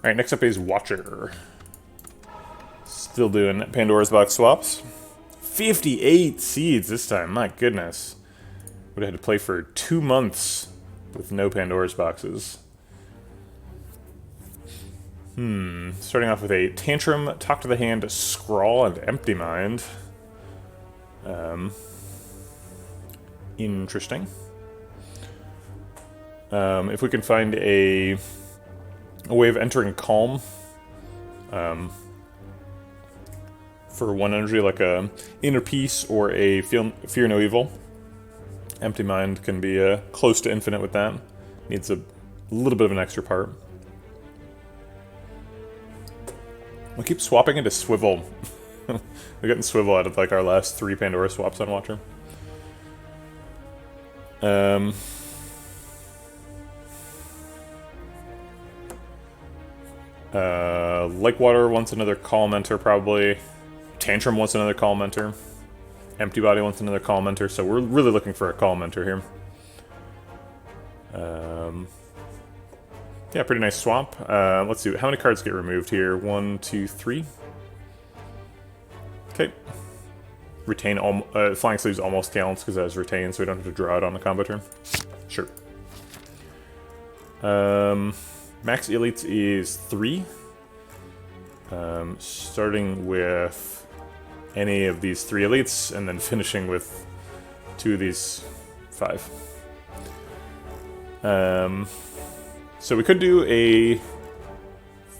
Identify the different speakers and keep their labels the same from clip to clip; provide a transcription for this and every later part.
Speaker 1: Alright, next up is Watcher. Still doing Pandora's Box swaps. 58 seeds this time, my goodness. Would have had to play for 2 months with no Pandora's boxes. Starting off with a Tantrum, Talk to the Hand, Scrawl, and Empty Mind. Interesting. If we can find a way of entering Calm for 1 energy, like a Inner Peace or a Fear No Evil, Empty Mind can be close to infinite with that. Needs a little bit of an extra part. We keep swapping into Swivel. We're getting Swivel out of like our last 3 Pandora swaps on Watcher. Like Water wants another Calm Enter probably. Tantrum wants another Calm Enter. Empty Body wants another Calm Enter, so we're really looking for a Calm Enter here. Yeah, pretty nice swap. Let's see, how many cards get removed here? 1, 2, 3. Okay. Retain, Flying Sleeves almost counts because that was retained, so we don't have to draw it on the combo turn. Sure. Max Elites is 3. Starting with any of these 3 Elites, and then finishing with 2 of these 5. So we could do a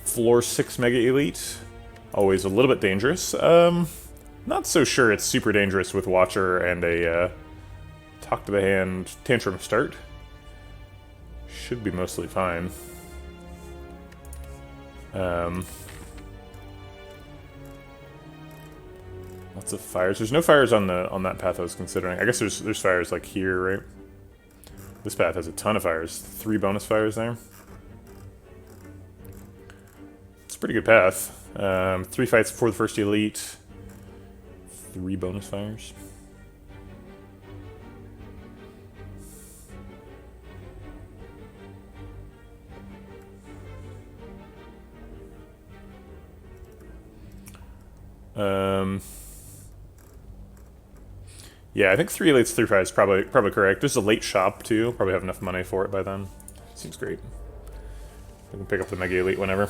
Speaker 1: floor 6 Mega Elite. Always a little bit dangerous. Not so sure it's super dangerous with Watcher and a Talk to the Hand Tantrum start. Should be mostly fine. Lots of fires. There's no fires on that path I was considering. I guess there's fires like here, right? This path has a ton of fires. 3 bonus fires there. It's a pretty good path. 3 fights before the first elite. 3 bonus fires. Yeah, I think 3 elites, 3 fives probably correct. There's a late shop too. Probably have enough money for it by then. Seems great. We can pick up the Mega Elite whenever.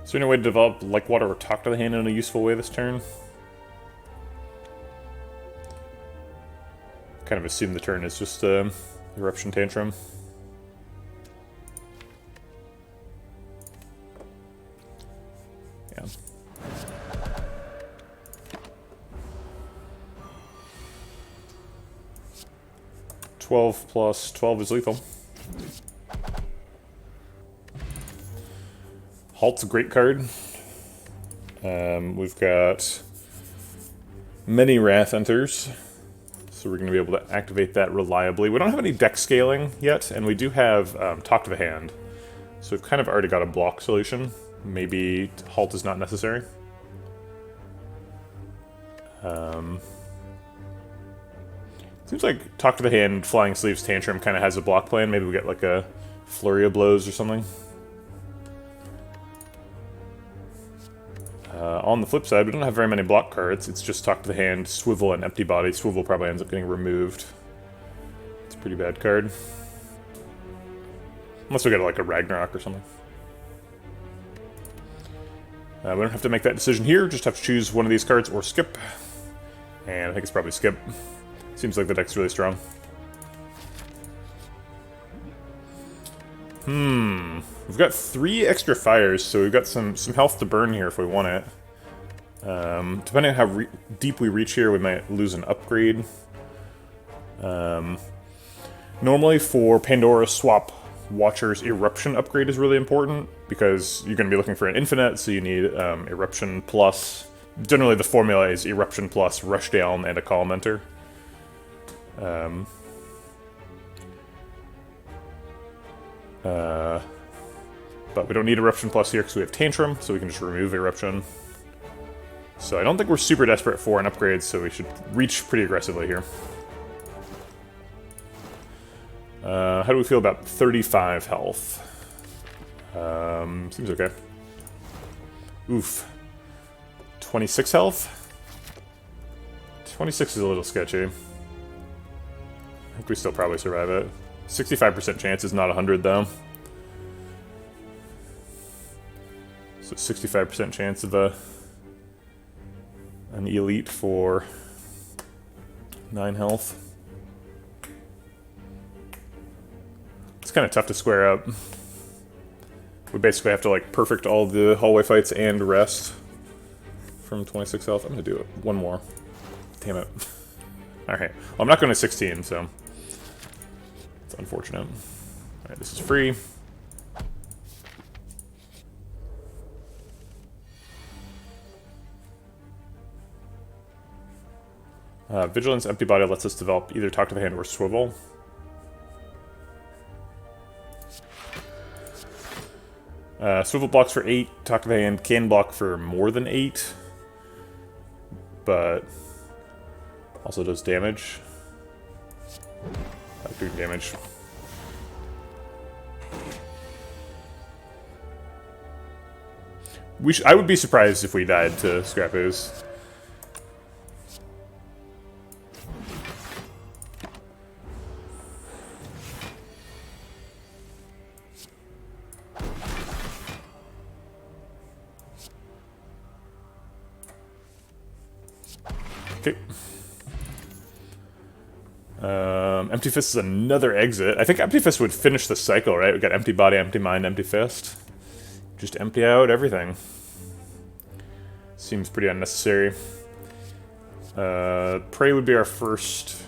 Speaker 1: Is there any way to develop Like Water or Talk to the Hand in a useful way this turn? Kind of assume the turn is just Eruption Tantrum. Yeah. +12 plus 12 is lethal. Halt's a great card. We've got many Wrath Enters, so we're going to be able to activate that reliably. We don't have any deck scaling yet, and we do have Talk to the Hand, so we've kind of already got a block solution. Maybe Halt is not necessary. Seems like Talk to the Hand, Flying Sleeves, Tantrum kind of has a block plan. Maybe we get like a Flurry of Blows or something. On the flip side, we don't have very many block cards. It's just Talk to the Hand, Swivel, and Empty Body. Swivel probably ends up getting removed. It's a pretty bad card. Unless we get like a Ragnarok or something. We don't have to make that decision here, just have to choose one of these cards or skip. And I think it's probably skip. Seems like the deck's really strong. We've got 3 extra fires, so we've got some health to burn here if we want it. Depending on how deep we reach here, we might lose an upgrade. Normally for Pandora swap, Watcher's Eruption upgrade is really important, because you're going to be looking for an infinite, so you need Eruption plus. Generally the formula is Eruption plus Rushdown and a Calm Enter. But we don't need Eruption plus here because we have Tantrum, so we can just remove Eruption. So I don't think we're super desperate for an upgrade, so we should reach pretty aggressively here. How do we feel about 35 health? Seems okay. Oof. 26 health? 26 is a little sketchy. I think we still probably survive it. 65% chance is not 100 though. So 65% chance of an elite for 9 health. It's kind of tough to square up. We basically have to like perfect all the hallway fights and rest from 26 health. I'm gonna do it. One more. Damn it. Alright. Well, I'm not going to 16, so it's unfortunate. Alright, this is free. Vigilance Empty Body lets us develop either Talk to the Hand or Swivel. Swivel blocks for 8, Talk to the Hand can block for more than 8, but also does damage. I like doing damage. I would be surprised if we died to Scrappoos. Okay. Empty Fist is another exit. I think Empty Fist would finish the cycle, right? We got Empty Body, Empty Mind, Empty Fist. Just empty out everything. Seems pretty unnecessary. Prey would be our first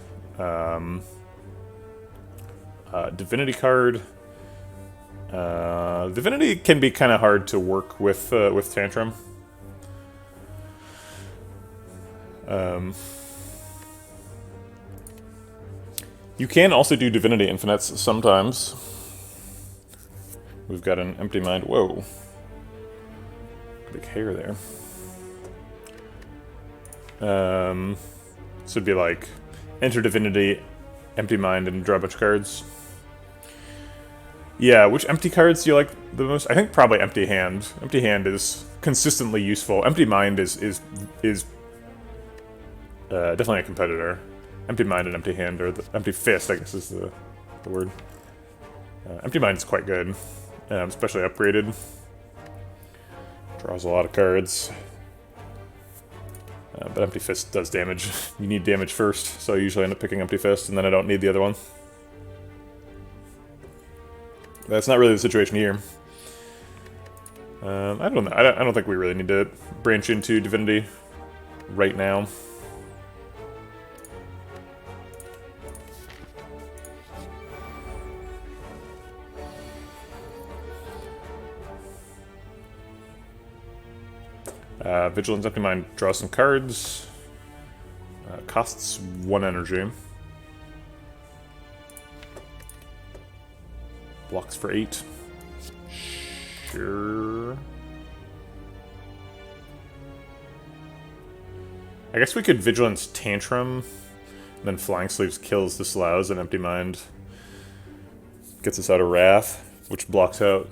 Speaker 1: Divinity card. Divinity can be kind of hard to work with Tantrum. You can also do Divinity Infinites sometimes. We've got an Empty Mind. Whoa. Big hair there. So it'd be like enter Divinity, Empty Mind, and draw a bunch of cards. Yeah, which empty cards do you like the most? I think probably Empty Hand. Empty Hand is consistently useful. Empty Mind is definitely a competitor. Empty Mind and Empty Hand, or the Empty Fist, I guess is the word. Empty Mind is quite good, especially upgraded. Draws a lot of cards. But Empty Fist does damage. You need damage first, so I usually end up picking Empty Fist, and then I don't need the other one. That's not really the situation here. I don't know. I don't think we really need to branch into Divinity right now. Vigilance Empty Mind, draw some cards. Costs 1 energy. Blocks for 8. Sure. I guess we could Vigilance Tantrum, and then Flying Sleeves kills Disallows, and Empty Mind gets us out of Wrath, which blocks out...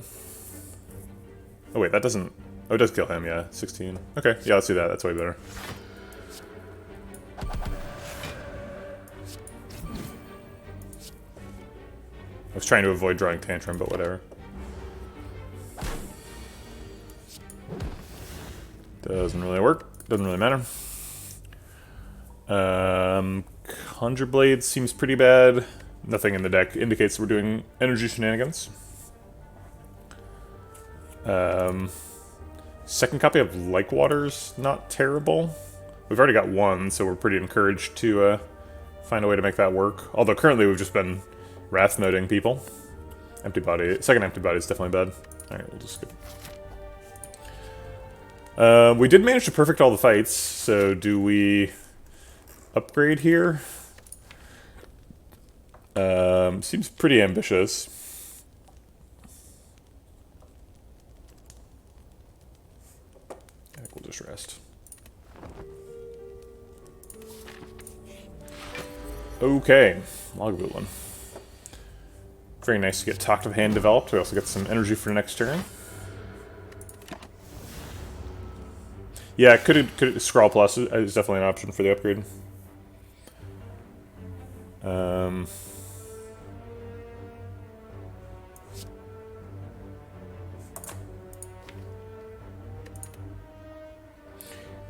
Speaker 1: Oh wait, that doesn't... Oh, it does kill him, yeah. 16. Okay, yeah, let's do that. That's way better. I was trying to avoid drawing Tantrum, but whatever. Doesn't really work. Doesn't really matter. Conjure Blade seems pretty bad. Nothing in the deck indicates we're doing energy shenanigans. Second copy of Like Water's not terrible. We've already got one, so we're pretty encouraged to find a way to make that work. Although currently we've just been Wrath moding people. Empty Body. Second Empty Body is definitely bad. Alright, we'll just skip. We did manage to perfect all the fights, so do we upgrade here? Seems pretty ambitious. I think we'll just rest. Okay, Lagavulin. Very nice to get Talk to the Hand developed. We also get some energy for next turn. Yeah, could Scrawl Plus is definitely an option for the upgrade.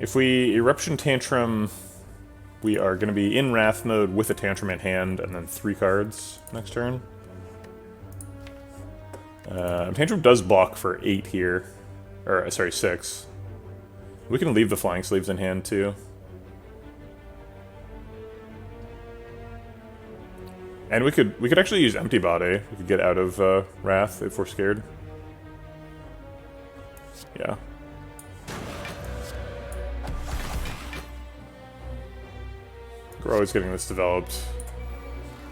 Speaker 1: If we Eruption Tantrum, we are going to be in Wrath mode with a Tantrum in hand, and then 3 cards next turn. Tantrum does block for 8 here. Or, sorry, 6. We can leave the Flying Sleeves in hand, too. And we could actually use Empty Body. We could get out of Wrath if we're scared. Yeah. We're always getting this developed.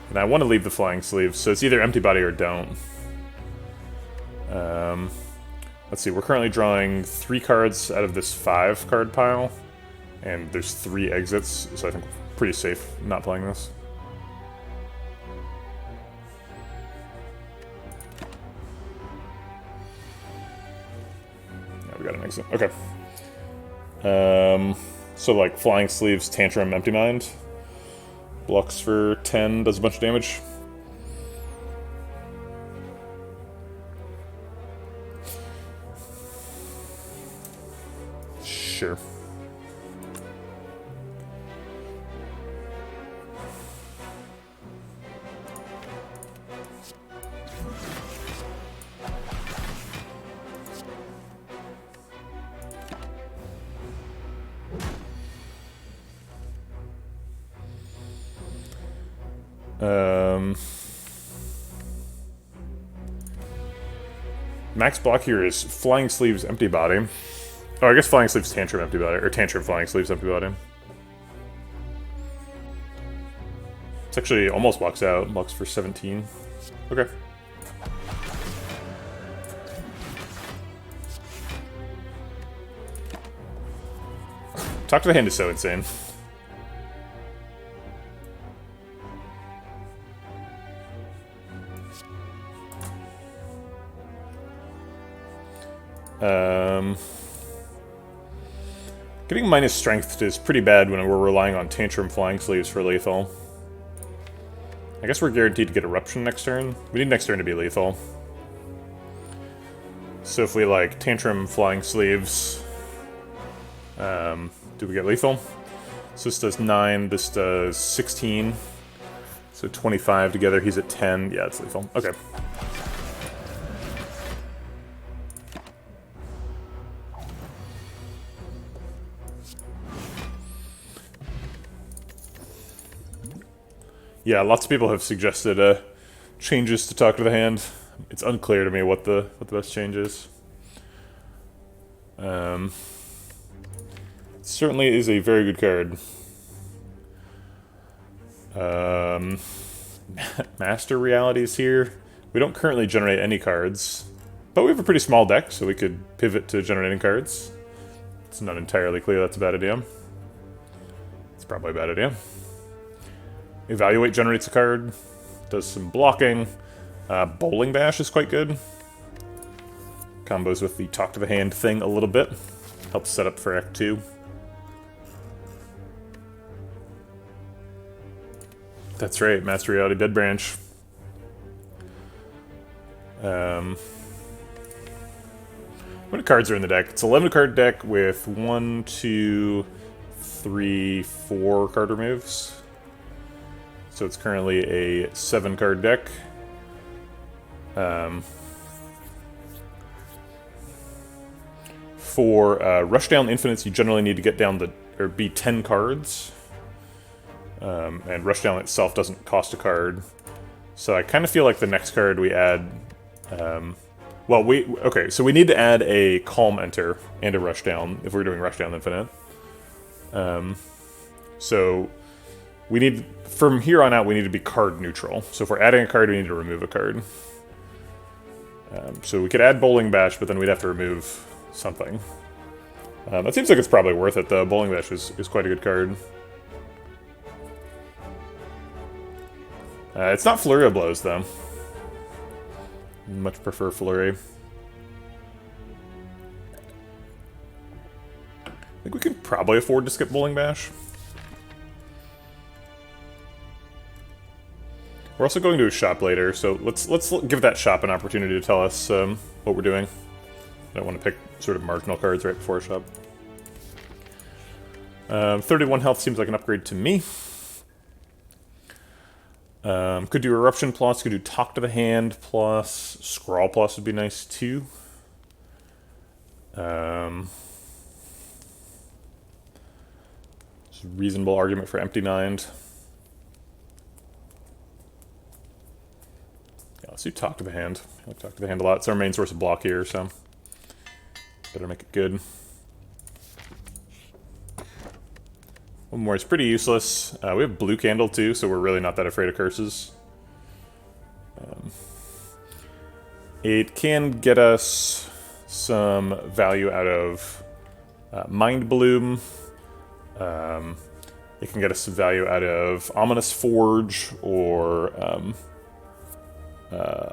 Speaker 1: And I want to leave the Flying Sleeves, so it's either Empty Body or don't. Let's see, we're currently drawing 3 cards out of this 5-card pile. And there's 3 exits, so I think we're pretty safe not playing this. Yeah, we got an exit. Okay. So like Flying Sleeves, Tantrum, Empty Mind. Blocks for 10, does a bunch of damage. Sure. Max block here is Flying Sleeves, Empty Body. Oh, I guess Flying Sleeves, Tantrum, Empty Body. Or Tantrum, Flying Sleeves, Empty Body. It's actually almost blocks out. Blocks for 17. Okay. Talk to the Hand is so insane. Getting minus strength is pretty bad when we're relying on Tantrum Flying Sleeves for lethal. I guess we're guaranteed to get Eruption next turn. We need next turn to be lethal. So if we like Tantrum Flying Sleeves, do we get lethal? So this does 9, this does 16. So 25 together, he's at 10. Yeah, it's lethal. Okay. Yeah, lots of people have suggested changes to Talk to the Hand. It's unclear to me what the best change is. Certainly is a very good card. Master Realities here. We don't currently generate any cards, but we have a pretty small deck, so we could pivot to generating cards. It's not entirely clear that's a bad idea. It's probably a bad idea. Evaluate generates a card, does some blocking. Bowling Bash is quite good. Combos with the Talk to the Hand thing a little bit. Helps set up for Act 2. That's right, Master Reality Dead Branch. How many cards are in the deck? It's an 11-card deck with 1, 2, 3, 4 card removes. So it's currently a 7-card deck. For Rushdown Infinites, you generally need to get down be 10 cards. And Rushdown itself doesn't cost a card. So I kind of feel like the next card we add... okay, so we need to add a Calm Enter and a Rushdown if we're doing Rushdown Infinite. So we need... From here on out, we need to be card neutral. So if we're adding a card, we need to remove a card. So we could add Bowling Bash, but then we'd have to remove something. That seems like it's probably worth it, though. Bowling Bash is quite a good card. It's not Flurry of Blows, though. Much prefer Flurry. I think we could probably afford to skip Bowling Bash. We're also going to a shop later, so let's give that shop an opportunity to tell us what we're doing. I don't want to pick sort of marginal cards right before a shop. 31 health seems like an upgrade to me. Could do Eruption Plus, could do Talk to the Hand Plus, Scrawl Plus would be nice too. It's a reasonable argument for Empty Mind. Yeah, let's do Talk to the Hand. I like Talk to the Hand a lot. It's our main source of block here, so better make it good. One more is pretty useless. We have Blue Candle too, so we're really not that afraid of curses. It can get us some value out of Mind Bloom. It can get us some value out of Ominous Forge or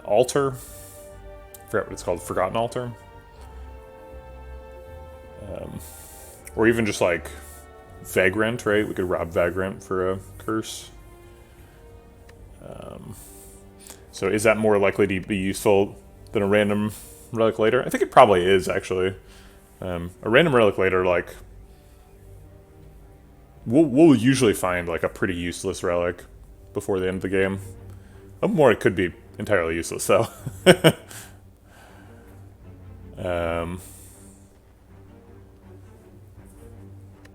Speaker 1: Altar. I forgot what it's called, Forgotten Altar. Or even just like Vagrant, right? We could rob Vagrant for a curse. So is that more likely to be useful than a random Relic later? I think it probably is, actually. A random Relic later, like, we'll usually find like a pretty useless relic before the end of the game. More, it could be entirely useless, though. I'm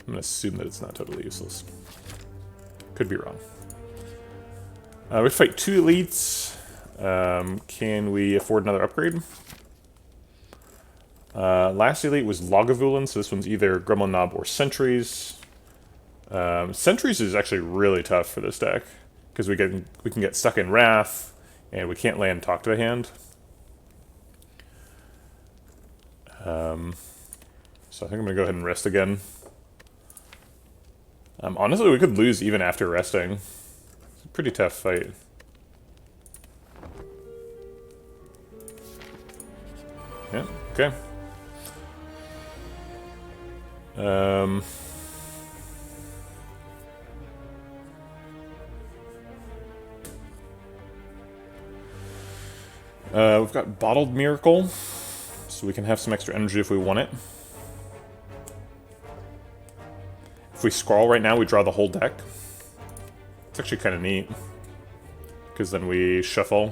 Speaker 1: going to assume that it's not totally useless. Could be wrong. We fight 2 elites. Can we afford another upgrade? Last elite was Lagavulin, so this one's either Gremlin Knob or Sentries. Sentries is actually really tough for this deck, because we can get stuck in Wrath, and we can't land Talk to the Hand. So I think I'm going to go ahead and rest again. Honestly, we could lose even after resting. It's a pretty tough fight. Yeah, okay. We've got Bottled Miracle, so we can have some extra energy if we want it. If we scroll right now, we draw the whole deck. It's actually kind of neat, because then we shuffle.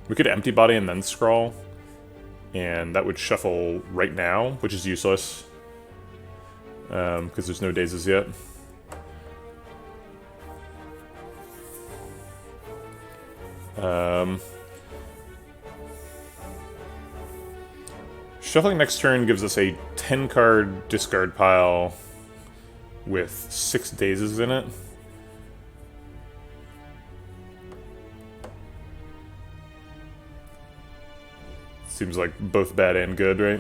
Speaker 1: We could empty body and then scroll, and that would shuffle right now, which is useless, because there's no dazes yet. Shuffling next turn gives us a 10-card discard pile with 6 dazes in it. Seems like both bad and good, right?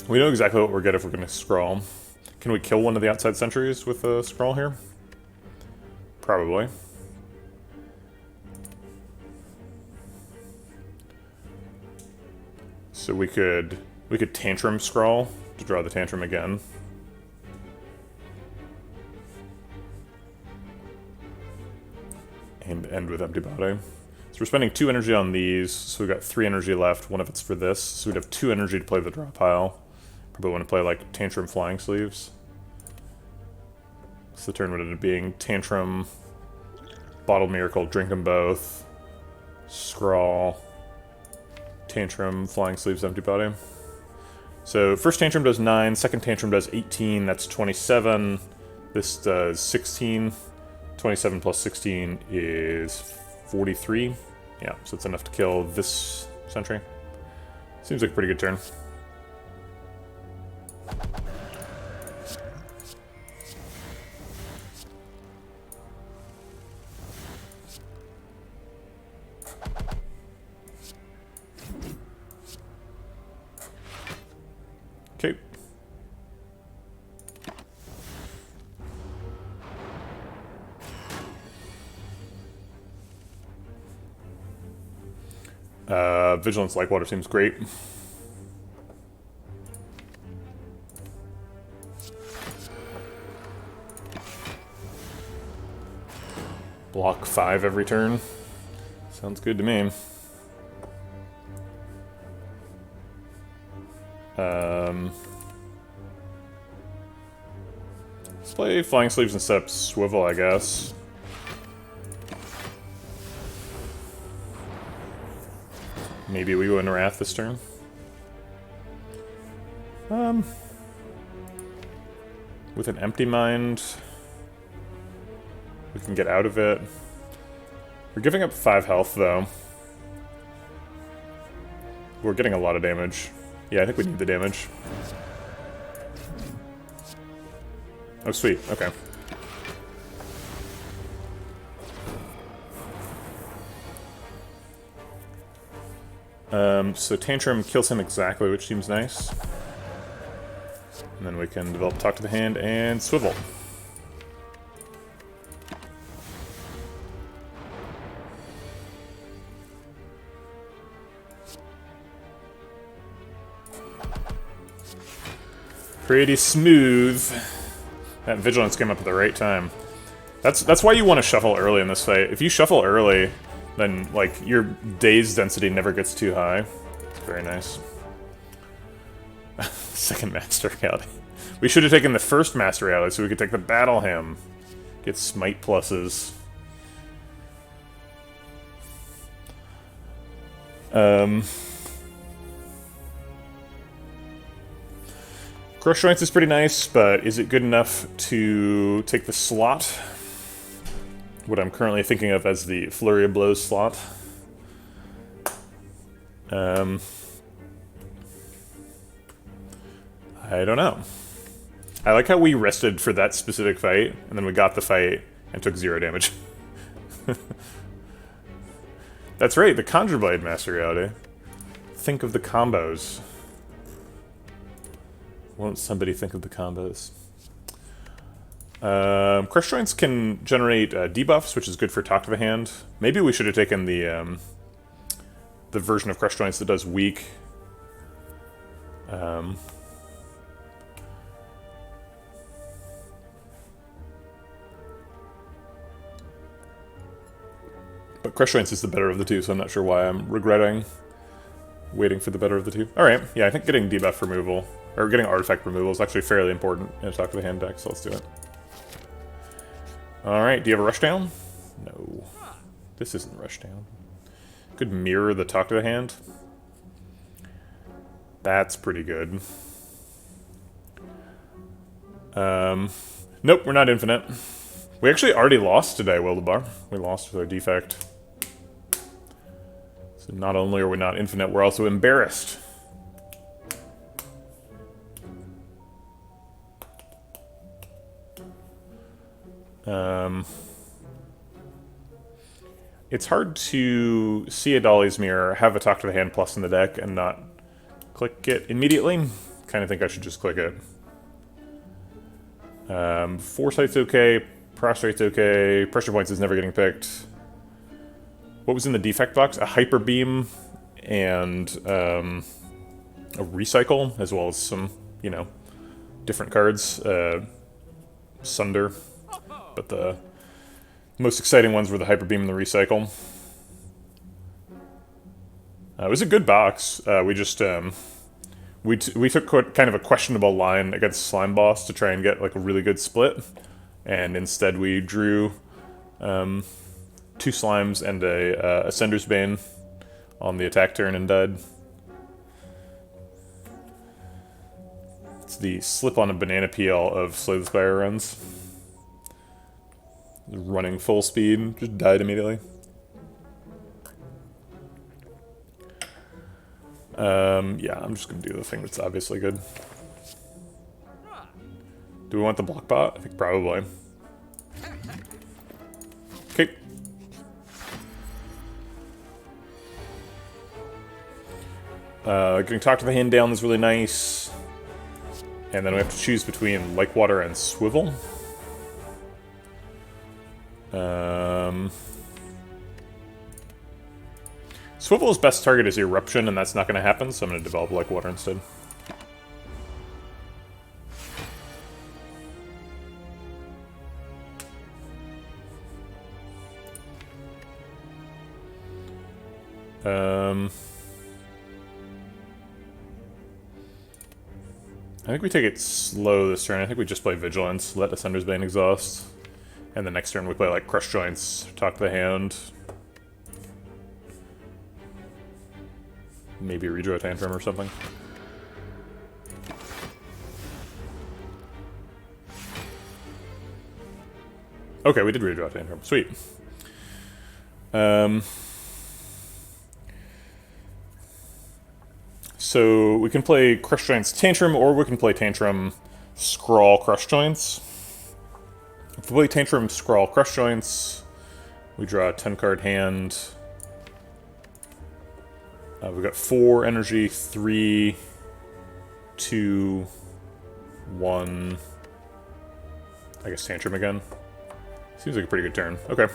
Speaker 1: We know exactly what we're getting if we're going to scroll. Can we kill one of the outside sentries with a scroll here? Probably. So we could Tantrum scroll to draw the Tantrum again. And end with Empty Body. So we're spending 2 energy on these, so we've got 3 energy left. One of it's for this, so we'd have 2 energy to play the draw pile. Probably want to play like Tantrum Flying Sleeves. So the turn would end up being Tantrum, Bottled Miracle, drink them both, Scrawl, Tantrum, Flying Sleeves, Empty Body. So first Tantrum does 9, second Tantrum does 18, that's 27. This does 16. 27 plus 16 is 43. Yeah, so it's enough to kill this sentry. Seems like a pretty good turn. Vigilance like water seems great. Block 5 every turn. Sounds good to me. Let's play Flying Sleeves instead of Swivel, I guess. Maybe we go into Wrath this turn. With an empty mind, we can get out of it. We're giving up 5 health, though. We're getting a lot of damage. Yeah, I think we need the damage. Oh, sweet. Okay. So Tantrum kills him exactly, which seems nice. And then we can develop Talk to the Hand and Swivel. Pretty smooth. That Vigilance came up at the right time. That's why you want to shuffle early in this fight. If you shuffle early, then like your day's density never gets too high. It's very nice. Second Master Reality. We should have taken the first Master Reality so we could take the Battle Hymn. Get Smite pluses. Crush Joints is pretty nice, but is it good enough to take the slot? What I'm currently thinking of as the Flurry of Blows slot. I don't know. I like how we rested for that specific fight, and then we got the fight and took 0 damage. That's right, the Conjure Blade Master Reality. Think of the combos. Won't somebody think of the combos? Crush Joints can generate debuffs, which is good for Talk to the Hand. Maybe we should have taken the version of Crush Joints that does weak. But Crush Joints is the better of the two, so I'm not sure why I'm regretting waiting for the better of the two. Alright, yeah, I think getting debuff removal, or getting artifact removal is actually fairly important in a Talk to the Hand deck, so let's do it. Alright, do you have a Rushdown? No. This isn't Rushdown. Could mirror the Talk to the Hand. That's pretty good. Nope, we're not infinite. We actually already lost today, Wildebar. We lost with our defect. So not only are we not infinite, we're also embarrassed. It's hard to see a Dolly's Mirror, have a Talk to the Hand plus in the deck, and not click it immediately. Kind of think I should just click it. Foresight's okay, Prostrate's okay, Pressure Points is never getting picked. What was in the defect box? A Hyper Beam and a Recycle, as well as some, you know, different cards. Sunder. But the most exciting ones were the Hyper Beam and the Recycle. It was a good box. We just we took kind of a questionable line against Slime Boss to try and get like a really good split, and instead we drew 2 Slimes and a Ascender's Bane on the attack turn and died. It's the slip on a banana peel of Slay the Spire runs. Running full speed, just died immediately. Yeah, I'm just gonna do the thing that's obviously good. Do we want the block bot? I think probably. Okay. Getting Talk to the Hand down is really nice. And then we have to choose between Like Water and Swivel. Swivel's best target is Eruption, and that's not going to happen, so I'm going to develop like water instead. I think we take it slow this turn. I think we just play Vigilance, let Ascender's Bane exhaust. And the next turn we play like Crush Joints, talk the hand. Maybe redraw Tantrum or something. Okay, we did redraw Tantrum. Sweet. So we can play Crush Joints Tantrum, or we can play Tantrum Scrawl Crush Joints. If we play Tantrum Scrawl Crush Joints, we draw a 10-card hand. We've got 4 energy, 3, 2, 1. I guess Tantrum again. Seems like a pretty good turn. Okay.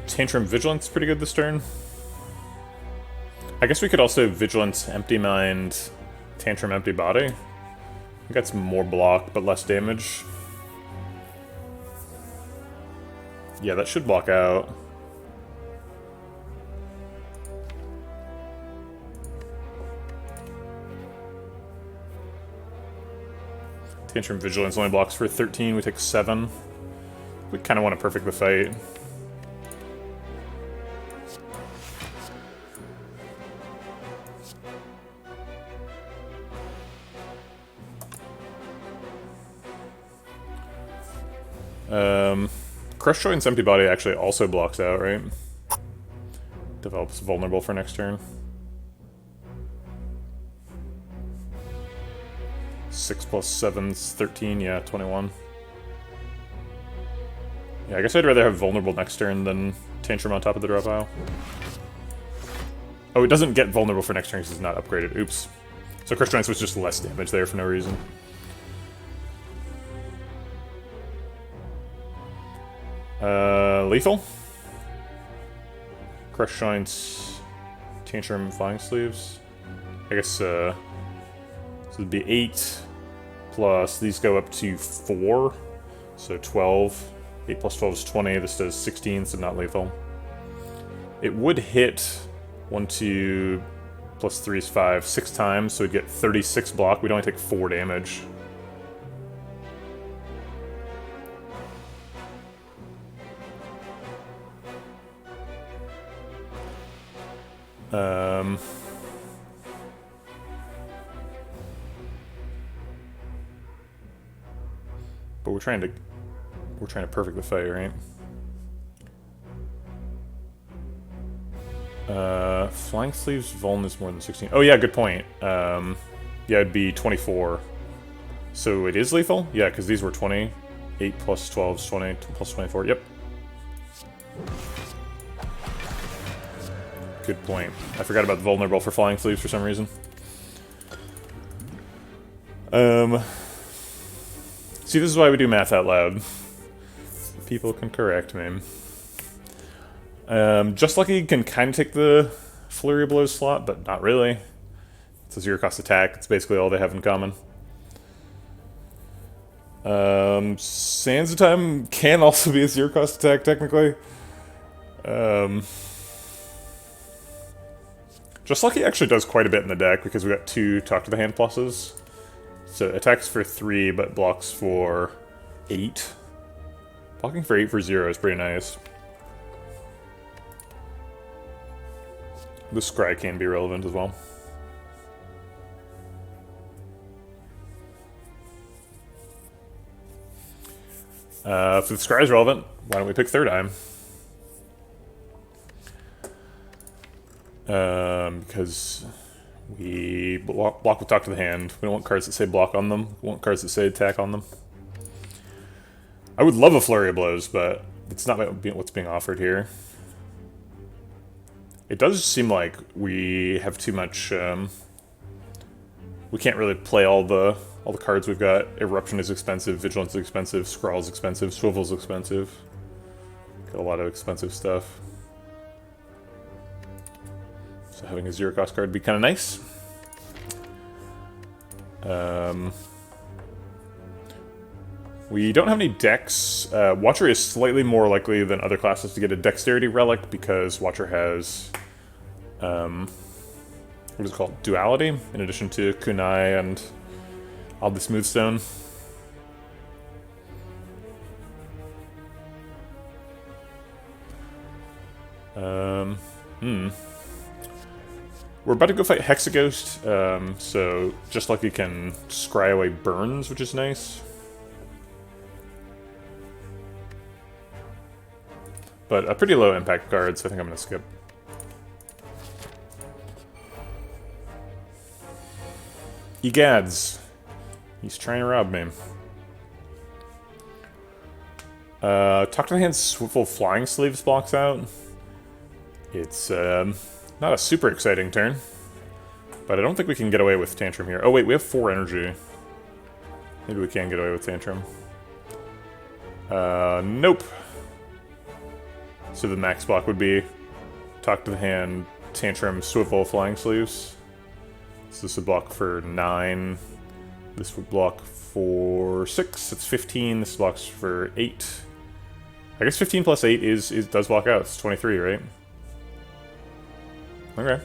Speaker 1: Tantrum Vigilance pretty good this turn. I guess we could also Vigilance Empty Mind, Tantrum Empty Body. I think that's more block, but less damage. Yeah, that should block out. Tantrum Vigilance only blocks for 13, we take 7. We kind of want to perfect the fight. Crush Joint's Empty Body actually also blocks out, right? Develops vulnerable for next turn. 6 plus 7's 13, yeah, 21. Yeah, I guess I'd rather have vulnerable next turn than Tantrum on top of the draw pile. Oh, it doesn't get vulnerable for next turn because it's not upgraded. Oops. So Crush Joints was just less damage there for no reason. Lethal. Crush Joints, Tantrum, Flying Sleeves. I guess, so it'd be 8 plus, these go up to 4, so 12. 8 plus 12 is 20, this does 16, so not lethal. It would hit 1, 2, plus 3 is 5, 6 times, so we'd get 36 block. We'd only take 4 damage. But we're trying to perfect the fight, right? Flying Sleeves Vuln is more than 16. Oh yeah, good point. Yeah, it'd be 24. So it is lethal? Yeah, because these were 20. 8 plus 12 is 20, plus 24, yep. Good point. I forgot about the vulnerable for Flying Sleeves for some reason. See, this is why we do math out loud. People can correct me. Just Lucky can kind of take the Flurry of Blows slot, but not really. It's a 0-cost attack. It's basically all they have in common. Sands of Time can also be a 0-cost attack, technically. Just Lucky actually does quite a bit in the deck because we got 2 Talk to the Hand pluses. So attacks for 3, but blocks for 8. Blocking for 8 for 0 is pretty nice. The Scry can be relevant as well. If the Scry is relevant, why don't we pick Third Eye? Because we block with Talk to the Hand. We don't want cards that say block on them. We want cards that say attack on them. I would love a Flurry of Blows, but it's not what's being offered here. It does seem like we have too much. We can't really play all the cards we've got. Eruption is expensive, Vigilance is expensive, Scrawl's expensive, Swivel's expensive. Got a lot of expensive stuff. So having a 0-cost card would be kind of nice. We don't have any Dex. Watcher is slightly more likely than other classes to get a Dexterity Relic because Watcher has, what is it called? Duality, in addition to Kunai and Oddly Smoothstone. We're about to go fight Hexaghost, so just like he can scry away burns, which is nice. But a pretty low impact card, so I think I'm going to skip. Egads. He's trying to rob me. Talk to the Hand's Swivel Flying Sleeves blocks out. It's not a super exciting turn, but I don't think we can get away with Tantrum here. Oh wait, we have 4 energy. Maybe we can get away with Tantrum. Nope. So the max block would be Talk to the Hand, Tantrum, Swivel, Flying Sleeves. So this would block for 9. This would block for 6. It's 15. This blocks for 8. I guess 15 plus 8 does block out. It's 23, right? Okay.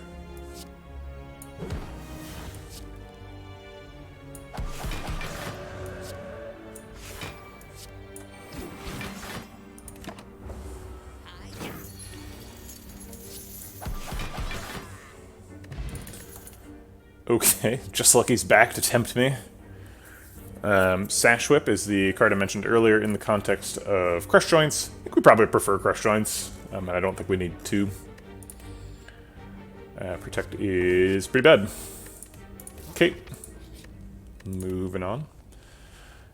Speaker 1: Okay, just like he's back to tempt me. Sash Whip is the card I mentioned earlier in the context of Crush Joints. I think we probably prefer Crush Joints, and I don't think we need 2. Protect is pretty bad. Okay. Moving on.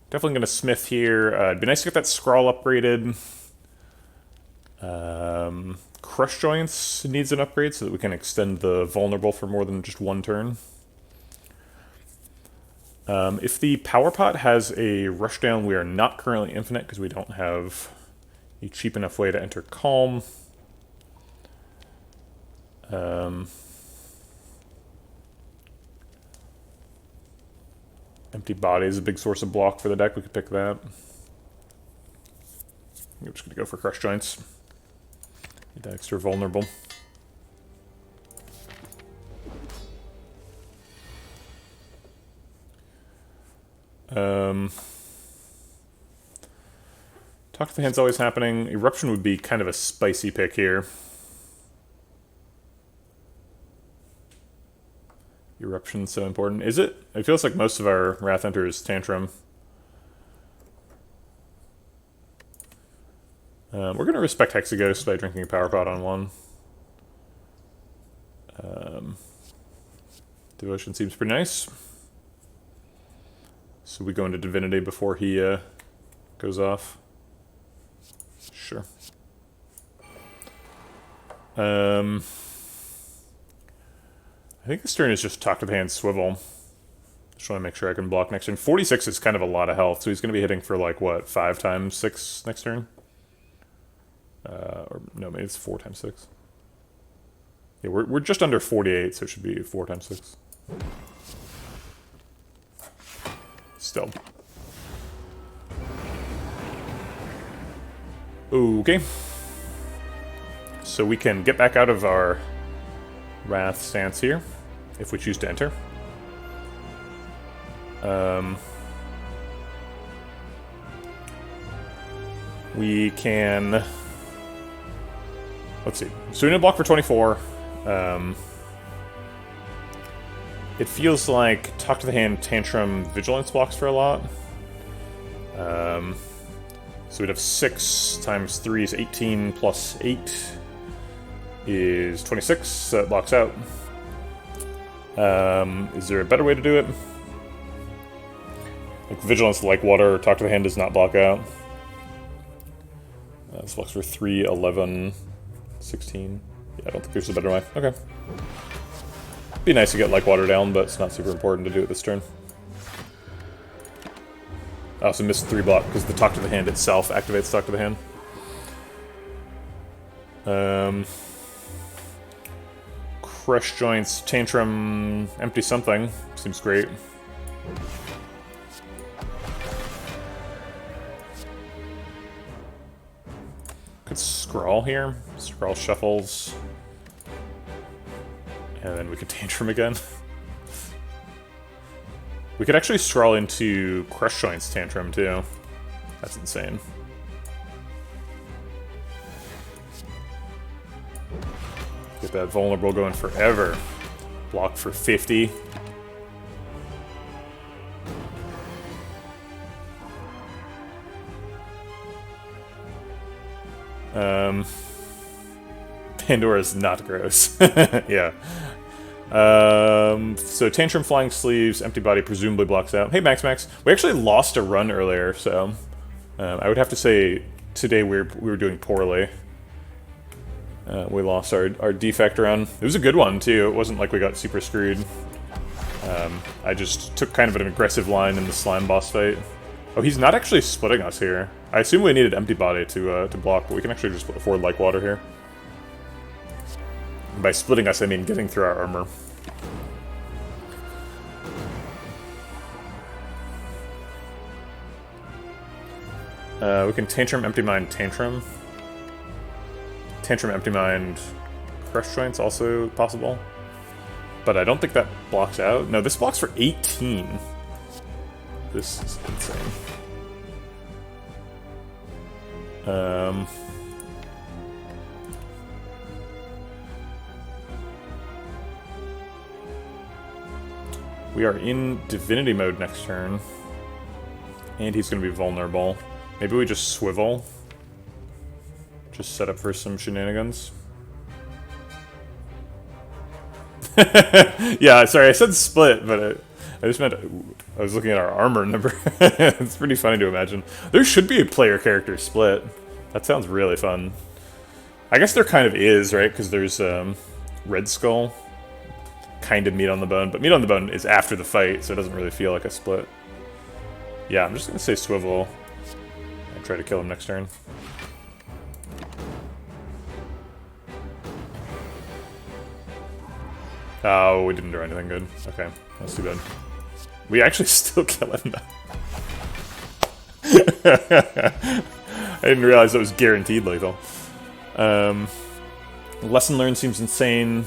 Speaker 1: Definitely going to Smith here. It'd be nice to get that Scrawl upgraded. Crush Joints needs an upgrade so that we can extend the Vulnerable for more than just 1 turn. If the Power Pot has a Rushdown, we are not currently infinite because we don't have a cheap enough way to enter Calm. Empty Body is a big source of block for the deck. We could pick that. I'm just going to go for Crush Joints. Get that extra vulnerable. Talk to the Hand's always happening. Eruption would be kind of a spicy pick here. Eruption's so important. Is it? It feels like most of our Wrath Enter is Tantrum. We're going to respect Hexaghost by drinking a Power Pot on 1. Devotion seems pretty nice. So we go into Divinity before he goes off. Sure. I think this turn is just Talk to the Hand, Swivel. Just want to make sure I can block next turn. 46 is kind of a lot of health, so he's going to be hitting for like, what, 5 times 6 next turn? Or no, maybe it's 4 times 6. Yeah, we're just under 48, so it should be 4 times 6. Still. Okay. So we can get back out of our Wrath stance here, if we choose to enter. We can... Let's see. So we're going to block for 24. It feels like Talk to the Hand, Tantrum, Vigilance blocks for a lot. So we'd have 6 times 3 is 18, plus 8 is 26, so it blocks out. Is there a better way to do it? Like Vigilance, like Water, Talk to the Hand does not block out. This blocks for 3, 11, 16. Yeah, I don't think there's a better way. Okay. Be nice to get like water down, but it's not super important to do it this turn. I also missed 3 block because the talk to the hand itself activates talk to the hand. Crush joints, tantrum, empty something. Seems great. Could scrawl here. Scrawl shuffles. And then we could tantrum again. We could actually scrawl into crush joints tantrum too. That's insane. Get that vulnerable going forever. Block for 50. Pandora's not gross. Yeah. So Tantrum, Flying Sleeves, Empty Body presumably blocks out. Hey, Max. We actually lost a run earlier, so... I would have to say today we were doing poorly. We lost our defect run. It was a good one, too. It wasn't like we got super screwed. I just took kind of an aggressive line in the slime boss fight. Oh, he's not actually splitting us here. I assume we needed Empty Body to block, but we can actually just afford like water here. And by splitting us, I mean getting through our armor. We can Tantrum, Empty Mind, Tantrum. Tantrum, Empty Mind, Crush Joints also possible. But I don't think that blocks out. No, this blocks for 18. This is insane. We are in Divinity mode next turn. And he's going to be vulnerable. Maybe we just swivel. Just set up for some shenanigans. Yeah, sorry, I said split, but I just meant I was looking at our armor number. It's pretty funny to imagine. There should be a player character split. That sounds really fun. I guess there kind of is, right? Because there's Red Skull. Kind of Meat on the Bone, but Meat on the Bone is after the fight, so it doesn't really feel like a split. Yeah, I'm just going to say swivel and try to kill him next turn. Oh, we didn't do anything good. Okay, that's too bad. We actually still kill him though. I didn't realize that was guaranteed lethal. Lesson learned seems insane.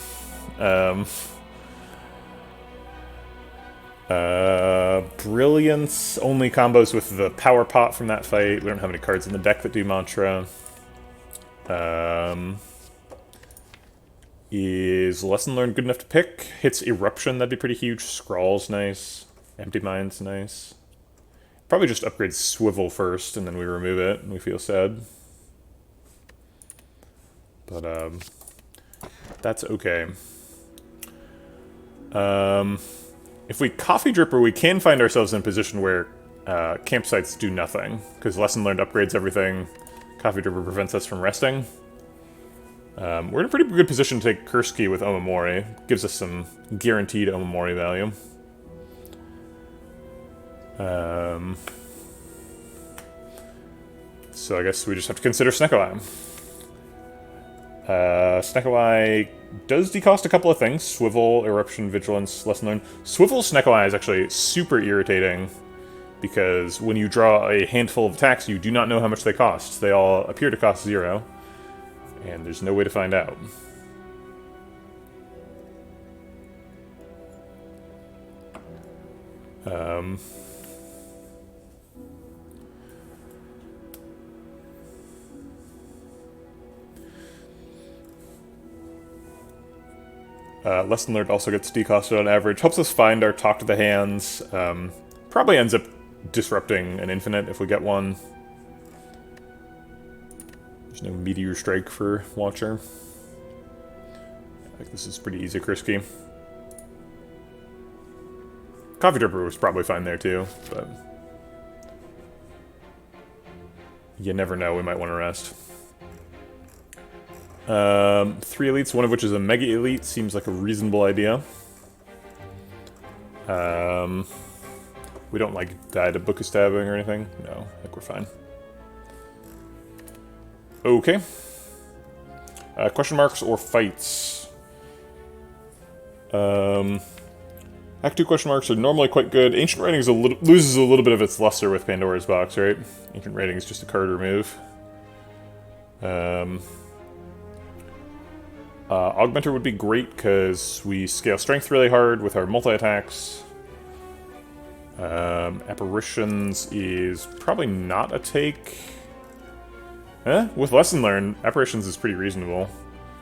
Speaker 1: Brilliance only combos with the power pot from that fight. We don't have any cards in the deck that do mantra. Is Lesson Learned good enough to pick? Hits Eruption, that'd be pretty huge. Scrawl's nice. Empty Mind's nice. Probably just upgrade Swivel first, and then we remove it, and we feel sad. But, that's okay. If we Coffee Dripper, we can find ourselves in a position where campsites do nothing, because Lesson Learned upgrades everything. Coffee Dripper prevents us from resting. We're in a pretty good position to take Kurski with Omamori. Gives us some guaranteed Omamori value. So I guess we just have to consider Snecko Eye. Snecko Eye does decost a couple of things. Swivel, Eruption, Vigilance, Lesson Learned. Swivel Snecko Eye is actually super irritating, because when you draw a handful of attacks, you do not know how much they cost. They all appear to cost 0. And there's no way to find out. Lesson Learned also gets decosted on average. Helps us find our Talk to the Hands. Probably ends up disrupting an Infinite if we get one. There's no Meteor Strike for Watcher. I think this is pretty easy, Krisky. Coffee Dripper was probably fine there too, but you never know, we might want to rest. 3 elites, one of which is a Mega Elite, seems like a reasonable idea. We don't, like, die to Book of Stabbing or anything? No, I think we're fine. Okay. Question marks or fights? Act 2 question marks are normally quite good. Ancient Writing is loses a little bit of its luster with Pandora's Box, right? Ancient Writing is just a card remove. Augmenter would be great because we scale strength really hard with our multi-attacks. Apparitions is probably not a take. With Lesson Learned, Apparitions is pretty reasonable.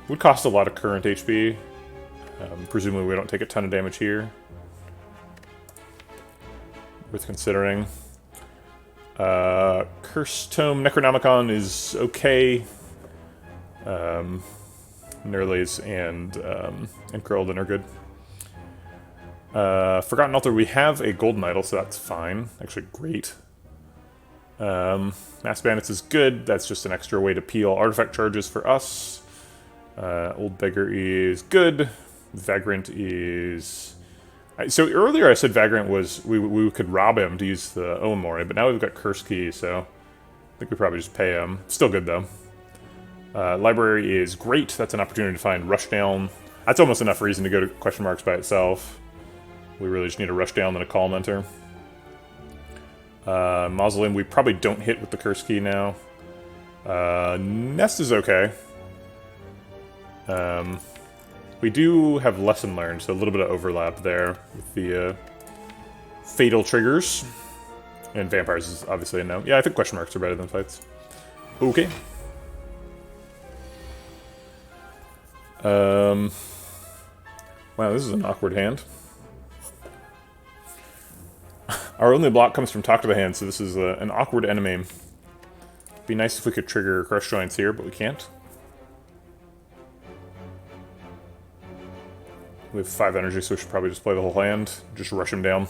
Speaker 1: Would cost a lot of current HP. Presumably we don't take a ton of damage here. Worth considering. Curse Tome Necronomicon is okay. Nerlays and Kurldin are good. Forgotten Altar, we have a Golden Idol, so that's fine. Actually, great. Mass Bandits is good. That's just an extra way to peel artifact charges for us. Old Beggar is good. Vagrant is... So earlier I said Vagrant was... We could rob him to use the Oamori, but now we've got Curse Key, so... I think we probably just pay him. Still good, though. Library is great. That's an opportunity to find Rushdown. That's almost enough reason to go to question marks by itself. We really just need a Rushdown and a Calm Mentor. Mausoleum, we probably don't hit with the Curse Key now. Nest is okay. We do have Lesson Learned, so a little bit of overlap there with the Fatal Triggers. And Vampires is obviously a no. Yeah, I think question marks are better than fights. Okay. Wow, this is an awkward hand. Our only block comes from top of the hand, so this is an awkward enemy. Be nice if we could trigger Crush Joints here, but we can't. We have 5 energy, so we should probably just play the whole hand. Just rush him down.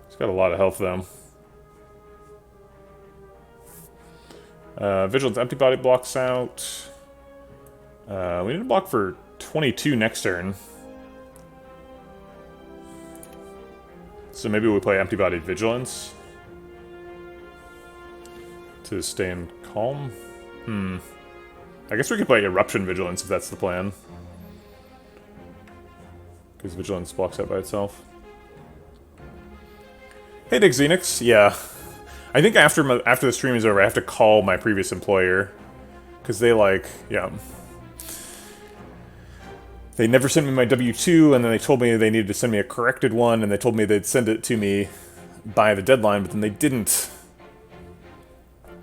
Speaker 1: He's got a lot of health, though. Vigilance Empty Body blocks out. We need to block for 22 next turn. So maybe we play Empty Body Vigilance to stay in calm. I guess we could play Eruption Vigilance if that's the plan. Because Vigilance blocks out by itself. Hey, Dick Xenix. Yeah. I think after the stream is over, I have to call my previous employer. Because they, they never sent me my W-2, and then they told me they needed to send me a corrected one, and they told me they'd send it to me by the deadline, but then they didn't.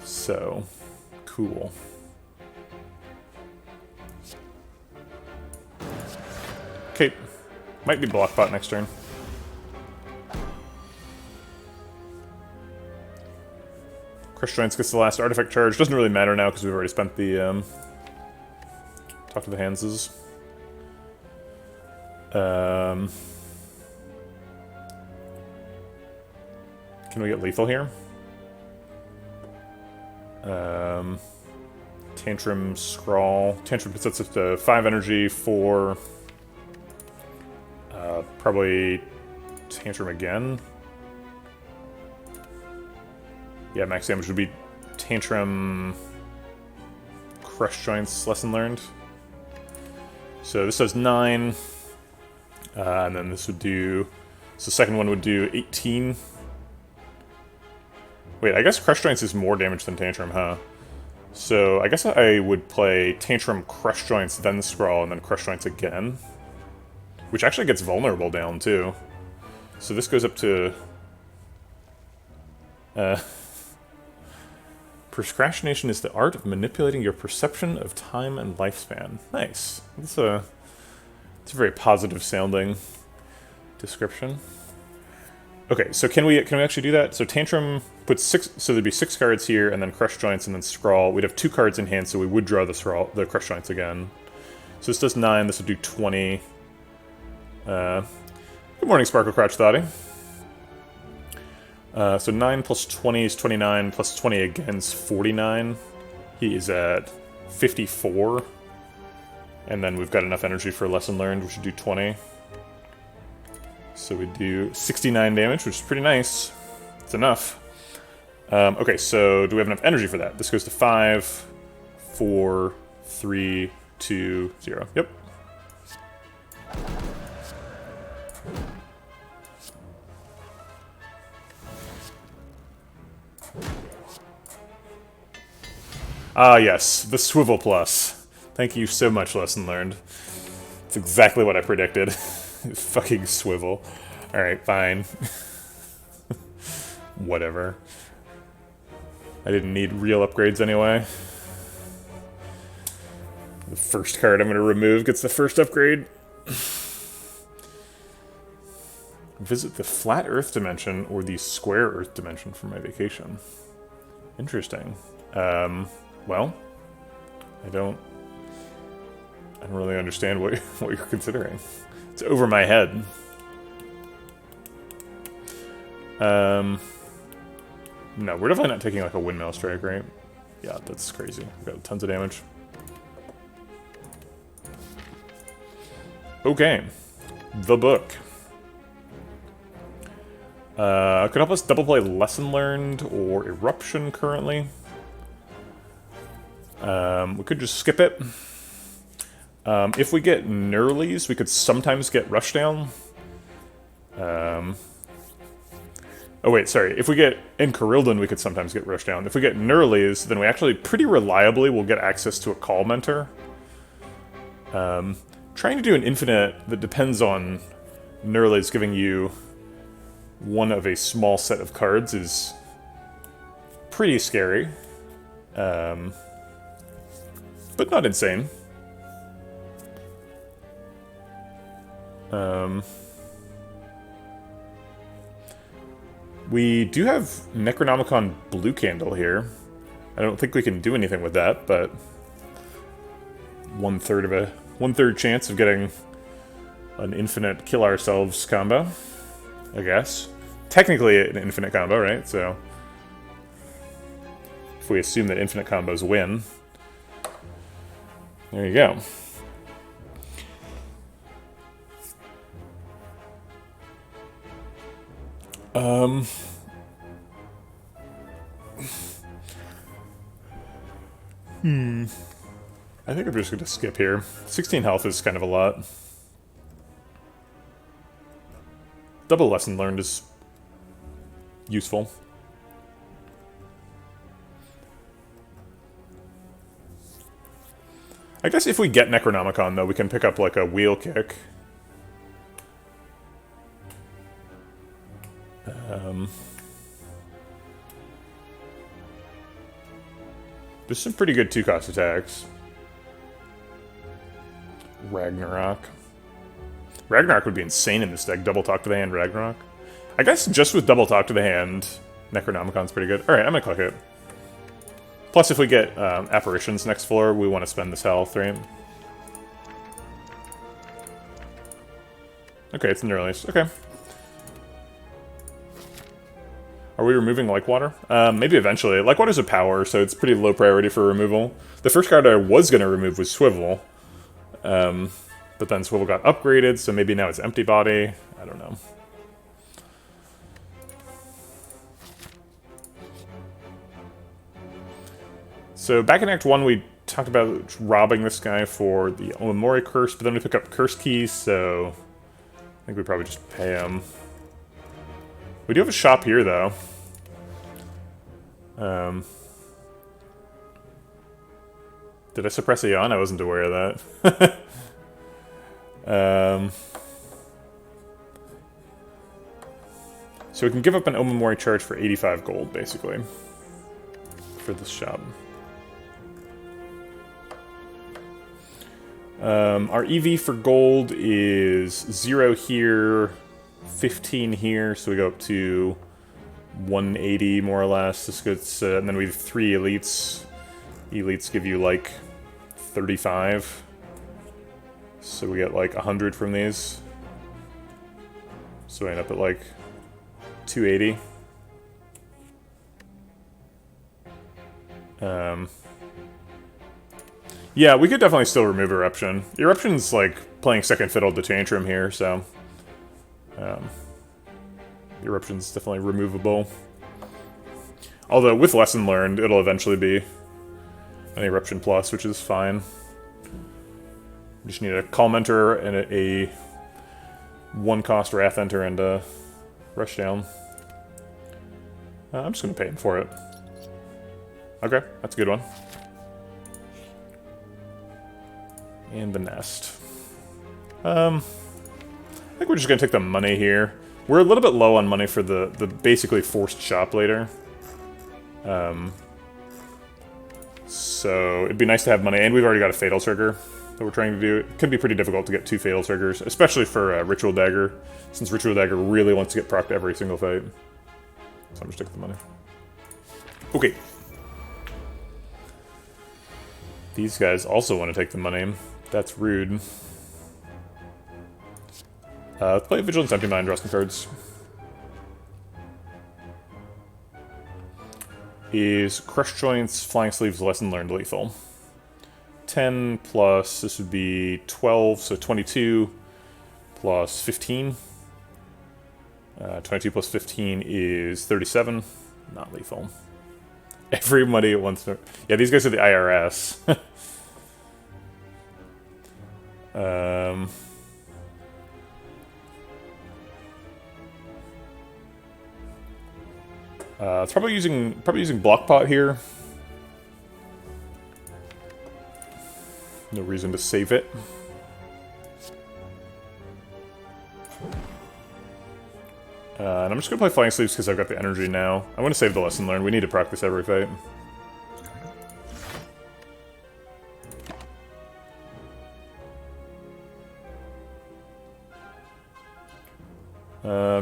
Speaker 1: So, cool. Okay, might be block bot next turn. Crush Giants gets the last artifact charge. Doesn't really matter now because we've already spent the talk to the Hanses. Can we get lethal here? Tantrum, Scrawl. Tantrum puts us up to 5 energy for... probably Tantrum again. Yeah, max damage would be Tantrum, Crush Joints, Lesson Learned. So this does 9. And then this would do... So the second one would do 18. Wait, I guess Crush Joints is more damage than Tantrum, huh? So I guess I would play Tantrum, Crush Joints, then Scrawl, and then Crush Joints again. Which actually gets Vulnerable down, too. So this goes up to... Procrastination is the art of manipulating your perception of time and lifespan. Nice. It's a very positive sounding description. Okay, so can we actually do that? So Tantrum puts 6, so there'd be 6 cards here, and then Crush Joints, and then Scrawl. We'd have 2 cards in hand, so we would draw the Crush Joints again. So this does 9. This would do 20. Good morning, Sparkle Crouch Thoughty. So 9 plus 20 is 29, plus 20 again is 49. He is at 54. And then we've got enough energy for Lesson Learned, which would do 20. So we do 69 damage, which is pretty nice. It's enough. Okay, so do we have enough energy for that? This goes to 5, 4, 3, 2, 0. Yep. Ah, yes, the Swivel Plus. Thank you so much, Lesson Learned. It's exactly what I predicted. Fucking swivel. Alright, fine. Whatever. I didn't need real upgrades anyway. The first card I'm going to remove gets the first upgrade. Visit the flat Earth dimension or the square Earth dimension for my vacation. Interesting. Well, I don't really understand what you're considering. It's over my head. No, we're definitely not taking like a windmill strike, right? Yeah, that's crazy. We've got tons of damage. Okay, the book. Could help us double play Lesson Learned or Eruption currently. We could just skip it. If we get Nurleys, we could sometimes get Rushdown. Oh wait, sorry. If we get Encarildan, we could sometimes get Rushdown. If we get Nurleys, then we actually pretty reliably will get access to a Call Mentor. Trying to do an infinite that depends on Nurleys giving you one of a small set of cards is pretty scary. But not insane. We do have Necronomicon Blue Candle here. I don't think we can do anything with that, but one third chance of getting an infinite kill ourselves combo, I guess. Technically an infinite combo, right? So if we assume that infinite combos win, there you go. I think I'm just going to skip here. 16 health is kind of a lot. Double Lesson Learned is useful. I guess if we get Necronomicon, though, we can pick up, like, a Wheel Kick. There's some pretty good 2-cost attacks. Ragnarok. Ragnarok would be insane in this deck. Double Talk to the Hand, Ragnarok. I guess just with Double Talk to the Hand, Necronomicon's pretty good. Alright, I'm gonna click it. Plus, if we get Apparitions next floor, we want to spend this health, right? Okay, it's an earliest. Okay. Are we removing Like-Water? Maybe eventually. Like-Water's a power, so it's pretty low priority for removal. The first card I was going to remove was Swivel. But then Swivel got upgraded, so maybe now it's Empty Body. I don't know. So back in Act 1, we talked about robbing this guy for the Omamori Curse, but then we pick up Curse Keys, so I think we probably just pay him. We do have a shop here, though. Did I suppress a yawn? I wasn't aware of that. So we can give up an Omamori charge for 85 gold, basically, for this shop. Our EV for gold is 0 here, 15 here, so we go up to 180 more or less. This gets, and then we have 3 elites. Elites give you like 35, so we get like 100 from these. So I end up at like 280. Yeah, we could definitely still remove Eruption. Eruption's like playing second fiddle to Tantrum here, so Eruption's definitely removable. Although with Lesson Learned, it'll eventually be an Eruption Plus, which is fine. We just need a Calm Enter and a 1-cost Wrath Enter and a Rush Down. I'm just gonna pay him for it. Okay, that's a good one. And the Nest. I think we're just gonna take the money here. We're a little bit low on money for the basically forced shop later. So it'd be nice to have money, and we've already got a Fatal Trigger that we're trying to do. It could be pretty difficult to get 2 Fatal Triggers, especially for Ritual Dagger, since Ritual Dagger really wants to get procced every single fight. So I'm just taking the money. Okay. These guys also want to take the money. That's rude. Let's play Vigilance Empty Mind, draw some cards. Is Crush Joints, Flying Sleeves, Lesson Learned lethal? 10 plus, this would be 12, so 22 plus 15. 22 plus 15 is 37. Not lethal. Everybody wants to... Yeah, these guys are the IRS. It's probably using Block Pot here. No reason to save it. And I'm just gonna play Flying Sleeves because I've got the energy now. I want to save the Lesson Learned. We need to practice every fight.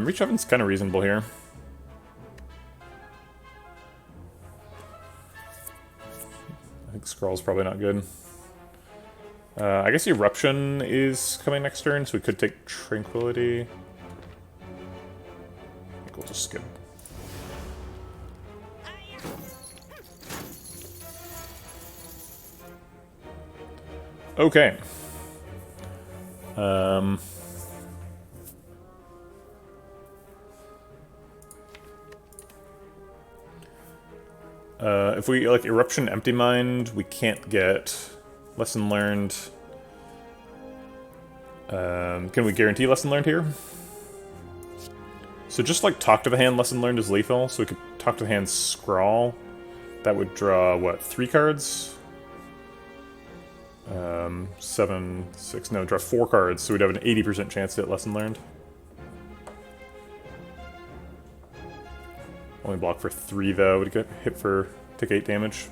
Speaker 1: Reach Heaven's kind of reasonable here. I think Scrawl's probably not good. I guess Eruption is coming next turn, so we could take Tranquility. I think we'll just skip. Okay. If we, like, Eruption Empty Mind, we can't get Lesson Learned. Can we guarantee Lesson Learned here? So just, like, Talk to the Hand Lesson Learned is lethal, so we could Talk to the Hand Scrawl. That would draw, what, 3 cards? 7, 6, no, draw 4 cards, so we'd have an 80% chance to hit Lesson Learned. Only block for 3, though, would get hit for... take 8 damage.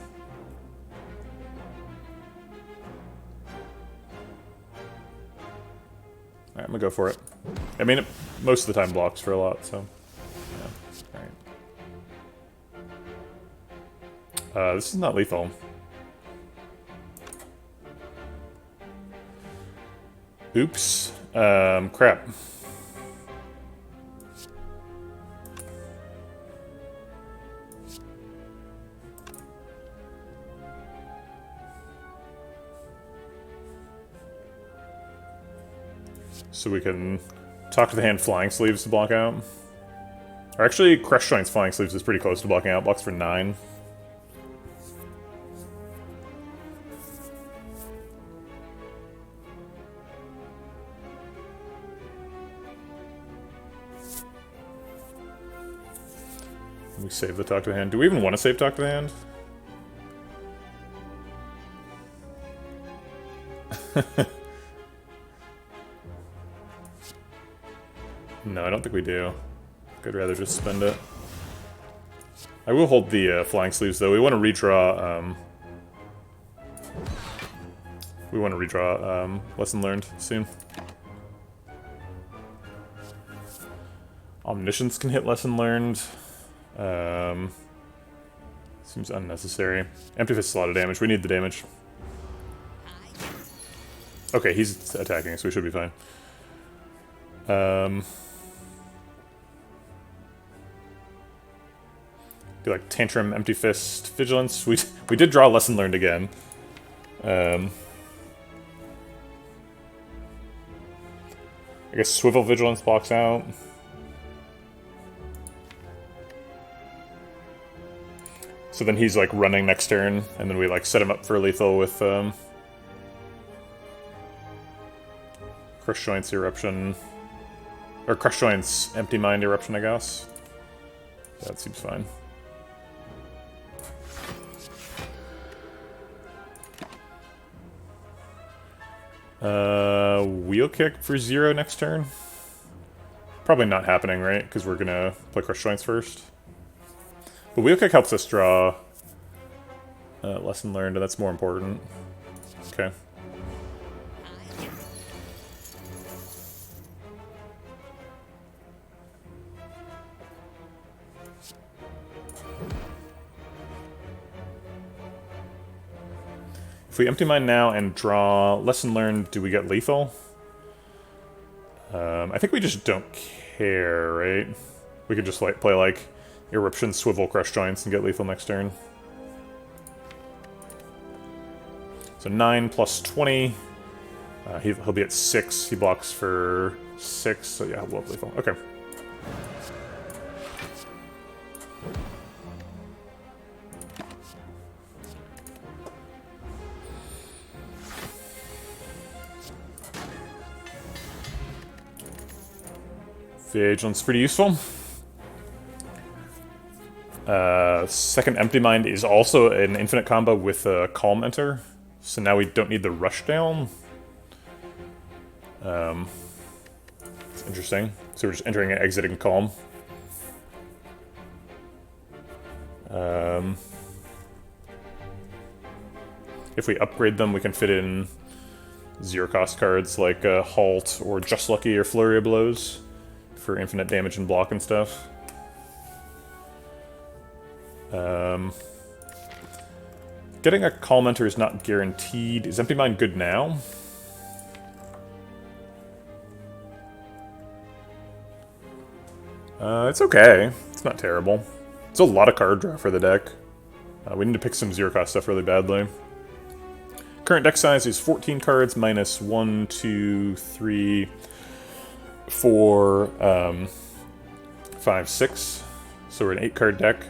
Speaker 1: Alright, I'm gonna go for it. I mean, it most of the time blocks for a lot, so... yeah. Alright. This is not lethal. Oops. Crap. So we can Talk to the Hand Flying Sleeves to block out. Or actually, Crush Joints Flying Sleeves is pretty close to blocking out. Blocks for 9. We save the Talk to the Hand. Do we even want to save Talk to the Hand? No, I don't think we do. I'd rather just spend it. I will hold the Flying Sleeves, though. We want to redraw... Lesson Learned soon. Omniscience can hit Lesson Learned. Seems unnecessary. Empty Fist is a lot of damage. We need the damage. Okay, he's attacking, so we should be fine. Do like Tantrum, Empty Fist, Vigilance. We did draw Lesson Learned again. I guess Swivel Vigilance blocks out. So then he's like running next turn, and then we like set him up for lethal with Crush Joints Eruption. Or Crush Joints Empty Mind Eruption, I guess. That seems fine. Wheel Kick for 0 next turn. Probably not happening, right? Because we're gonna play Crush Joints first. But Wheel Kick helps us draw Lesson Learned, and that's more important. Okay. If we Empty Mind now and draw Lesson Learned, do we get lethal? I think we just don't care, right? We could just like play like Eruption, Swivel, Crush Joints, and get lethal next turn. So 9 plus 20. He'll be at 6. He blocks for 6, so yeah, we'll have lethal. Okay. Vigilance pretty useful. Second Empty Mind is also an infinite combo with Calm Enter, so now we don't need the Rush Down. It's interesting. So we're just entering and exiting Calm. If we upgrade them, we can fit in 0-cost cards like Halt or Just Lucky or Flurry of Blows for infinite damage and block and stuff. Getting a Calm Enter is not guaranteed. Is Empty Mind good now? It's okay. It's not terrible. It's a lot of card draw for the deck. We need to pick some 0-cost stuff really badly. Current deck size is 14 cards minus 1, 2, 3, 4, 5, 6. So we're an 8-card deck.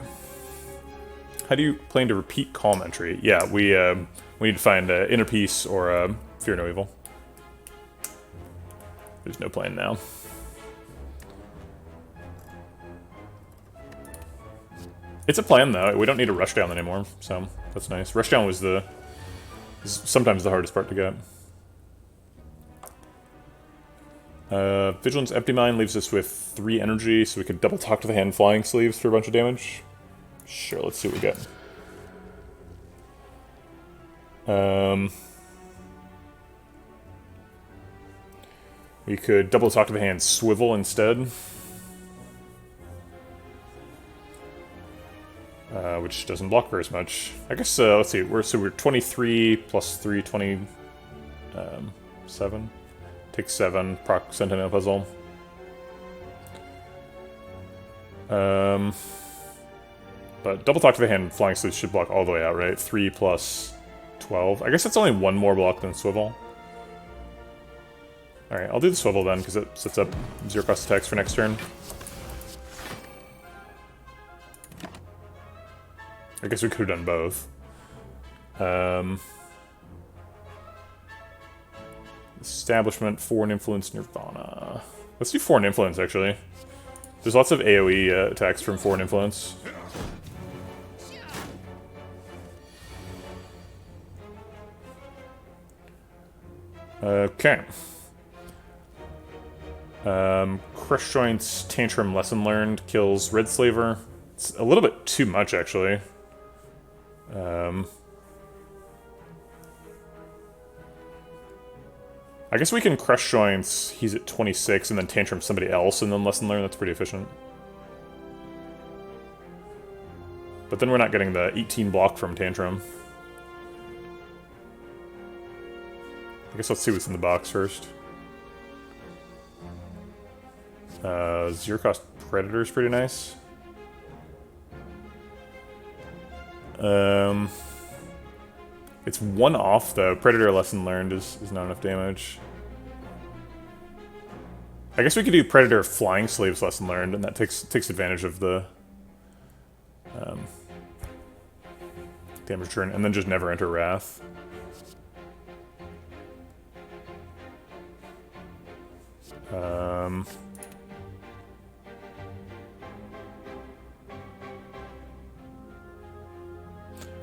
Speaker 1: How do you plan to repeat Calm Entry? Yeah, we need to find Inner Peace or Fear No Evil. There's no plan now. It's a plan though. We don't need to rush down anymore, so that's nice. Rush down was sometimes the hardest part to get. Vigilance Empty Mind leaves us with 3 energy, so we could double talk to the hand Flying Sleeves for a bunch of damage. Sure, let's see what we get. We could double talk to the hand Swivel instead. Which doesn't block very much. I guess, let's see, we're 23 plus 3, 27. Take 7, proc Sentinel Puzzle. But double talk to the hand Flying Sleeves should block all the way out, right? 3 plus 12. I guess it's only 1 more block than Swivel. Alright, I'll do the Swivel then, because it sets up 0-cost attacks for next turn. I guess we could have done both. Establishment, Foreign Influence, Nirvana. Let's do Foreign Influence, actually. There's lots of AoE attacks from Foreign Influence. Okay. Crush Joints, Tantrum, Lesson Learned, kills Red Slaver. It's a little bit too much, actually. I guess we can Crush Joints, he's at 26, and then Tantrum somebody else, and then Lesson Learned. That's pretty efficient. But then we're not getting the 18 block from Tantrum. I guess let's see what's in the box first. 0-cost Predator's pretty nice. Um, it's one off though. Predator lesson learned is not enough damage. I guess we could do Predator Flying Slaves lesson learned, and that takes advantage of the damage turn, and then just never enter Wrath.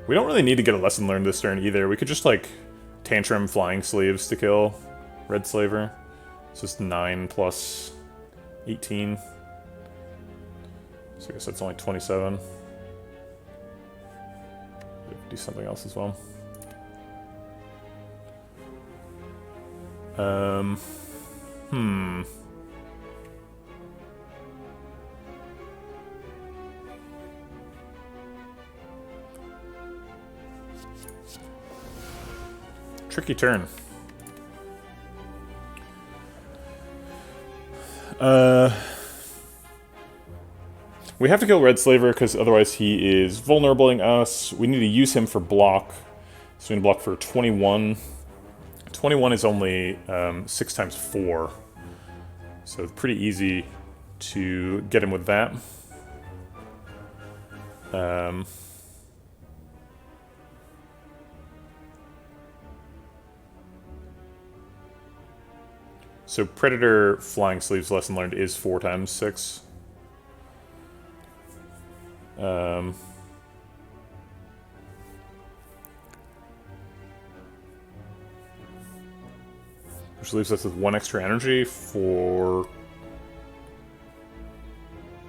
Speaker 1: We don't really need to get a lesson learned this turn either. We could just like Tantrum Flying Sleeves to kill Red Slaver. It's just 9 plus 18. So I guess that's only 27. Do something else as well. Tricky turn. We have to kill Red Slaver because otherwise he is vulnerabling us. We need to use him for block. So we need to block for 21. 21 is only 6 times 4. So it's pretty easy to get him with that. So Predator Flying Sleeves lesson learned is 4 times 6. Which leaves us with 1 extra energy for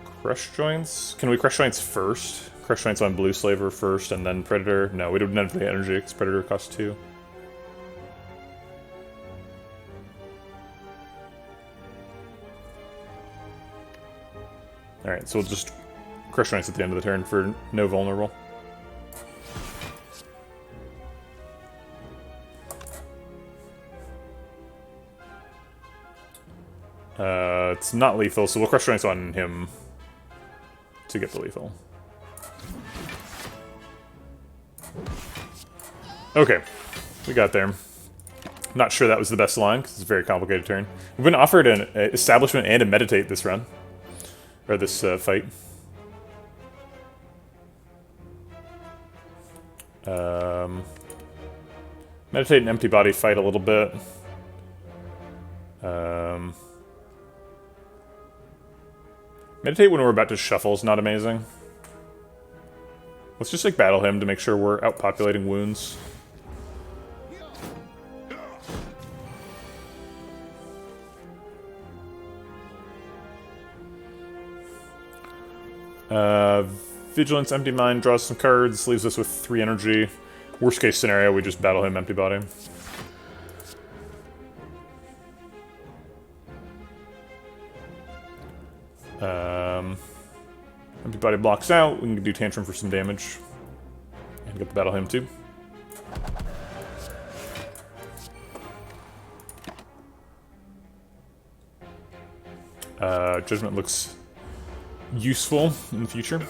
Speaker 1: Crush Joints. Can we Crush Joints first? Crush Joints on Blue Slaver first and then Predator? No, we don't have the energy because Predator costs 2. Alright, so we'll just Crush Joints at the end of the turn for no vulnerable. It's not lethal, so we'll Crush Joints on him to get the lethal. Okay, we got there. Not sure that was the best line, because it's a very complicated turn. We've been offered an Establishment and a Meditate this run. Or this fight. Meditate and Empty Body fight a little bit. Meditate when we're about to shuffle is not amazing. Let's just like battle him to make sure we're outpopulating wounds. Vigilance, Empty Mind, draws some cards, leaves us with 3 energy. Worst case scenario, we just battle him Empty Body. Empty Body blocks out, we can do Tantrum for some damage. And get the battle him too. Judgment looks useful in the future.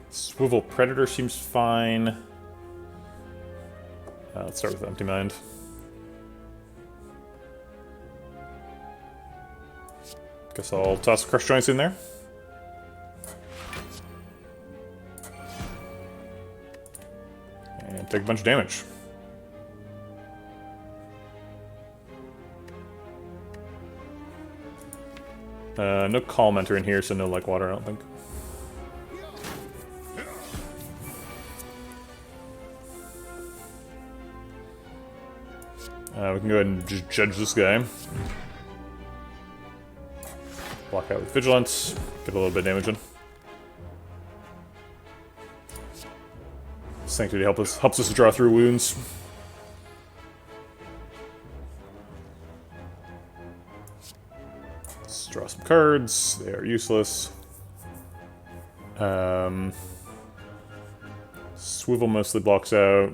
Speaker 1: Swivel Predator seems fine. Let's start with Empty Mind. Guess I'll toss Crush Joints in there. And take a bunch of damage. No Calm Enter in here, so no Like Water, I don't think. We can go ahead and just judge this guy. Block out with Vigilance, get a little bit of damage in. Sanctity helps us draw through wounds. Let's draw some cards. They are useless. Swivel mostly blocks out.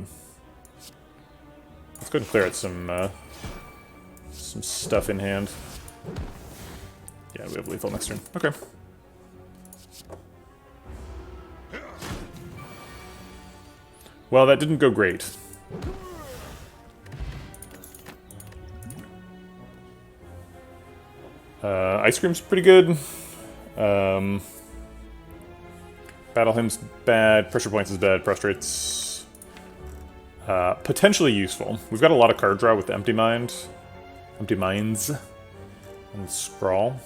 Speaker 1: Let's go and clear out some some stuff in hand. Yeah, we have lethal next turn. Okay. Well, that didn't go great. Ice Cream's pretty good. Battle Hymn's bad. Pressure Points is bad. Prostrate's potentially useful. We've got a lot of card draw with Empty Mind. Empty Minds. And Scrawl.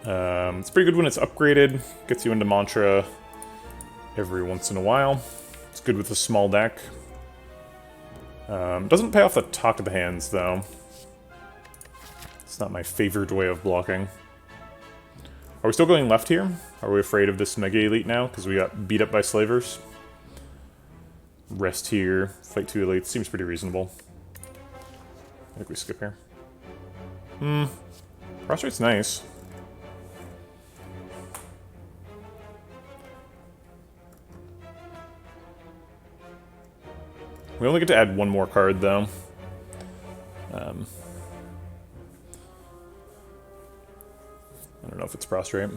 Speaker 1: It's pretty good when it's upgraded. Gets you into Mantra every once in a while. It's good with a small deck. Doesn't pay off the Talk to the Hands, though. It's not my favorite way of blocking. Are we still going left here? Are we afraid of this Mega Elite now? Because we got beat up by Slavers? Rest here. Fight 2 Elites. Seems pretty reasonable. I think we skip here. Prostrate's nice. We only get to add one more card, though. I don't know if it's Prostrate.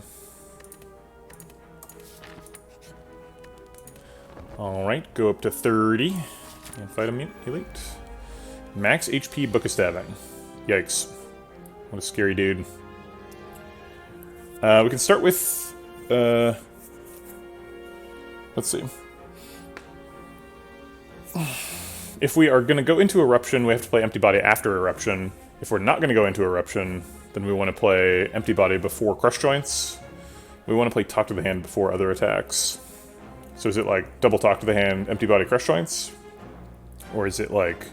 Speaker 1: Alright, go up to 30. And fight a Elite. Max HP Book of Stabbing. Yikes. What a scary dude. We can start with... let's see. If we are going to go into Eruption, we have to play Empty Body after Eruption. If we're not going to go into Eruption, then we want to play Empty Body before Crush Joints. We want to play Talk to the Hand before other attacks. So is it like double Talk to the Hand, Empty Body, Crush Joints? Or is it like...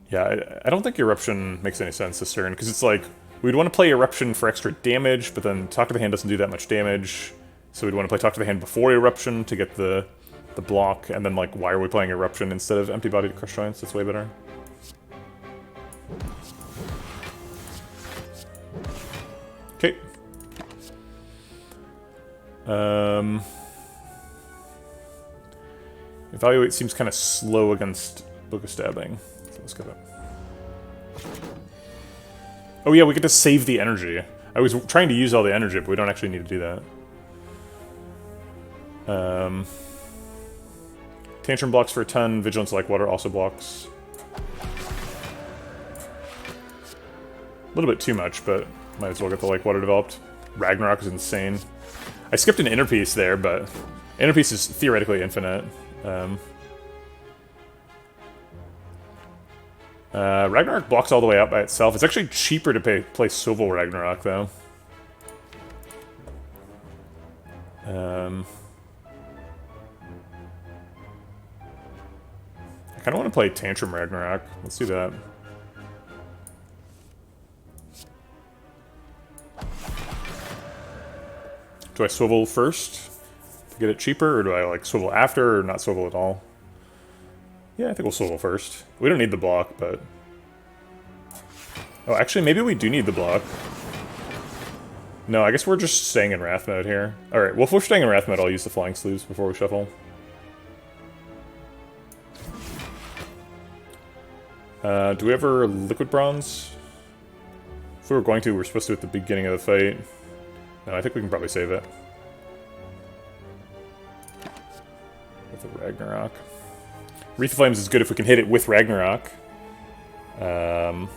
Speaker 1: Yeah, I don't think Eruption makes any sense this turn, because it's like, we'd want to play Eruption for extra damage, but then Talk to the Hand doesn't do that much damage. So we'd want to play Talk to the Hand before Eruption to get the block, and then like, why are we playing Eruption instead of Empty Body to Crush Joints? That's way better. Okay. Evaluate seems kind of slow against Book of Stabbing. So let's get it. Oh yeah, we get to save the energy. I was trying to use all the energy, but we don't actually need to do that. Tantrum blocks for a ton. Vigilance like water also blocks. A little bit too much, but might as well get the like water developed. Ragnarok is insane. I skipped an inner piece there, but inner piece is theoretically infinite. Ragnarok blocks all the way out by itself. It's actually cheaper to play Swivel Ragnarok, though. I kind of want to play Tantrum Ragnarok. Let's do that. Do I swivel first to get it cheaper, or do I like swivel after, or not swivel at all? Yeah, I think we'll swivel first. We don't need the block, but... Oh, actually, maybe we do need the block. No, I guess we're just staying in Wrath mode here. Alright, well, if we're staying in Wrath mode, I'll use the Flying Sleeves before we shuffle. Do we ever Liquid Bronze? If we were going to, we're supposed to at the beginning of the fight. No, I think we can probably save it. With the Ragnarok. Wreath of Flames is good if we can hit it with Ragnarok. We'll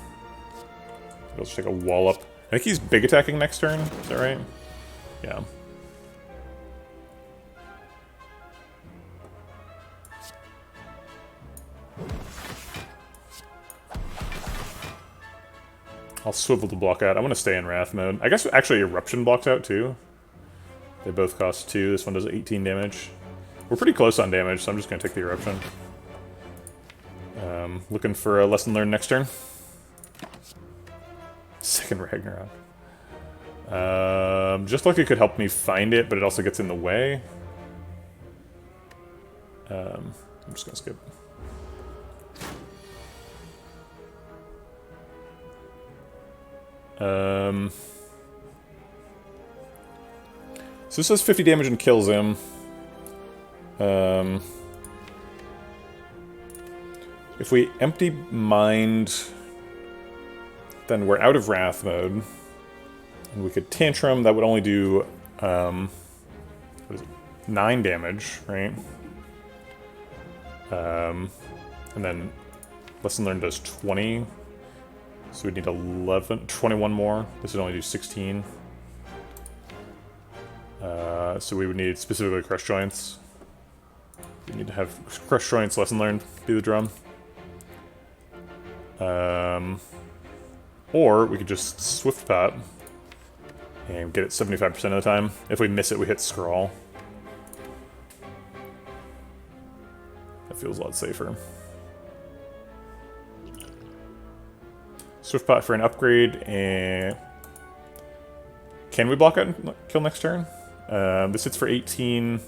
Speaker 1: just take a wall up. I think he's big attacking next turn. Is that right? Yeah. I'll swivel to block out. I'm going to stay in Wrath mode. I guess actually Eruption blocks out too. They both cost 2. This one does 18 damage. We're pretty close on damage, so I'm just going to take the Eruption. Looking for a lesson learned next turn. Second Ragnarok. Just like it could help me find it, but it also gets in the way. I'm just going to skip. So this does 50 damage and kills him. If we empty mind, then we're out of Wrath mode. And we could Tantrum, that would only do, what is it, 9 damage, right? And then Lesson Learned does 20. So we'd need 21 more. This would only do 16. So we would need specifically Crush Joints. We need to have Crush Joints, Lesson Learned, be the drum. Or we could just Swift Pot and get it 75% of the time. If we miss it, we hit Scrawl. That feels a lot safer. Swift Pot for an upgrade, and can we block out and kill next turn? This hits for 18.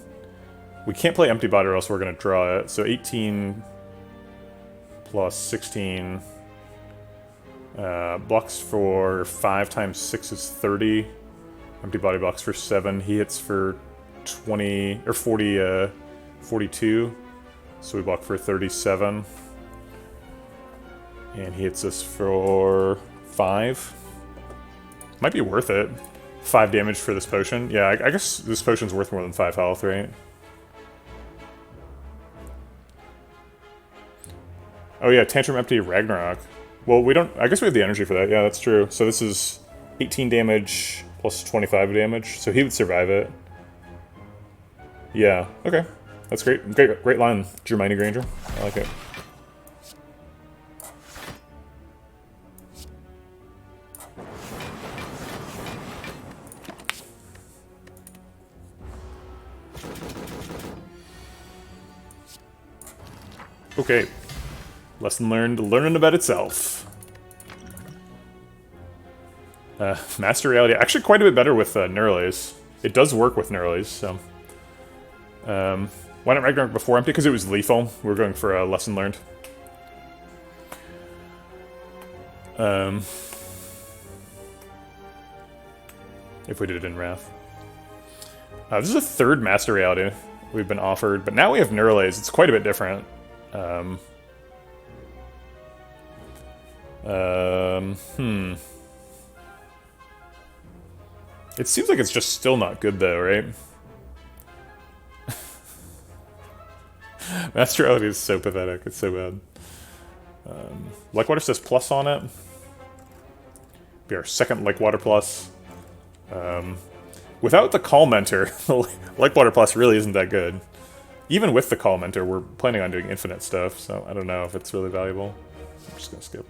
Speaker 1: We can't play Empty Bot or else we're going to draw it. So 18 plus 16 blocks for 5 times 6 is 30. Empty Body blocks for 7. He hits for 20 or 40, 42. So we block for 37. And he hits us for 5. Might be worth it. 5 damage for this potion. Yeah, I guess this potion's worth more than 5 health, right? Oh yeah, Tantrum Empty Ragnarok. Well, we don't... I guess we have the energy for that. Yeah, that's true. So this is 18 damage plus 25 damage. So he would survive it. Yeah, okay. That's great. Great line, Hermione Granger. I like it. Okay. Lesson learned, learning about itself. Master Reality, actually quite a bit better with Neuralaze. It does work with Neuralaze, so... why not Ragnarok before Empty? Because it was lethal. We're going for a Lesson Learned. If we did it in Wrath. This is a third Master Reality we've been offered, but now we have Neuralaze. It's quite a bit different. It seems like it's just still not good though, right? Master Reality is so pathetic, it's so bad. Lakewater says plus on it. Be our second Lakewater plus. Without the Call Mentor, Lakewater plus really isn't that good. Even with the Call Mentor, we're planning on doing infinite stuff, so I don't know if it's really valuable. I'm just gonna skip.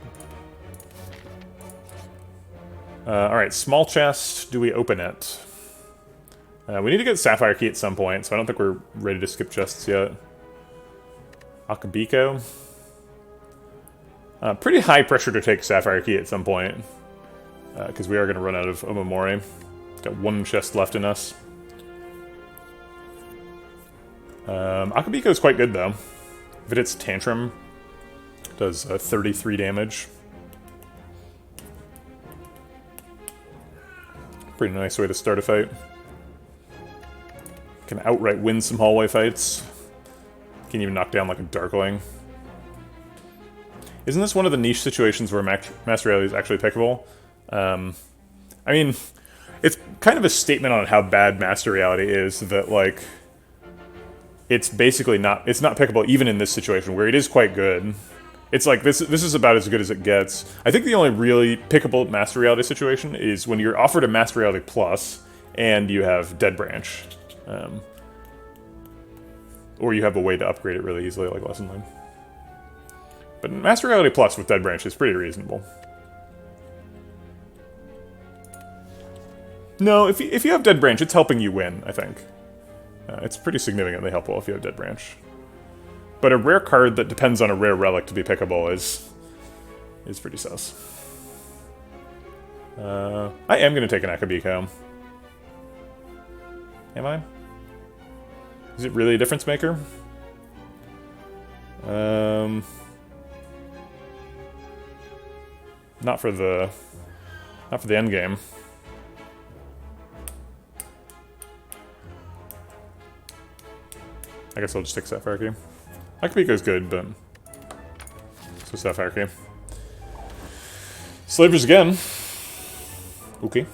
Speaker 1: Alright, small chest. Do we open it? We need to get Sapphire Key at some point, so I don't think we're ready to skip chests yet. Akabiko. Pretty high pressure to take Sapphire Key at some point, because we are going to run out of Omamori. Got one chest left in us. Akabiko is quite good, though. If it hits Tantrum, it does 33 damage. Pretty nice way to start a fight. Can outright win some hallway fights. Can even knock down like a Darkling. Isn't this one of the niche situations where Master Reality is actually pickable? I mean, it's kind of a statement on how bad Master Reality is that, like, it's basically not pickable even in this situation where it is quite good. It's like, this is about as good as it gets. I think the only really pickable Master Reality situation is when you're offered a Master Reality Plus and you have Dead Branch. Or you have a way to upgrade it really easily, like Lesson Learned. But Master Reality Plus with Dead Branch is pretty reasonable. No, if you have Dead Branch, it's helping you win, I think. It's pretty significantly helpful if you have Dead Branch. But a rare card that depends on a rare relic to be pickable is pretty sus. I am going to take an Akabiko. Am I? Is it really a difference maker? Not for the end game. I guess I'll just take Sapphire Key. Akabiko's good, but So Sapphire Key. Slavers again. Okay.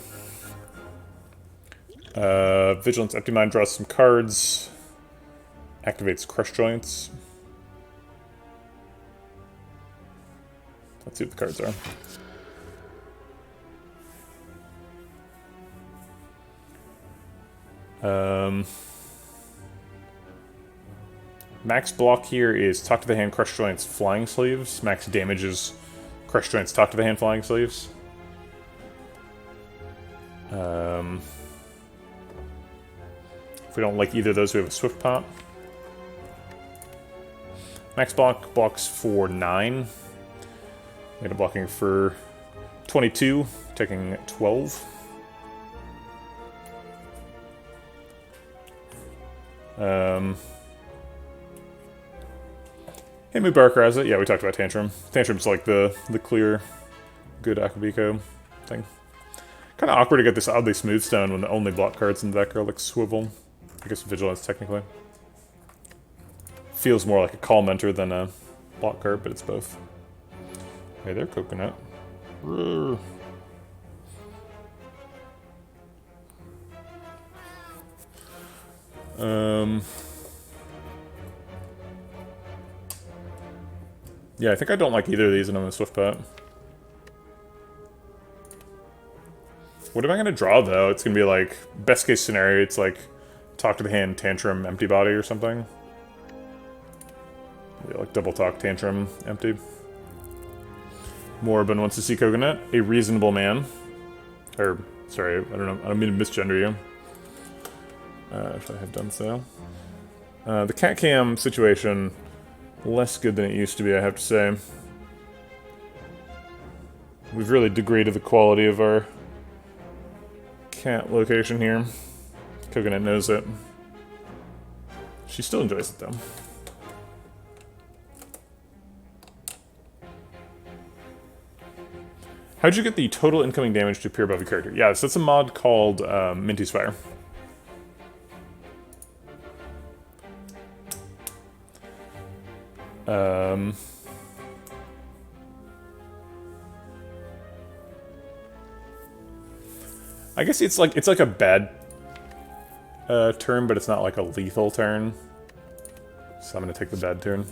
Speaker 1: Vigilance Empty Mind draws some cards. Activates Crush Joints. Let's see what the cards are. Max block here is Talk to the Hand, Crush Joints, Flying Sleeves. Max damage is Crush Joints, Talk to the Hand, Flying Sleeves. If we don't like either of those, we have a Swift Pop. Max block blocks for 9. Meta blocking for 22, taking 12. Hey, Moo Barker has it. Yeah, we talked about Tantrum. Tantrum's like the clear, good Akabiko thing. Kind of awkward to get this oddly smooth stone when the only block cards in the deck are like Swivel. I guess Vigilance technically. Feels more like a Call Mentor than a block card, but it's both. Hey there, Coconut. Roar. Yeah, I think I don't like either of these, and I'm a Swift Pot. What am I going to draw, though? It's going to be like, best case scenario, it's like Talk to the Hand, Tantrum, Empty Body or something. Yeah, like double Talk, Tantrum, Empty. Moribund wants to see Coconut, a reasonable man. Or, sorry, I don't mean to misgender you. If I have done so. The cat cam situation, less good than it used to be, I have to say. We've really degraded the quality of our cat location here. Coconut knows it. She still enjoys it, though. How'd you get the total incoming damage to appear above your character? Yeah, so that's a mod called Minty Spire. I guess it's like a bad turn, but it's not like a lethal turn. So I'm gonna take the bad turn.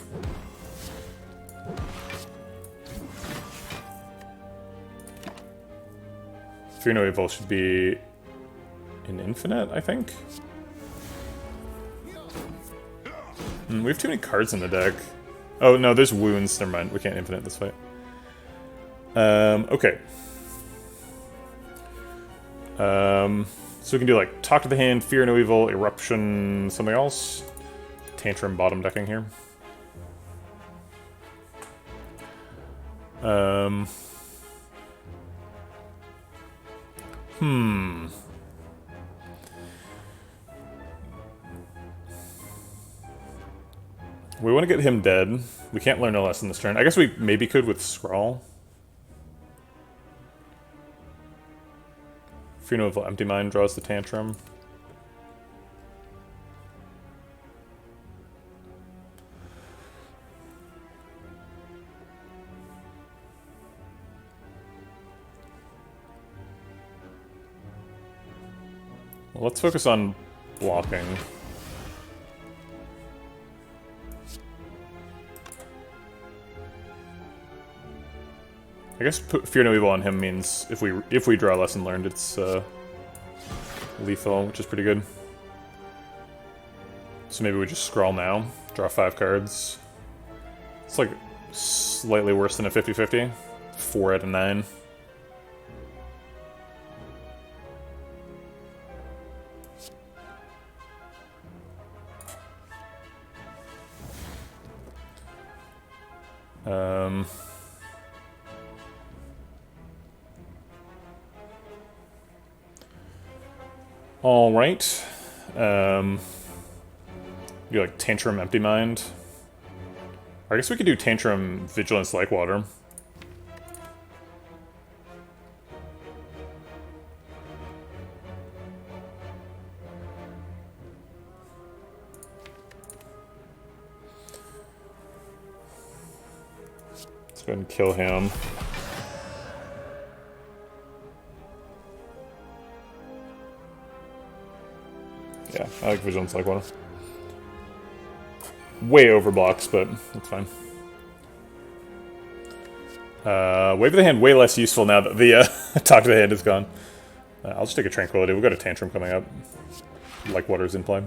Speaker 1: Fear No Evil should be an infinite, I think. We have too many cards in the deck. Oh no, there's wounds. Never mind. We can't infinite this fight. Okay. So we can do like Talk to the Hand, Fear No Evil, Eruption, something else. Tantrum bottom decking here. We want to get him dead. We can't learn a lesson this turn. I guess we maybe could with Scrawl. Fear No Evil, Empty Mind draws the Tantrum. Well, let's focus on blocking. I guess put Fear No Evil on him means if we draw a lesson learned, it's lethal, which is pretty good. So maybe we just Scrawl now, draw 5 cards. It's like slightly worse than a 50-50. 4 out of 9. All right. You like Tantrum, Empty Mind. I guess we could do Tantrum, Vigilance, Like Water. go ahead and kill him. Yeah, I like Vigilance like one. Way overblocks, but that's fine. Wave of the Hand way less useful now that the Talk to the Hand is gone. I'll just take a Tranquility. We've got a Tantrum coming up. Like Water's in play.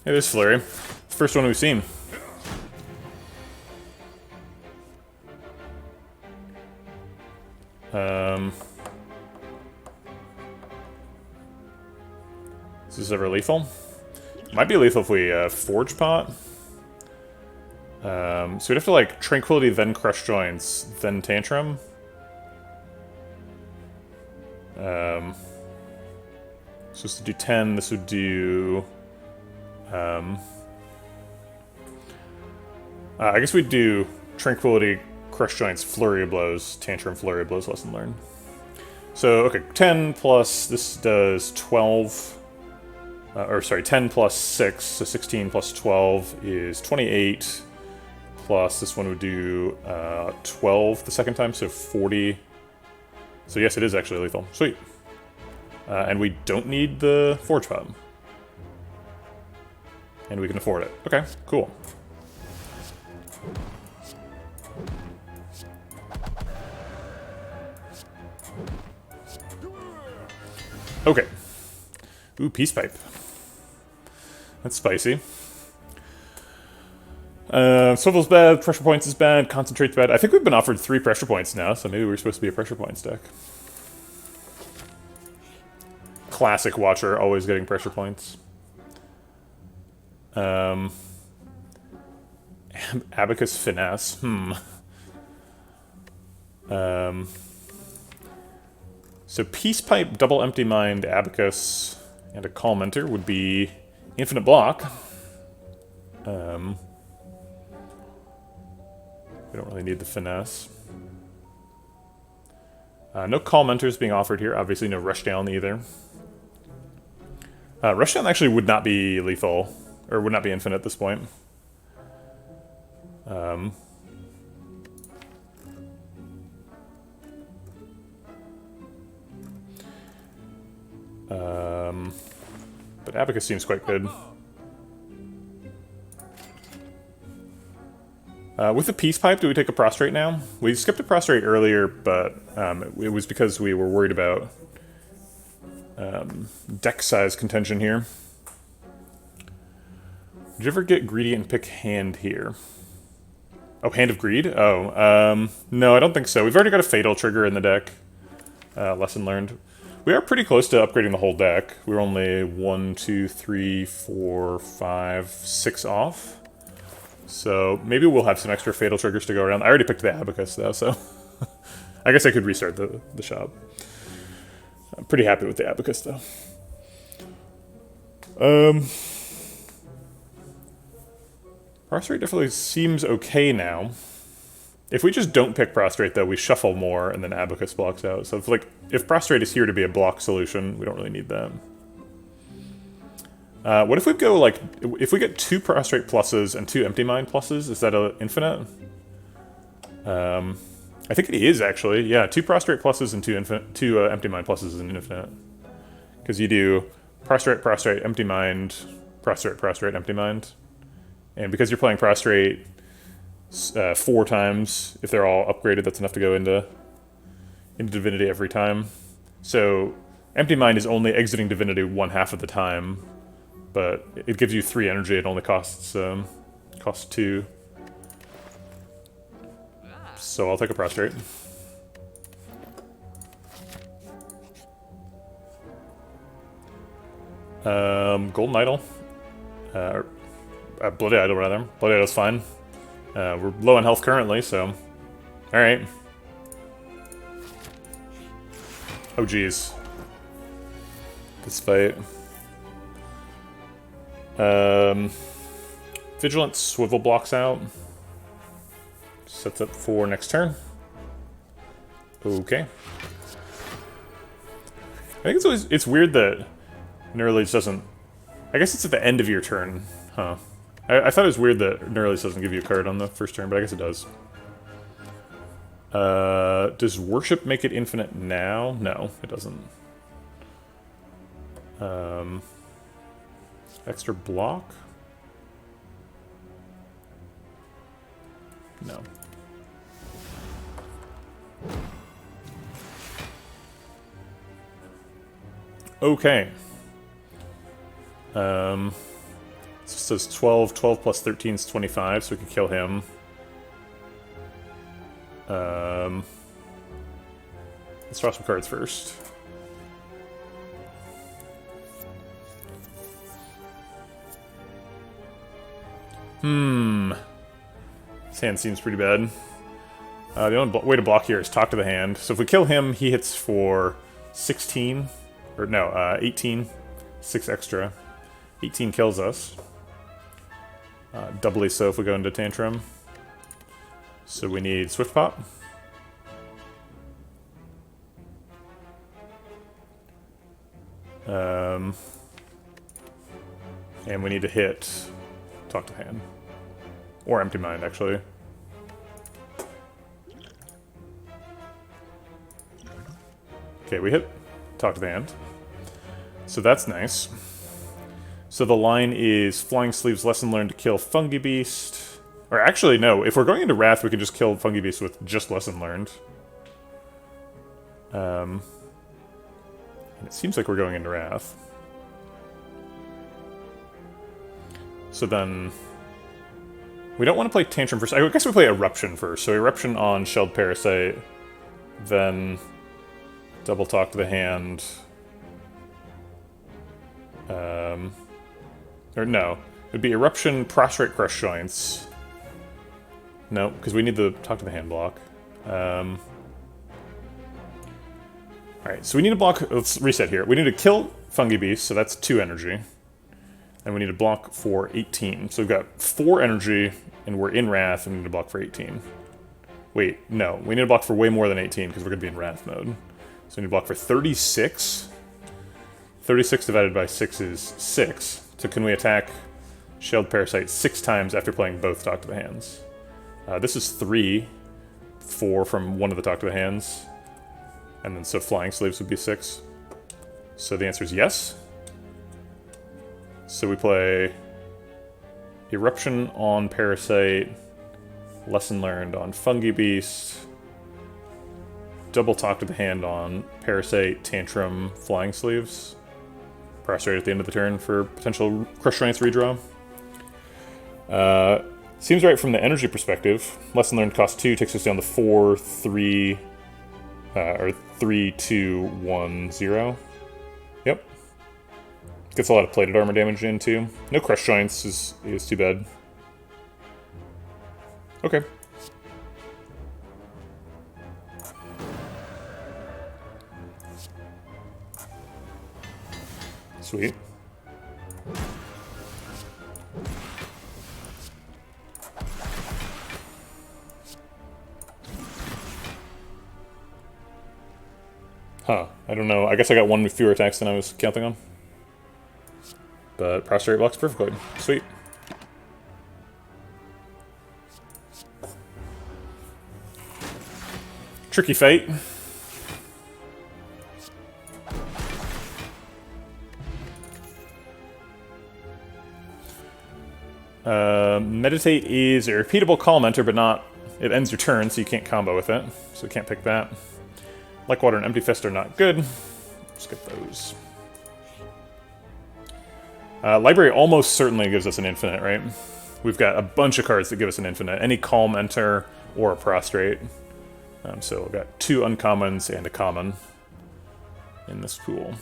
Speaker 1: Hey, there's Flurry. First one we've seen. Is this ever lethal? Might be lethal if we Forge Pot. So we'd have to like Tranquility, then Crush Joints, then Tantrum. So this would do 10, this would do... I guess we'd do Tranquility, Crush Joints, Flurry of Blows, Tantrum, Flurry of Blows, Lesson Learned. So, okay, 10 plus, this does 12, or sorry, 10 plus 6, so 16 plus 12 is 28, plus this one would do 12 the second time, so 40. So yes, it is actually lethal. Sweet. And we don't need the Forge Pot. And we can afford it. Okay, cool. Okay. Ooh, Peace Pipe. That's spicy. Swivel's bad, Pressure Points is bad, Concentrate's bad. I think we've been offered 3 Pressure Points now, so maybe we're supposed to be a Pressure Points deck. Classic Watcher, always getting Pressure Points. Abacus Finesse. So Peace Pipe, Double Empty Mind, Abacus, and a Calm Mentor would be infinite block. We don't really need the Finesse. No Calm Mentors being offered here. Obviously no Rushdown either. Rushdown actually would not be lethal, or would not be infinite at this point. But Abacus seems quite good. With the Peace Pipe, do we take a Prostrate now? We skipped a Prostrate earlier, but it was because we were worried about deck size contention here. Did you ever get greedy and pick Hand here? Oh, Hand of Greed? Oh, no, I don't think so. We've already got a Fatal trigger in the deck. Lesson learned. We are pretty close to upgrading the whole deck. We're only 1, 2, 3, 4, 5, 6 off. So maybe we'll have some extra Fatal triggers to go around. I already picked the Abacus, though, so I guess I could restart the shop. I'm pretty happy with the Abacus, though. Prostrate definitely seems okay now. If we just don't pick Prostrate, though, we shuffle more, and then Abacus blocks out. So if Prostrate is here to be a block solution, we don't really need that. What if we go, like, if we get 2 Prostrate pluses and 2 Empty Mind pluses, is that infinite? I think it is, actually. Yeah, 2 Prostrate pluses and 2 Empty Mind pluses is an infinite. Because you do Prostrate, Prostrate, Empty Mind, Prostrate, Prostrate, Empty Mind. And because you're playing Prostrate 4 times, if they're all upgraded, that's enough to go into Divinity every time. So Empty Mind is only exiting Divinity 1/2 of the time, but it gives you 3 energy. It only costs 2. So I'll take a Prostrate. Golden Idol. Bloody Idol, rather. Bloody Idol's fine. We're low on health currently, so... Alright. Oh, geez. This fight. Vigilant swivel blocks out. Sets up for next turn. Okay. I think it's weird that Neuraleaf doesn't... I guess it's at the end of your turn, huh? I thought it was weird that Neuraleaf doesn't give you a card on the first turn, but I guess it does. Does Worship make it infinite now? No, it doesn't. Extra block? No. Okay. It says 12. 12 plus 13 is 25, so we could kill him. Let's draw some cards first. This hand seems pretty bad. The only way to block here is talk to the hand. So if we kill him, he hits for 16. Or no, 18. 6 extra. 18 kills us. Doubly so if we go into Tantrum. So we need Swift Pop. And we need to hit Talk to the Hand. Or Empty Mind, actually. Okay, we hit Talk to the Hand. So that's nice. So the line is Flying Sleeves Lesson Learned to kill Fungi Beast. Or actually, no. If we're going into Wrath, we can just kill Fungi Beast with just Lesson Learned. And it seems like we're going into Wrath. So then... we don't want to play Tantrum first. I guess we play Eruption first. So Eruption on Shelled Parasite. Then... double talk to the hand. Or no. It would be Eruption, Prostrate, Crush Joints. No, because we need the talk to the hand block. Alright, so we need to block... let's reset here. We need to kill Fungi Beast, so that's 2 energy. And we need to block for 18. So we've got 4 energy, and we're in Wrath, and we need to block for 18. Wait, no. We need to block for way more than 18, because we're going to be in Wrath mode. So we need to block for 36. 36 divided by 6 is 6. So can we attack Shelled Parasite 6 times after playing both Talk to the Hands? This is 3. 4 from one of the Talk to the Hands. And then so Flying Sleeves would be 6. So the answer is yes. So we play Eruption on Parasite, Lesson Learned on Fungi Beast, double Talk to the Hand on Parasite, Tantrum, Flying Sleeves. Prostrate at the end of the turn for potential Crush Joints redraw. Seems right from the energy perspective. Lesson Learned cost 2, takes us down to 4, 3, or 3, 2, 1, 0. Yep. Gets a lot of plated armor damage in too. No Crush Joints is too bad. Okay. Sweet. Huh. I don't know. I guess I got 1 fewer attacks than I was counting on. But Prostrate blocks perfectly. Sweet. Tricky fight. Meditate is a repeatable calm enter, but not... it ends your turn, so you can't combo with it. So you can't pick that. Like Water and Empty Fist are not good. Skip those. Library almost certainly gives us an infinite, right? We've got a bunch of cards that give us an infinite. Any calm enter or a prostrate. So we've got 2 uncommons and a common in this pool.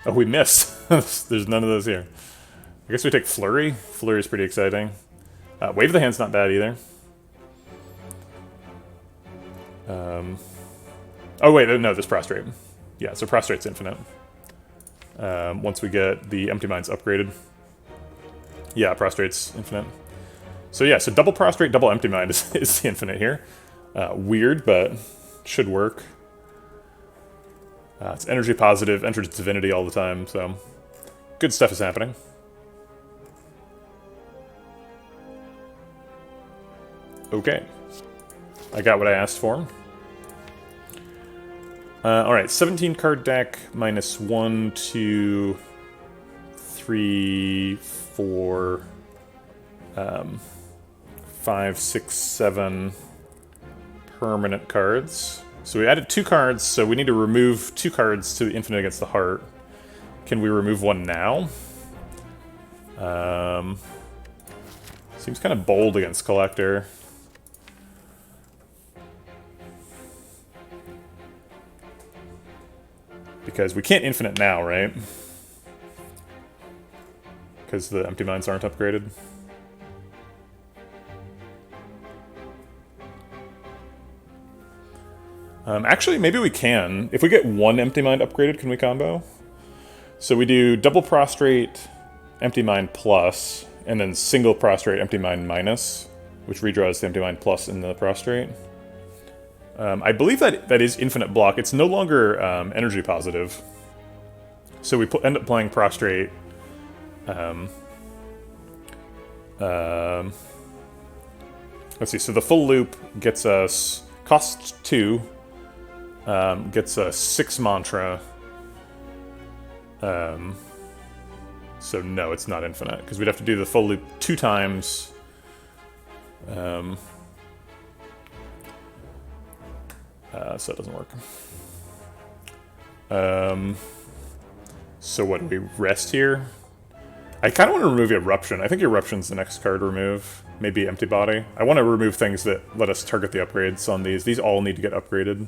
Speaker 1: Oh, we missed. There's none of those here. I guess we take Flurry. Flurry's pretty exciting. Wave the Hand's not bad either. Oh wait, no, this Prostrate. Yeah, so Prostrate's infinite. once we get the Empty Minds upgraded. Yeah, Prostrate's infinite. So yeah, so double Prostrate, double Empty Mind is the infinite here. Weird, but should work. It's energy positive, enters divinity all the time, so good stuff is happening. Okay. I got what I asked for. Alright, 17 card deck, minus 1, 2, 3, 4, 5, 6, 7 permanent cards. So we added 2 cards, so we need to remove 2 cards to the Infinite Against the Heart. Can we remove one now? Seems kind of bold against Collector. Because we can't infinite now, right? Because the Empty Minds aren't upgraded. Actually, maybe we can. If we get one Empty Mind upgraded, can we combo? So we do double Prostrate, Empty Mind plus, and then single Prostrate, Empty Mind minus, which redraws the Empty Mind plus in the Prostrate. I believe that is infinite block. It's no longer energy positive. So we end up playing Prostrate. Let's see, so the full loop gets us, costs 2, gets us 6 mantra. So no, it's not infinite, because we'd have to do the full loop 2 times. So it doesn't work. So what, do we rest here? I kind of want to remove Eruption. I think Eruption's the next card to remove. Maybe Empty Body. I want to remove things that let us target the upgrades on these. These all need to get upgraded.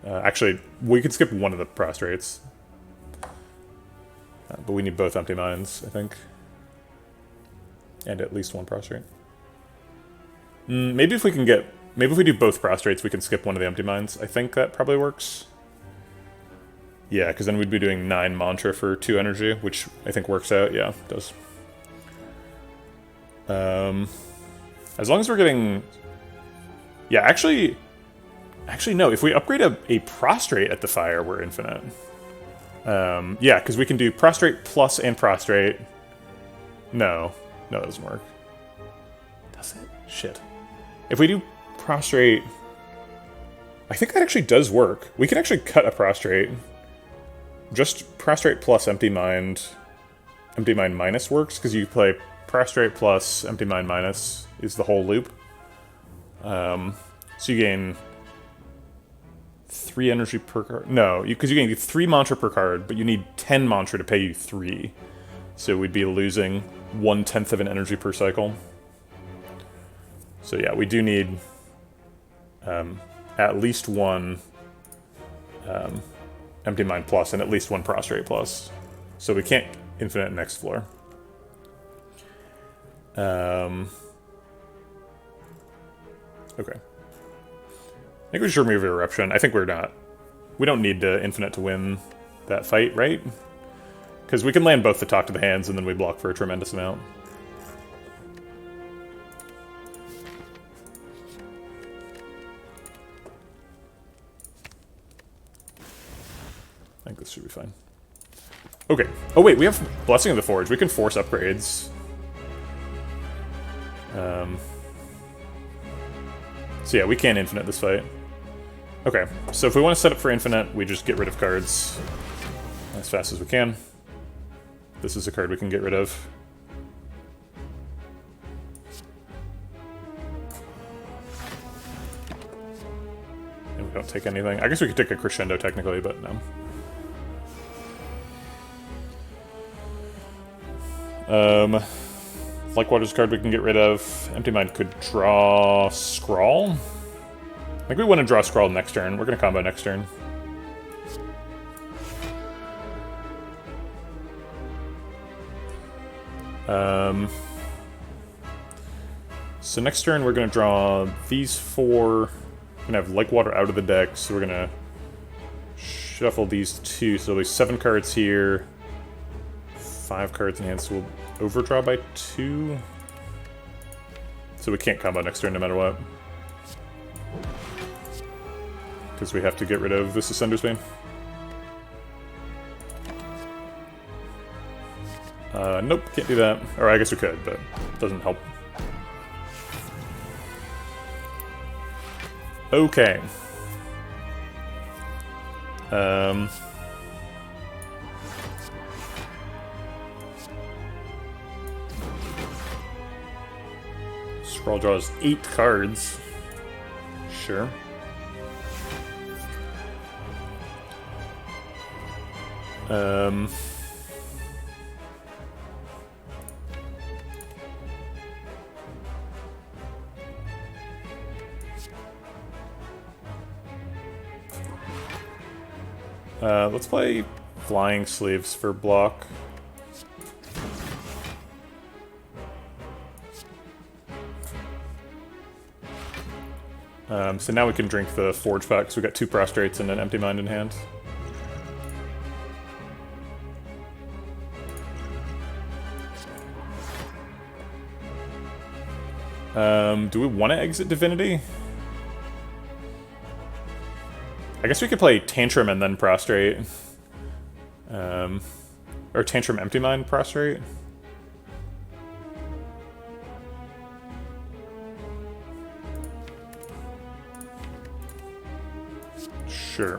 Speaker 1: Actually, we could skip one of the Prostrates. But we need both Empty Minds, I think. And at least one Prostrate. Maybe if we can get... Maybe if we do both Prostrates, we can skip one of the Empty Minds. I think that probably works. Yeah, because then we'd be doing 9 Mantra for 2 energy, which I think works out. Yeah, it does. As long as we're getting... Yeah, actually, no. If we upgrade a Prostrate at the Fire, we're infinite. Yeah, because we can do Prostrate plus and Prostrate. No, that doesn't work. Does it? Shit. If we do Prostrate... I think that actually does work. We can actually cut a Prostrate. Just Prostrate plus Empty Mind minus works, because you play Prostrate plus Empty Mind minus is the whole loop. So you gain 3 energy per card. No, because you gain 3 mantra per card, but you need 10 mantra to pay you 3. So we'd be losing 1/10 of an energy per cycle. So yeah, we do need at least one Empty Mind plus and at least one Prostrate plus. So we can't infinite next floor. Okay. I think we should remove Eruption. I think we don't need to infinite to win that fight, right? Because we can land both the Talk to the Hands and then we block for a tremendous amount. I think this should be fine. Okay. Oh wait, we have Blessing of the Forge. We can force upgrades. So yeah, we can infinite this fight. Okay, so if we want to set up for infinite, we just get rid of cards as fast as we can. This is a card we can get rid of. And we don't take anything. I guess we could take a Crescendo technically, but no. Blackwater's card we can get rid of. Empty Mind could draw Scrawl. I think we want to draw Scrawl next turn. We're going to combo next turn. So next turn we're going to draw these 4. We're going to have Lakewater out of the deck, so we're going to Shuffle these 2, so there'll be 7 cards here. 5 cards in hand, so we'll overdraw by 2. So we can't combo next turn no matter what. Because we have to get rid of this Ascender's Bane. Nope, can't do that. Or I guess we could, but it doesn't help. Okay. Scroll draws 8 cards. Sure. Let's play Flying Sleeves for block. So now we can drink the Forge Pack, because we got 2 Prostrates and an Empty Mind in hand. Do we want to exit Divinity? I guess we could play Tantrum and then Prostrate. Or Tantrum Empty Mind Prostrate. Sure.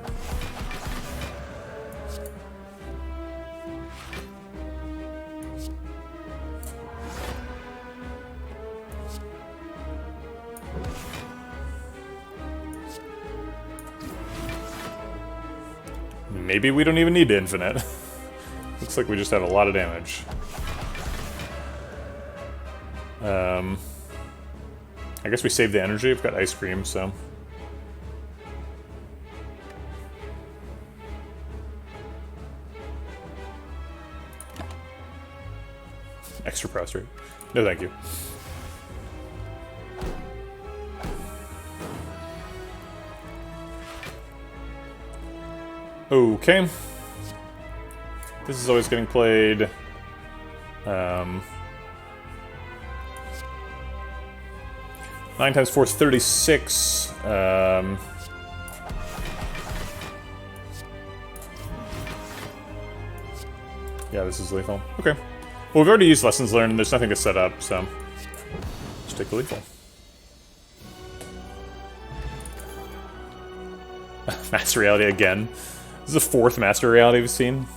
Speaker 1: Maybe we don't even need Infinite. Looks like we just have a lot of damage. I guess we save the energy. We've got Ice Cream, so... Extra Prostrate. No, thank you. Okay. This is always getting played. 9 times 4 is 36. Yeah, this is lethal. Okay. Well, we've already used Lessons Learned, and there's nothing to set up, so... Just take the lethal. Master Reality again. This is the 4th Master Reality we've seen.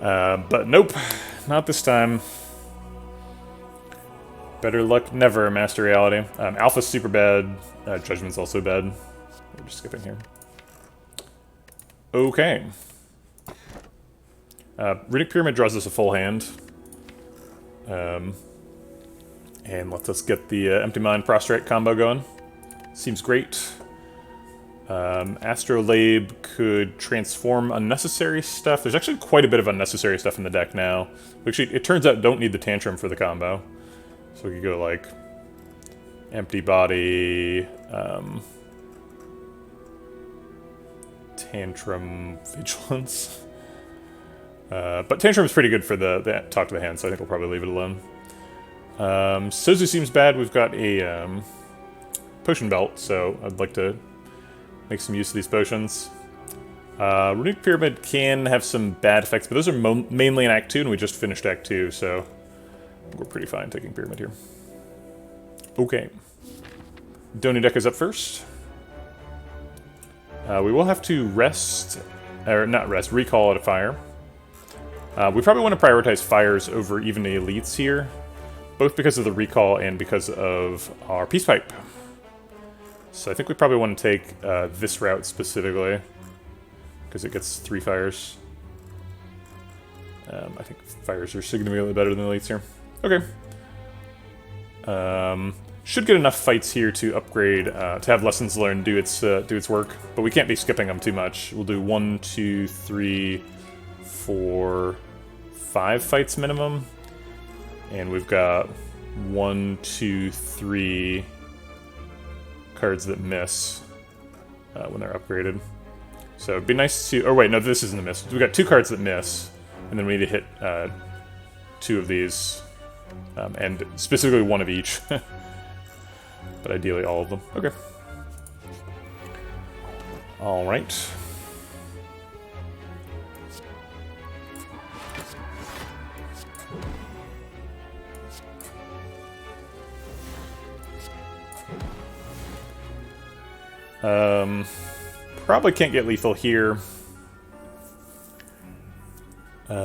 Speaker 1: But nope, not this time. Better luck never, Master Reality. Alpha's super bad. Judgment's also bad. We're just skipping here. Okay. Runic Pyramid draws us a full hand. And lets us get the Empty Mind Prostrate combo going. Seems great. Astrolabe could transform unnecessary stuff. There's actually quite a bit of unnecessary stuff in the deck now. Actually, it turns out don't need the Tantrum for the combo. So we could go like Empty Body, Tantrum, Vigilance. But Tantrum is pretty good for the talk to the hand, so I think we'll probably leave it alone. Sozu seems bad. We've got a potion belt, so I'd like to make some use of these potions. Runic Pyramid can have some bad effects, but those are mainly in Act 2, and we just finished Act 2, so we're pretty fine taking Pyramid here. Okay. Donu deck is up first. We will have to rest, or not rest, recall at a fire. We probably want to prioritize fires over even the elites here, both because of the recall and because of our Peace Pipe. So I think we probably want to take this route specifically, because it gets 3 fires. I think fires are significantly better than elites here. Okay. Should get enough fights here to upgrade, to have Lessons Learned do its work, but we can't be skipping them too much. We'll do 1, 2, 3, 4, 5 fights minimum, and we've got 1, 2, 3 cards that miss when they're upgraded. So it'd be nice to... Oh wait, no, this isn't a miss. We got 2 cards that miss, and then we need to hit 2 of these, and specifically 1 of each. But ideally all of them. Okay. Alright. Probably can't get lethal here. We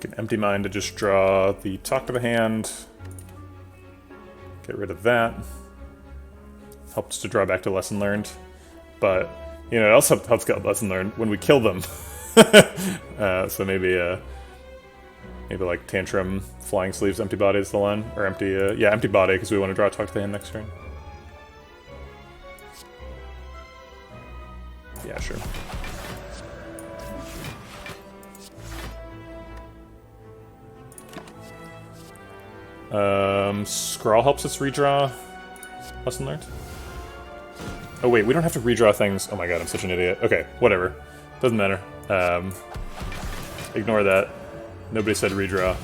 Speaker 1: can empty mine to just draw the talk to the hand. Get rid of that. Helps to draw back to lesson learned. But, you know, it also helps get lesson learned when we kill them. So maybe like Tantrum, Flying Sleeves, Empty Body is the line. Or empty, yeah, Empty Body, because we want to draw talk to the hand next turn. Yeah, sure. Scrawl helps us redraw. Lesson learned. Oh wait, we don't have to redraw things. Oh my god, I'm such an idiot. Okay, whatever. Doesn't matter. Ignore that. Nobody said redraw.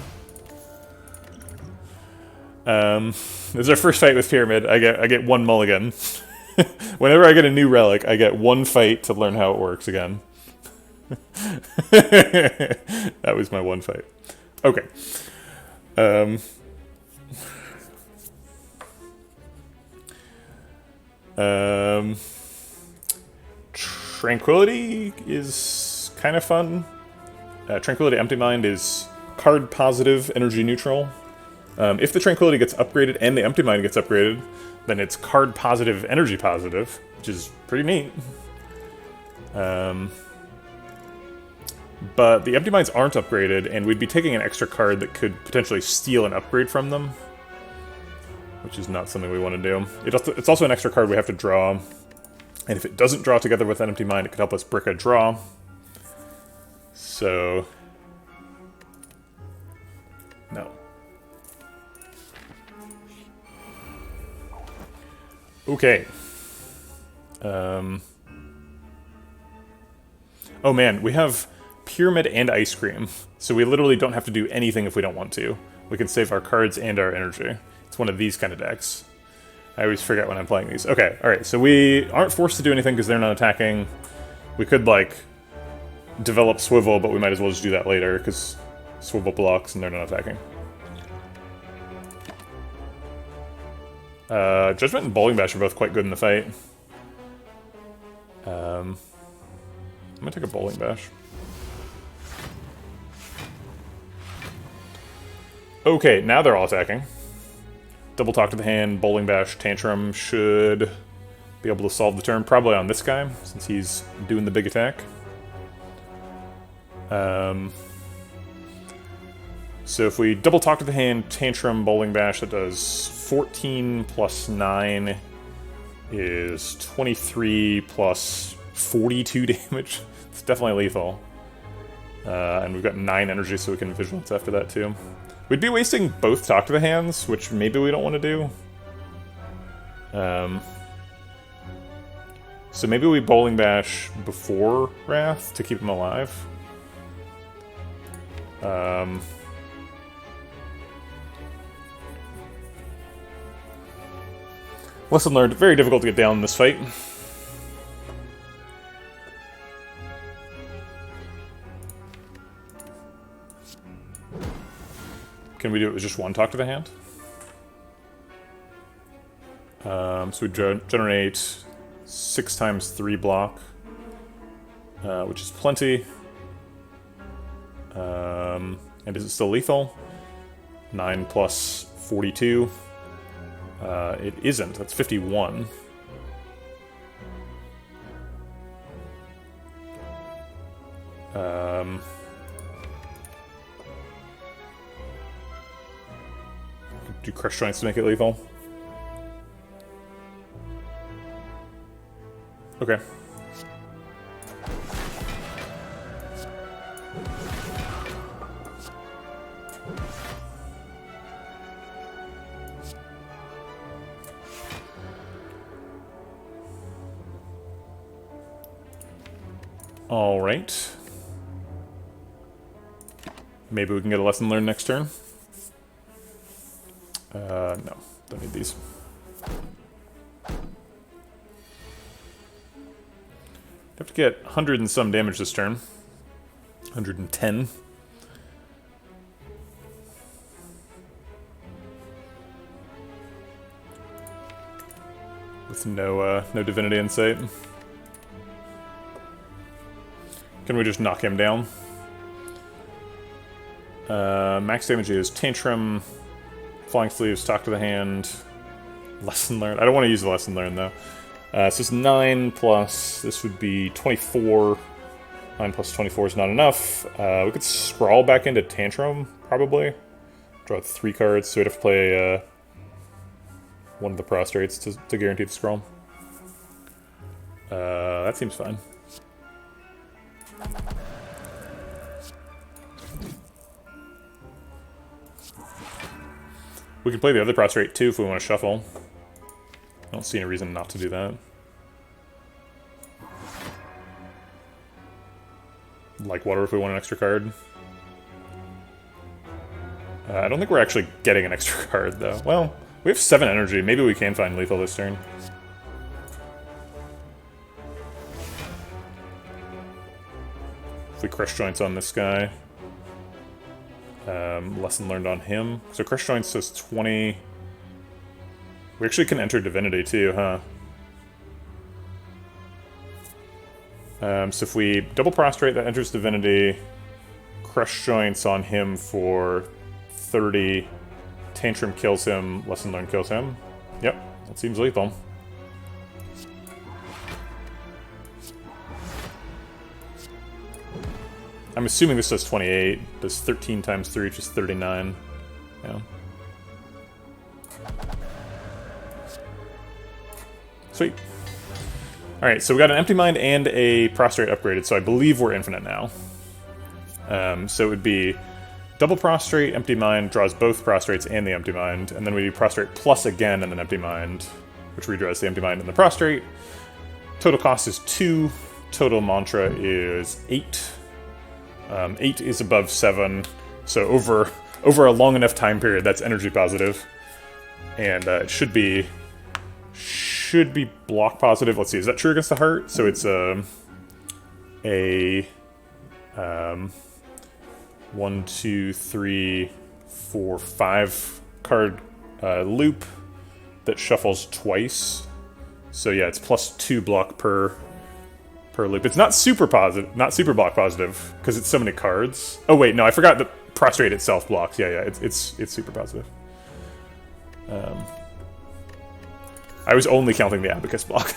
Speaker 1: This is our first fight with Pyramid. I get 1 mulligan. Whenever I get a new relic, I get 1 fight to learn how it works again. That was my 1 fight. Okay. Tranquility is kind of fun. Tranquility Empty Mind is card positive, energy neutral. If the Tranquility gets upgraded and the Empty Mind gets upgraded, then it's card positive, energy positive, which is pretty neat. But the Empty Minds aren't upgraded, and we'd be taking an extra card that could potentially steal an upgrade from them, which is not something we want to do. It's also an extra card we have to draw, and if it doesn't draw together with an Empty Mind, it could help us brick a draw. So... no. Okay. Oh man, we have Pyramid and Ice Cream, so we literally don't have to do anything if we don't want to. We can save our cards and our energy. It's one of these kind of decks. I always forget when I'm playing these. Okay, alright, so we aren't forced to do anything because they're not attacking. We could, like, develop Swivel, but we might as well just do that later, because Swivel blocks and they're not attacking. Judgment and Bowling Bash are both quite good in the fight. I'm gonna take a Bowling Bash. Okay, now they're all attacking. Double Talk to the Hand, Bowling Bash, Tantrum should be able to solve the turn, probably on this guy, since he's doing the big attack. So if we Double Talk to the Hand, Tantrum, Bowling Bash, that does 14 plus 9 is 23 plus 42 damage. It's definitely lethal. And we've got 9 energy, so we can Vigilance after that too. We'd be wasting both Talk to the Hands, which maybe we don't want to do. So maybe we Bowling Bash before Wrath to keep him alive. Lesson learned, very difficult to get down in this fight. Can we do it with just 1 Talk to the Hand? So we generate 6 times 3 block, which is plenty. And is it still lethal? 9 plus 42. It isn't. That's 51. Do Crush Joints to make it lethal. Okay. Alright. Maybe we can get a lesson learned next turn. No, don't need these. Have to get 100 and some damage this turn. 110. With no divinity in sight. Can we just knock him down? Max damage is Tantrum, Flying Sleeves, Talk to the Hand, Lesson Learned. I don't want to use the Lesson Learned though. So it's 9 plus, this would be 24. 9 plus 24 is not enough. We could scrawl back into Tantrum, probably. Draw 3 cards, so we'd have to play one of the prostrates to guarantee the scroll. That seems fine. We can play the other prostrate too if we want to shuffle. I don't see any reason not to do that. Like water if we want an extra card. I don't think we're actually getting an extra card though. Well, we have 7 energy. Maybe we can find lethal this turn. If we crush joints on this guy. Lesson learned on him. So crush joints says 20. We actually can enter divinity too, huh? So if we double prostrate, that enters divinity. Crush joints on him for 30. Tantrum kills him. Lesson learned kills him. Yep, that seems lethal. I'm assuming this does 28. Does 13 times 3, which is 39. Yeah. Sweet. Alright, so we got an Empty Mind and a Prostrate upgraded, so I believe we're infinite now. So it would be double Prostrate, Empty Mind, draws both Prostrates and the Empty Mind, and then we do Prostrate plus again and then Empty Mind, which redraws the Empty Mind and the Prostrate. Total cost is 2, total mantra is 8. 8 is above 7, so over a long enough time period, that's energy positive. And it should be block positive. Let's see, is that true against the heart? So it's a 1, 2, 3, 4, 5 card loop that shuffles twice. So yeah, it's plus 2 block per loop. It's not super positive, not super block positive, because it's so many cards. Oh wait, no, I forgot that Prostrate itself blocks. Yeah, it's super positive. I was only counting the Abacus block.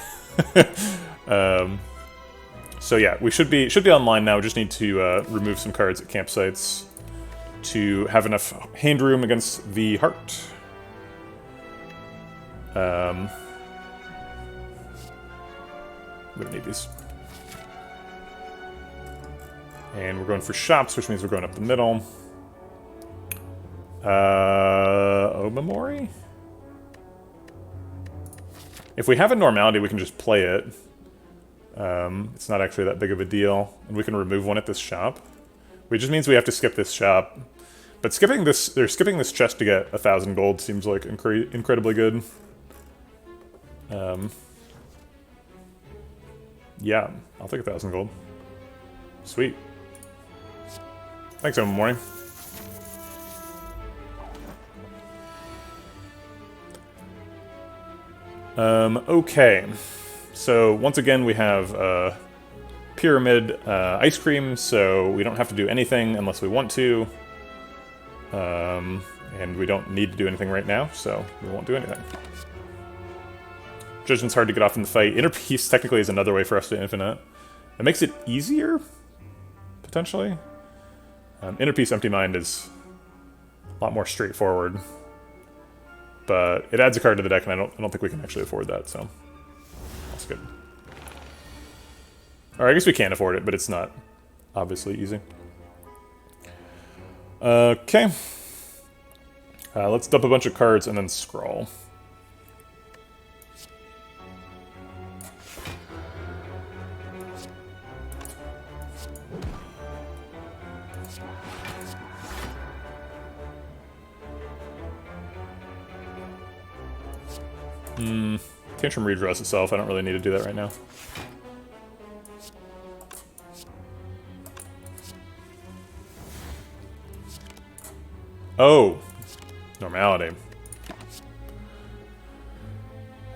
Speaker 1: So yeah, we should be online now. We just need to remove some cards at campsites to have enough hand room against the heart. We don't need these. And we're going for shops, which means we're going up the middle. Omamori? If we have a normality, we can just play it. It's not actually that big of a deal. And we can remove one at this shop. Which just means we have to skip this shop. But skipping this chest to get 1,000 gold seems like incredibly good. Yeah, I'll take 1,000 gold. Sweet. Thanks, Omamori. Okay. So, once again, we have Pyramid Ice Cream, so we don't have to do anything unless we want to. And we don't need to do anything right now, so we won't do anything. Judgment's hard to get off in the fight. Inner Peace technically is another way for us to infinite. It makes it easier, potentially. Inner Peace Empty Mind is a lot more straightforward. But it adds a card to the deck, and I don't think we can actually afford that, so that's good. Or I guess we can afford it, but it's not obviously easy. Okay. Let's dump a bunch of cards and then scroll. Tantrum redraws itself. I don't really need to do that right now. Oh, normality.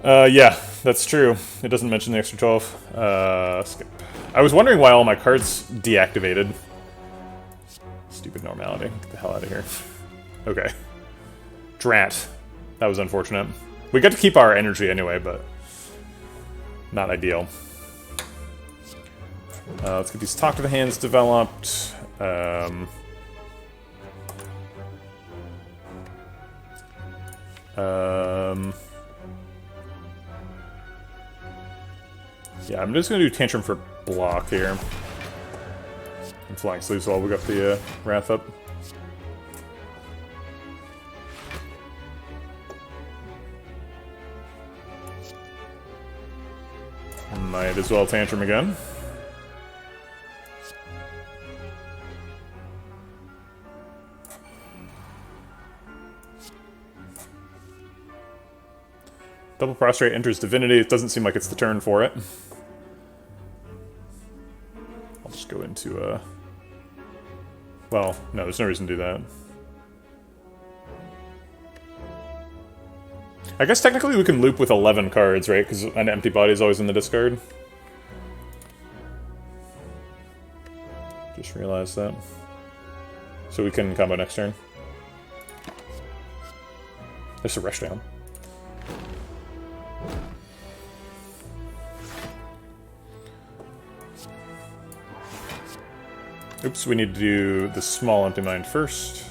Speaker 1: Yeah, that's true. It doesn't mention the extra 12. Skip. I was wondering why all my cards deactivated. Stupid normality. Get the hell out of here. Okay. Drat. That was unfortunate. We got to keep our energy anyway, but not ideal. Let's get these Talk to the Hands developed. Yeah, I'm just gonna do Tantrum for block here. And Flying Sleeves while we got the Wrath up. Might as well Tantrum again. Double Prostrate enters Divinity. It doesn't seem like it's the turn for it. I'll just go into, well, no, there's no reason to do that. I guess technically we can loop with 11 cards, right? Because an empty body is always in the discard. Just realized that. So we can combo next turn. There's a rush down. Oops, we need to do the small empty mind first.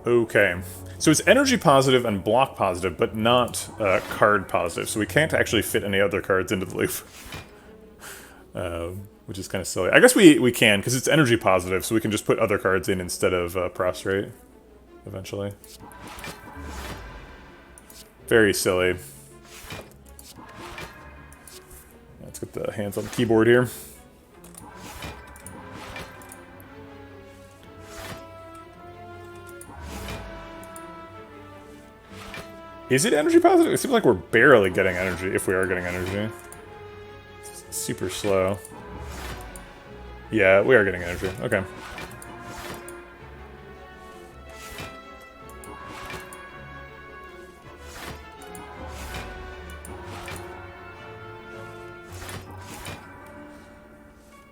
Speaker 1: Okay, so it's energy positive and block positive, but not card positive, so we can't actually fit any other cards into the loop. Which is kind of silly. I guess we can, because it's energy positive, so we can just put other cards in instead of Prostrate, eventually. Very silly. Let's get the hands on the keyboard here. Is it energy positive? It seems like we're barely getting energy, if we are getting energy. It's super slow. Yeah, we are getting energy. Okay.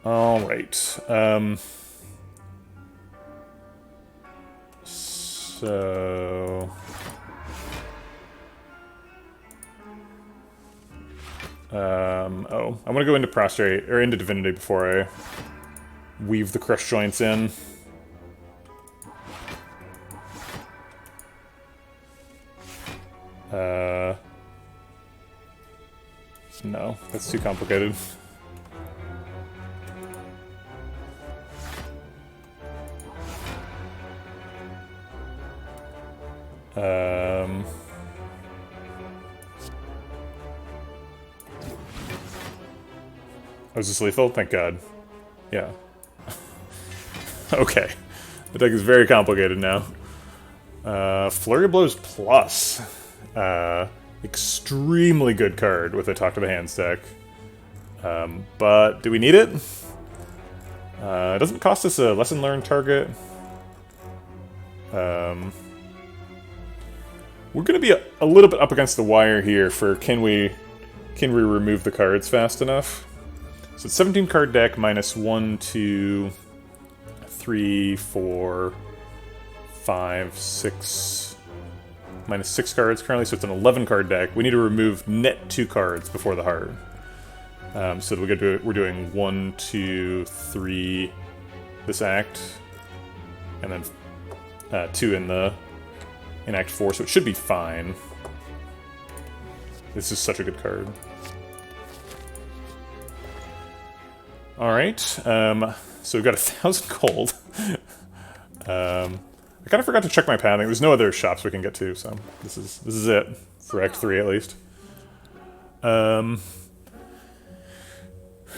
Speaker 1: Alright. So... oh, I want to go into Prostrate, or into Divinity before I weave the Crush Joints in. No, that's too complicated. Oh, is this lethal? Thank God. Yeah. Okay. The deck is very complicated now. Flurry of Blows Plus. Extremely good card with a Talk to the Hands deck. But do we need it? It doesn't cost us a Lesson Learned target. We're going to be a little bit up against the wire here for can we remove the cards fast enough? So it's 17 card deck minus 1, 2, 3, 4, 5, 6, minus 6 cards currently, so it's an 11 card deck. We need to remove net 2 cards before the heart. So we're doing 1, 2, 3 this act, and then 2 in Act 4, so it should be fine. This is such a good card. Alright, so we've got 1,000 gold. I kind of forgot to check my pathing. There's no other shops we can get to, so this is it. For Act 3 at least.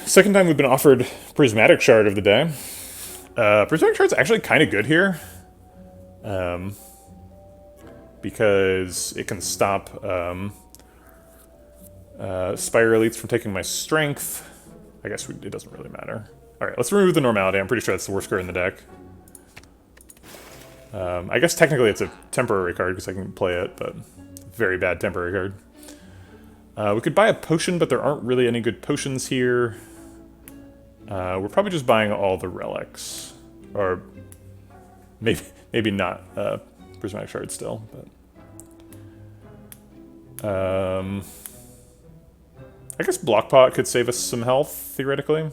Speaker 1: Second time we've been offered Prismatic Shard of the day. Prismatic Shard's actually kind of good here. Because it can stop Spire Elites from taking my strength. I guess it doesn't really matter. Alright, let's remove the Normality. I'm pretty sure that's the worst card in the deck. I guess technically it's a temporary card because I can play it, but very bad temporary card. We could buy a potion, but there aren't really any good potions here. We're probably just buying all the relics. Or maybe not Prismatic Shard still, but... I guess Block Pot could save us some health, theoretically.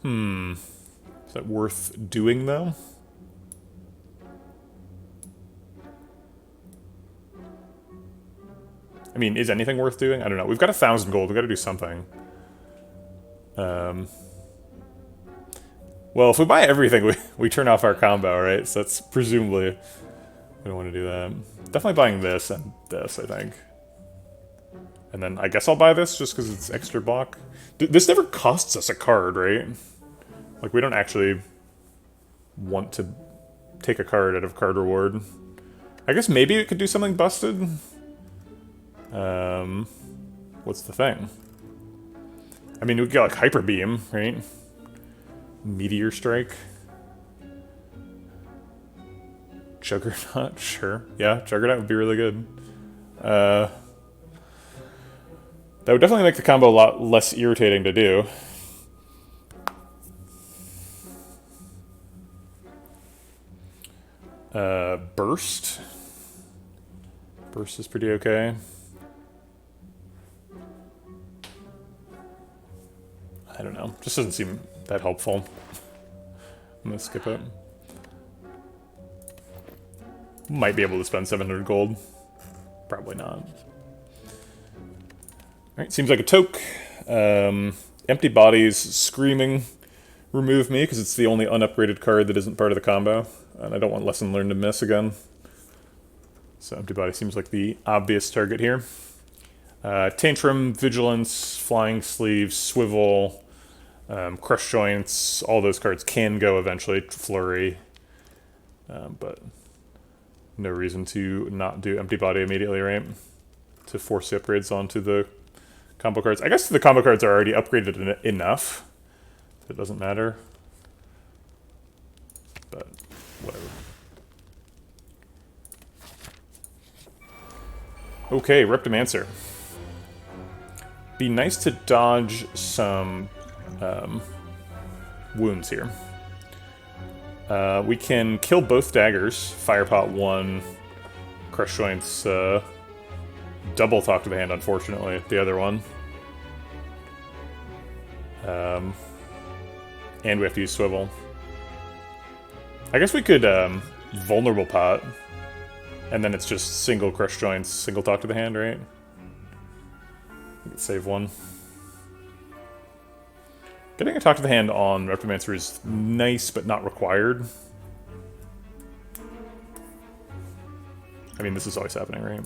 Speaker 1: Is that worth doing, though? I mean, is anything worth doing? I don't know. We've got 1,000 gold. We've got to do something. Well, if we buy everything, we turn off our combo, right? So that's presumably... We don't want to do that. Definitely buying this and this, I think. And then I guess I'll buy this just because it's extra block. This never costs us a card, right? Like, we don't actually want to take a card out of card reward. I guess maybe it could do something busted. What's the thing? I mean, we could get, like, Hyper Beam, right? Meteor Strike. Juggernaut, sure. Yeah, Juggernaut would be really good. That would definitely make the combo a lot less irritating to do. Burst. Burst is pretty okay. I don't know. Just doesn't seem that helpful. I'm gonna skip it. Might be able to spend 700 gold. Probably not. Alright, seems like a toke. Empty Bodies, Screaming. Remove me, because it's the only unupgraded card that isn't part of the combo. And I don't want Lesson Learned to miss again. So Empty Body seems like the obvious target here. Tantrum, Vigilance, Flying Sleeve, Swivel, Crush Joints. All those cards can go eventually. Flurry. But no reason to not do Empty Body immediately, right? To force the upgrades onto the combo cards. I guess the combo cards are already upgraded enough. It doesn't matter. But whatever. Okay, Reptimancer. Be nice to dodge some wounds here. We can kill both daggers. Firepot 1, Crush Joints, double Talk to the Hand, unfortunately, the other one. And we have to use Swivel. I guess we could Vulnerable Pot, and then it's just single Crush Joints, single Talk to the Hand, right? We could save one. Getting a Talk to the Hand on Reptimancer is nice, but not required. I mean, this is always happening, right?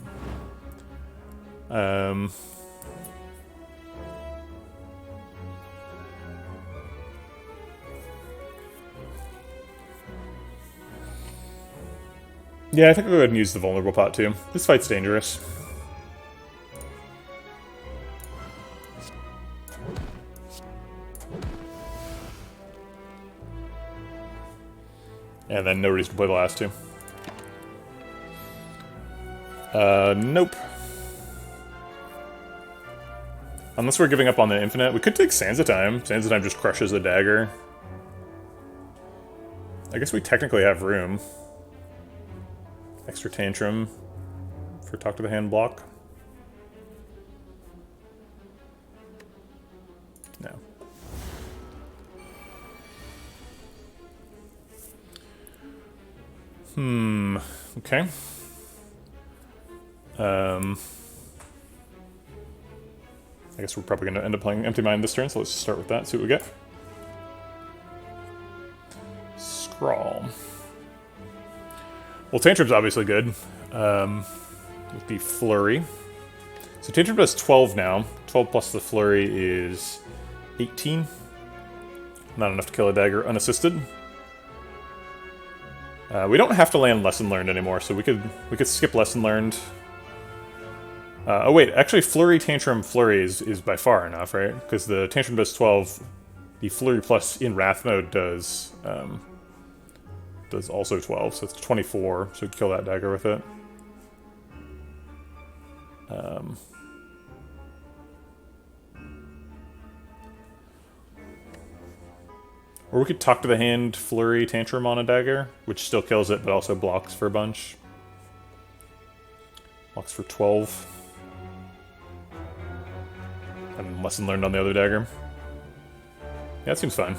Speaker 1: Yeah, I think I'll go ahead and use the Vulnerable Pot, too. This fight's dangerous. And then no reason to play the last two. Nope. Unless we're giving up on the Infinite. We could take Sands of Time. Sands of Time just crushes the dagger. I guess we technically have room. Extra Tantrum for Talk to the Hand block. No. Okay. I guess we're probably going to end up playing Empty Mind this turn, so let's start with that, see what we get. Scrawl. Well, Tantrum's obviously good. With the flurry. So Tantrum does 12 now. 12 plus the flurry is 18. Not enough to kill a dagger unassisted. We don't have to land Lesson Learned anymore, so we could skip Lesson Learned. Oh wait, actually Flurry, Tantrum, Flurry is by far enough, right? Because the Tantrum does 12, the Flurry plus in Wrath mode does also 12, so it's 24, so we can kill that dagger with it. Or we could Talk to the Hand, Flurry, Tantrum on a dagger, which still kills it, but also blocks for a bunch. Blocks for 12. And Lesson Learned on the other dagger. Yeah, that seems fine.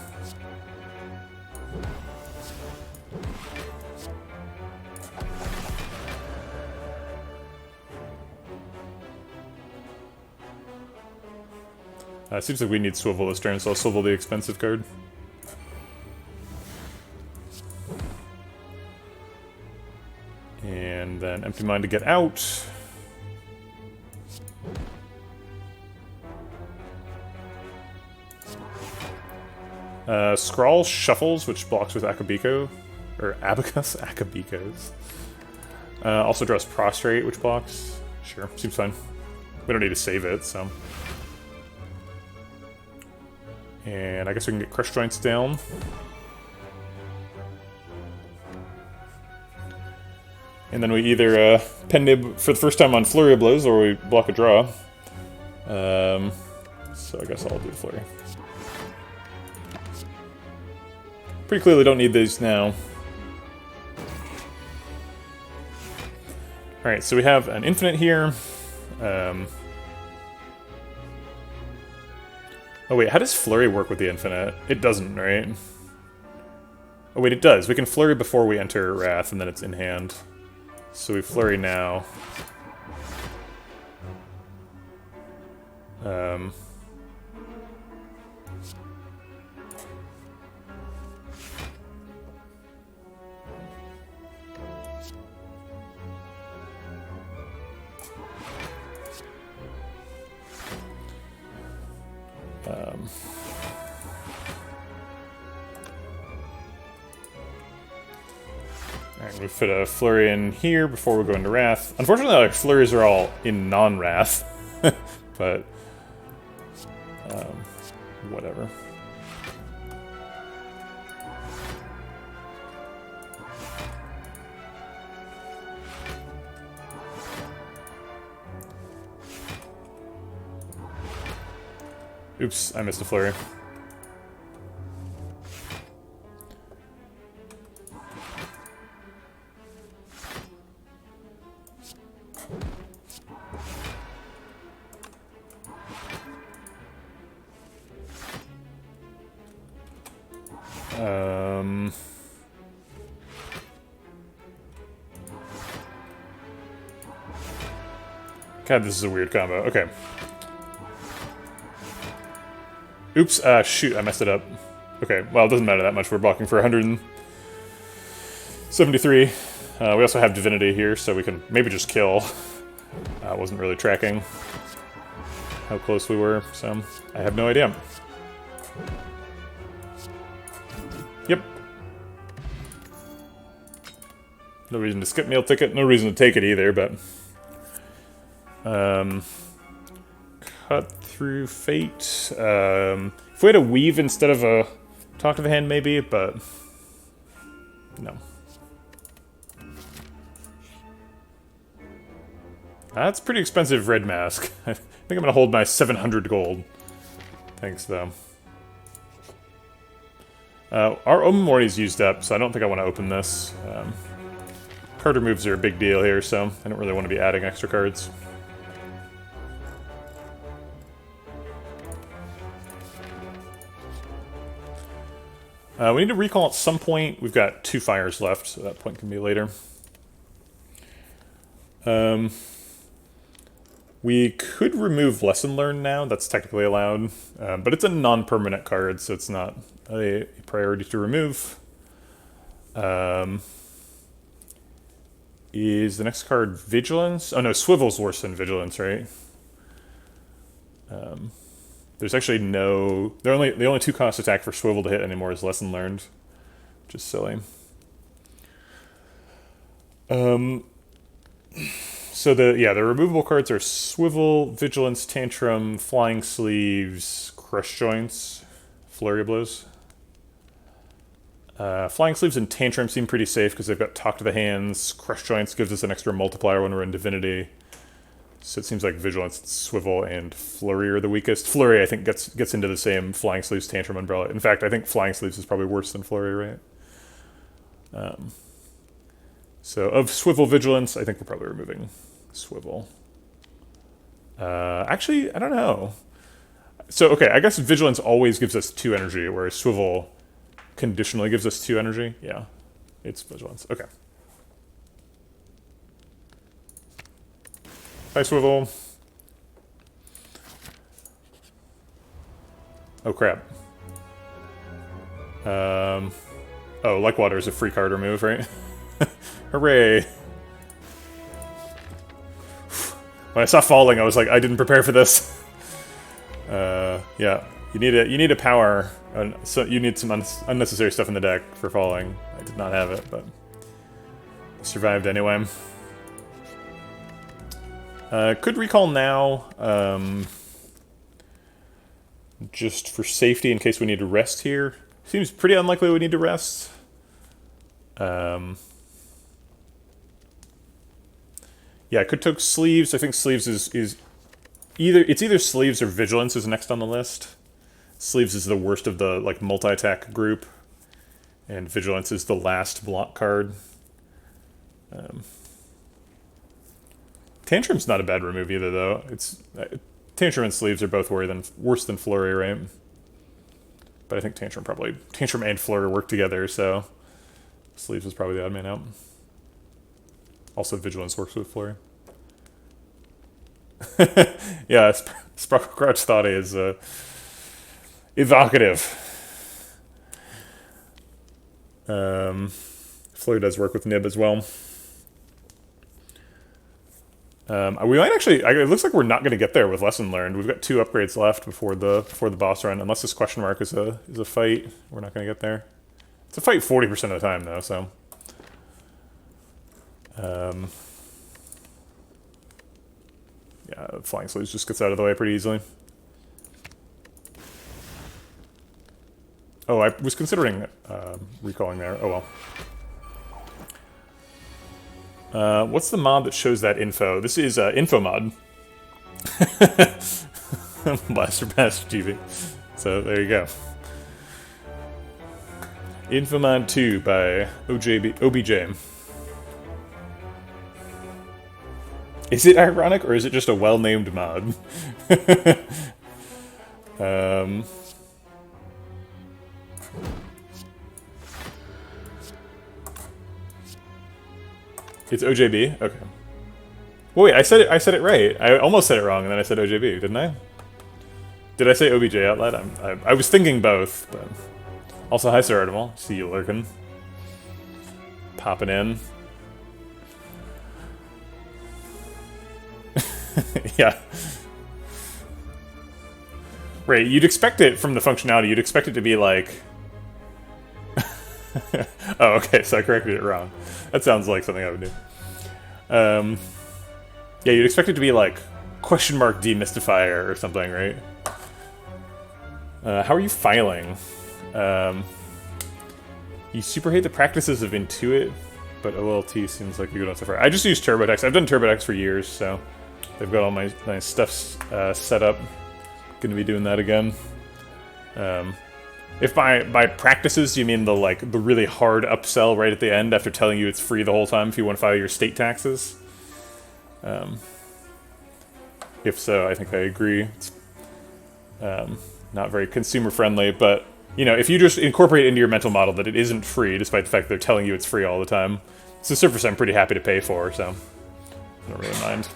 Speaker 1: It seems like we need Swivel this turn, so I'll swivel the expensive card. And then Empty Mind to get out. Scrawl Shuffles, which blocks with Akabiko. Or Abacus? Akabikos. Also draws Prostrate, which blocks. Sure, seems fine. We don't need to save it, so... And I guess we can get Crush Joints down. And then we either Pen Nib for the first time on Flurry of Blows, or we block a draw. So I guess I'll do the Flurry. Pretty clearly don't need these now. Alright, so we have an Infinite here. Oh wait, how does Flurry work with the Infinite? It doesn't, right? Oh wait, it does. We can Flurry before we enter Wrath, and then it's in hand. So we Flurry now. Alright, we fit a Flurry in here before we go into Wrath. Unfortunately, our Flurries are all in non-Wrath, but whatever. Oops, I missed a Flurry. God, this is a weird combo. Okay. Oops, shoot, I messed it up. Okay, well, it doesn't matter that much. We're blocking for 173. We also have Divinity here, so we can maybe just kill. I wasn't really tracking how close we were, so I have no idea. Yep. No reason to skip meal ticket, no reason to take it either, but... Cut Through Fate. If we had a Weave instead of a Talk to the Hand, maybe, but... No. That's pretty expensive red mask. I think I'm gonna hold my 700 gold. Thanks, though. Our Omamori's used up, so I don't think I want to open this. Card removes are a big deal here, so I don't really want to be adding extra cards. We need to recall at some point. We've got 2 fires left, so that point can be later. We could remove Lesson Learned now. That's technically allowed, but it's a non-permanent card, so it's not a priority to remove. Is the next card Vigilance? Oh no, Swivel's worse than Vigilance, right? There's actually no... The only 2 cost attack for Swivel to hit anymore is Lesson Learned. Just silly. So the removable cards are Swivel, Vigilance, Tantrum, Flying Sleeves, Crush Joints, Flurry of Blows. Flying Sleeves and Tantrum seem pretty safe because they've got Talk to the Hands. Crush Joints gives us an extra multiplier when we're in Divinity. So it seems like Vigilance, Swivel, and Flurry are the weakest. Flurry, I think, gets into the same Flying Sleeves, Tantrum umbrella. In fact, I think Flying Sleeves is probably worse than Flurry, right? So of Swivel, Vigilance, I think we're probably removing Swivel. Actually, I don't know. So, okay, I guess Vigilance always gives us 2 energy, whereas Swivel conditionally gives us 2 energy. Yeah, it's Vigilance. Okay. Hi, Swivel. Oh, crap. Oh, Like Water is a free card remove, right? Hooray! When I saw Falling, I was like, I didn't prepare for this. Yeah, you need a power. So you need some unnecessary stuff in the deck for Falling. I did not have it, but survived anyway. Could recall now, just for safety in case we need to rest here. Seems pretty unlikely we need to rest. Yeah, I could take Sleeves. I think Sleeves is either Sleeves or Vigilance is next on the list. Sleeves is the worst of the like multi-attack group, and Vigilance is the last block card. Tantrum's not a bad remove either, though. It's Tantrum and Sleeves are both worse than Flurry, right? But I think Tantrum and Flurry work together, so Sleeves is probably the odd man out. Also, Vigilance works with Flurry. Yeah, Sparkle Crouch Thought is evocative. Flurry does work with Nib as well. We might actually... It looks like we're not going to get there with Lesson Learned. We've got 2 upgrades left before the boss run. Unless this question mark is a fight, we're not going to get there. It's a fight 40% of the time, though, so... yeah, Flying Sleeves just gets out of the way pretty easily. Oh, I was considering recalling there. Oh well. What's the mod that shows that info? This is info mod. Blaster Pass GB. So there you go. Infomod 2 by OBJ. Is it ironic, or is it just a well-named mod? It's OJB? Okay. Well, wait, I said it right. I almost said it wrong, and then I said OJB, didn't I? Did I say OBJ out loud? I was thinking both, but... Also, hi, Sir Artemal. See you lurking. Popping in. Yeah. Right, you'd expect it from the functionality, you'd expect it to be like... Oh, okay, so I corrected it wrong. That sounds like something I would do. Yeah, you'd expect it to be like question mark demystifier or something, right? How are you filing? You super hate the practices of Intuit, but OLT seems like you're going so far. I just use TurboTax. I've done TurboTax for years, so they've got all my nice stuff set up. Going to be doing that again. If by practices you mean the really hard upsell right at the end after telling you it's free the whole time if you want to file your state taxes. If so, I think I agree. It's not very consumer friendly, but you know, if you just incorporate into your mental model that it isn't free, despite the fact they're telling you it's free all the time, it's a service I'm pretty happy to pay for, so I don't really mind.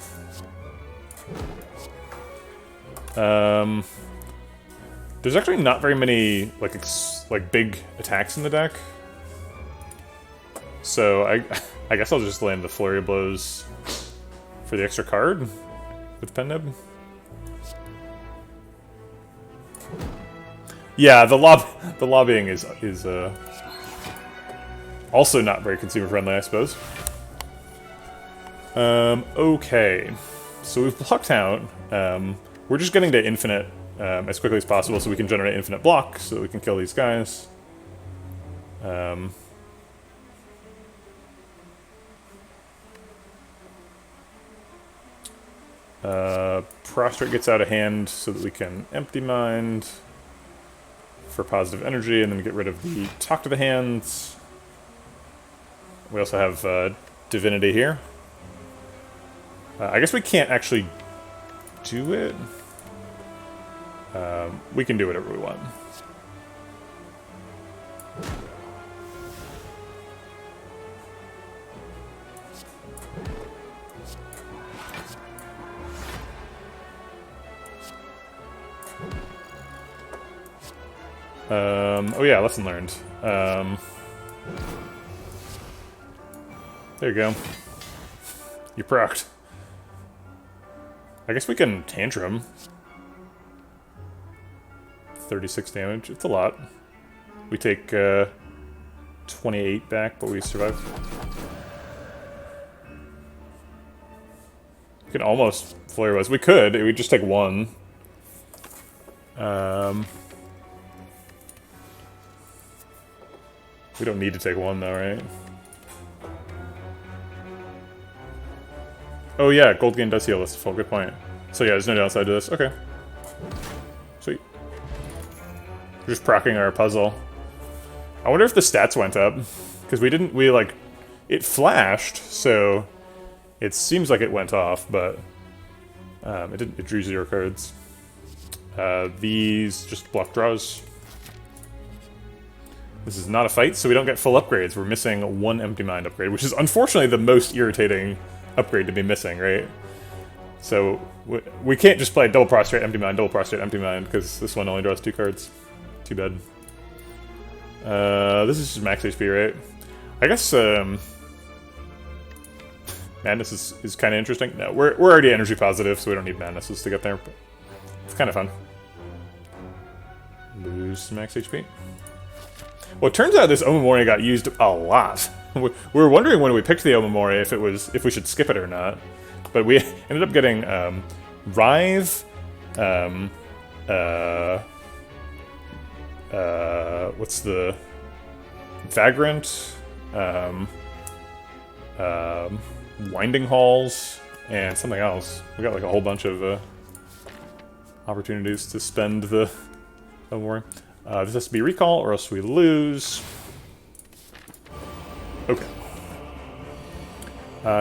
Speaker 1: There's actually not very many like big attacks in the deck. So I guess I'll just land the Flurry of Blows for the extra card with Pen Nib. Yeah, the lobbying is also not very consumer friendly, I suppose. Okay, so we've blocked out. We're just getting to infinite as quickly as possible so we can generate infinite block so that we can kill these guys. Prostrate gets out of hand so that we can Empty Mind for positive energy and then get rid of the Talk to the Hands. We also have Divinity here. I guess we can't actually do it. We can do whatever we want. Oh yeah, lesson learned. There you go. You procced. I guess we can Tantrum. 36 damage. It's a lot. We take 28 back, but we survive. We can almost Flare Buzz. We could. We'd just take one. We don't need to take one, though, right? Oh yeah, gold gain does heal us to full. Good point. So yeah, there's no downside to this. Okay. Sweet. We're just proccing our puzzle. I wonder if the stats went up. Because it flashed, so it seems like it went off, but it didn't. It drew 0 cards. These just block draws. This is not a fight, so we don't get full upgrades. We're missing 1 Empty Mind upgrade, which is unfortunately the most irritating upgrade to be missing, right? So we can't just play double prostrate, empty mind, because this one only draws 2 cards. Too bad. This is just max HP, right? I guess Madness is kind of interesting. No, we're already energy positive, so we don't need Madnesses to get there. But it's kind of fun. Lose max HP. Well, it turns out this Omamori got used a lot. We were wondering when we picked the Omamori if we should skip it or not, but we ended up getting Rive, what's the Vagrant, Winding Halls, and something else. We got like a whole bunch of opportunities to spend the Omamori. This has to be recall, or else we lose. Okay.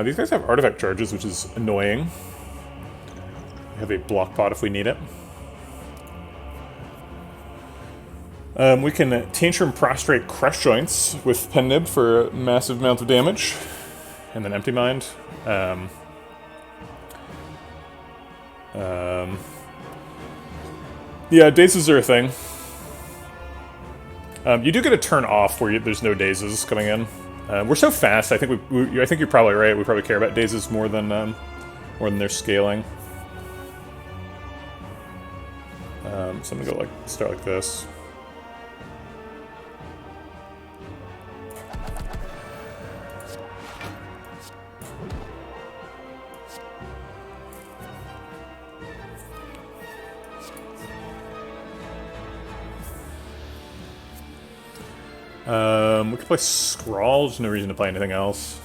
Speaker 1: These guys have artifact charges, which is annoying. We have a block pot if we need it. We can Tantrum Prostrate Crush Joints with Pen Nib for a massive amount of damage. And then Empty Mind. Yeah, dazes are a thing. You do get a turn off where there's no dazes coming in. We're so fast. I think I think you're probably right. We probably care about dazes more than their scaling. So I'm gonna go start like this. We could play Scrawl, there's no reason to play anything else.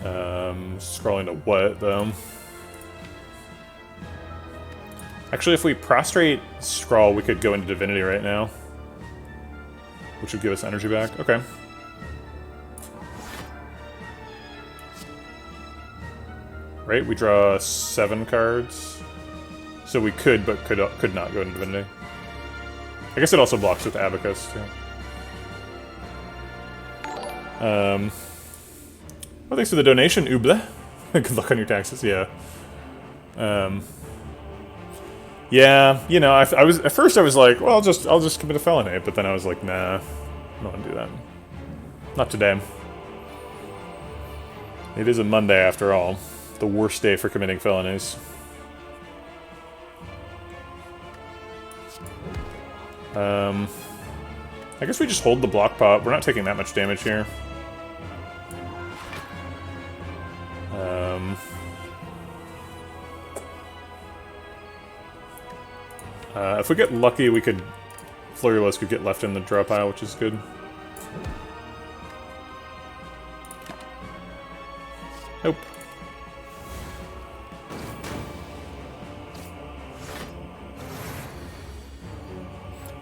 Speaker 1: Scrolling to what, though? Actually, if we prostrate Scrawl, we could go into Divinity right now. Which would give us energy back. Okay. Right, we draw 7 cards. So we could, but could not go into Divinity. I guess it also blocks with Abacus, too. Well, thanks for the donation, Uble. Good luck on your taxes, yeah. Yeah, you know, at first I was like, well, I'll just commit a felony, but then I was like, nah, I don't want to do that. Not today. It is a Monday after all. The worst day for committing felonies. I guess we just hold the block pop. We're not taking that much damage here. If we get lucky, we could... Flurry of Blows could get left in the draw pile, which is good. Nope.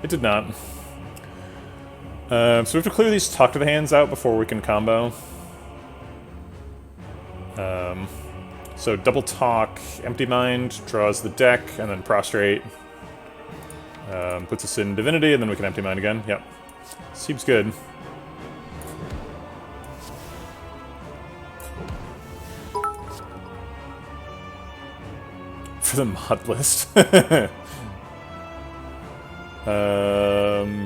Speaker 1: It did not. So we have to clear these Talk to the Hands out before we can combo. So double Talk, Empty Mind, draws the deck, and then Prostrate. Puts us in Divinity, and then we can Empty Mind again. Yep. Seems good. For the mod list.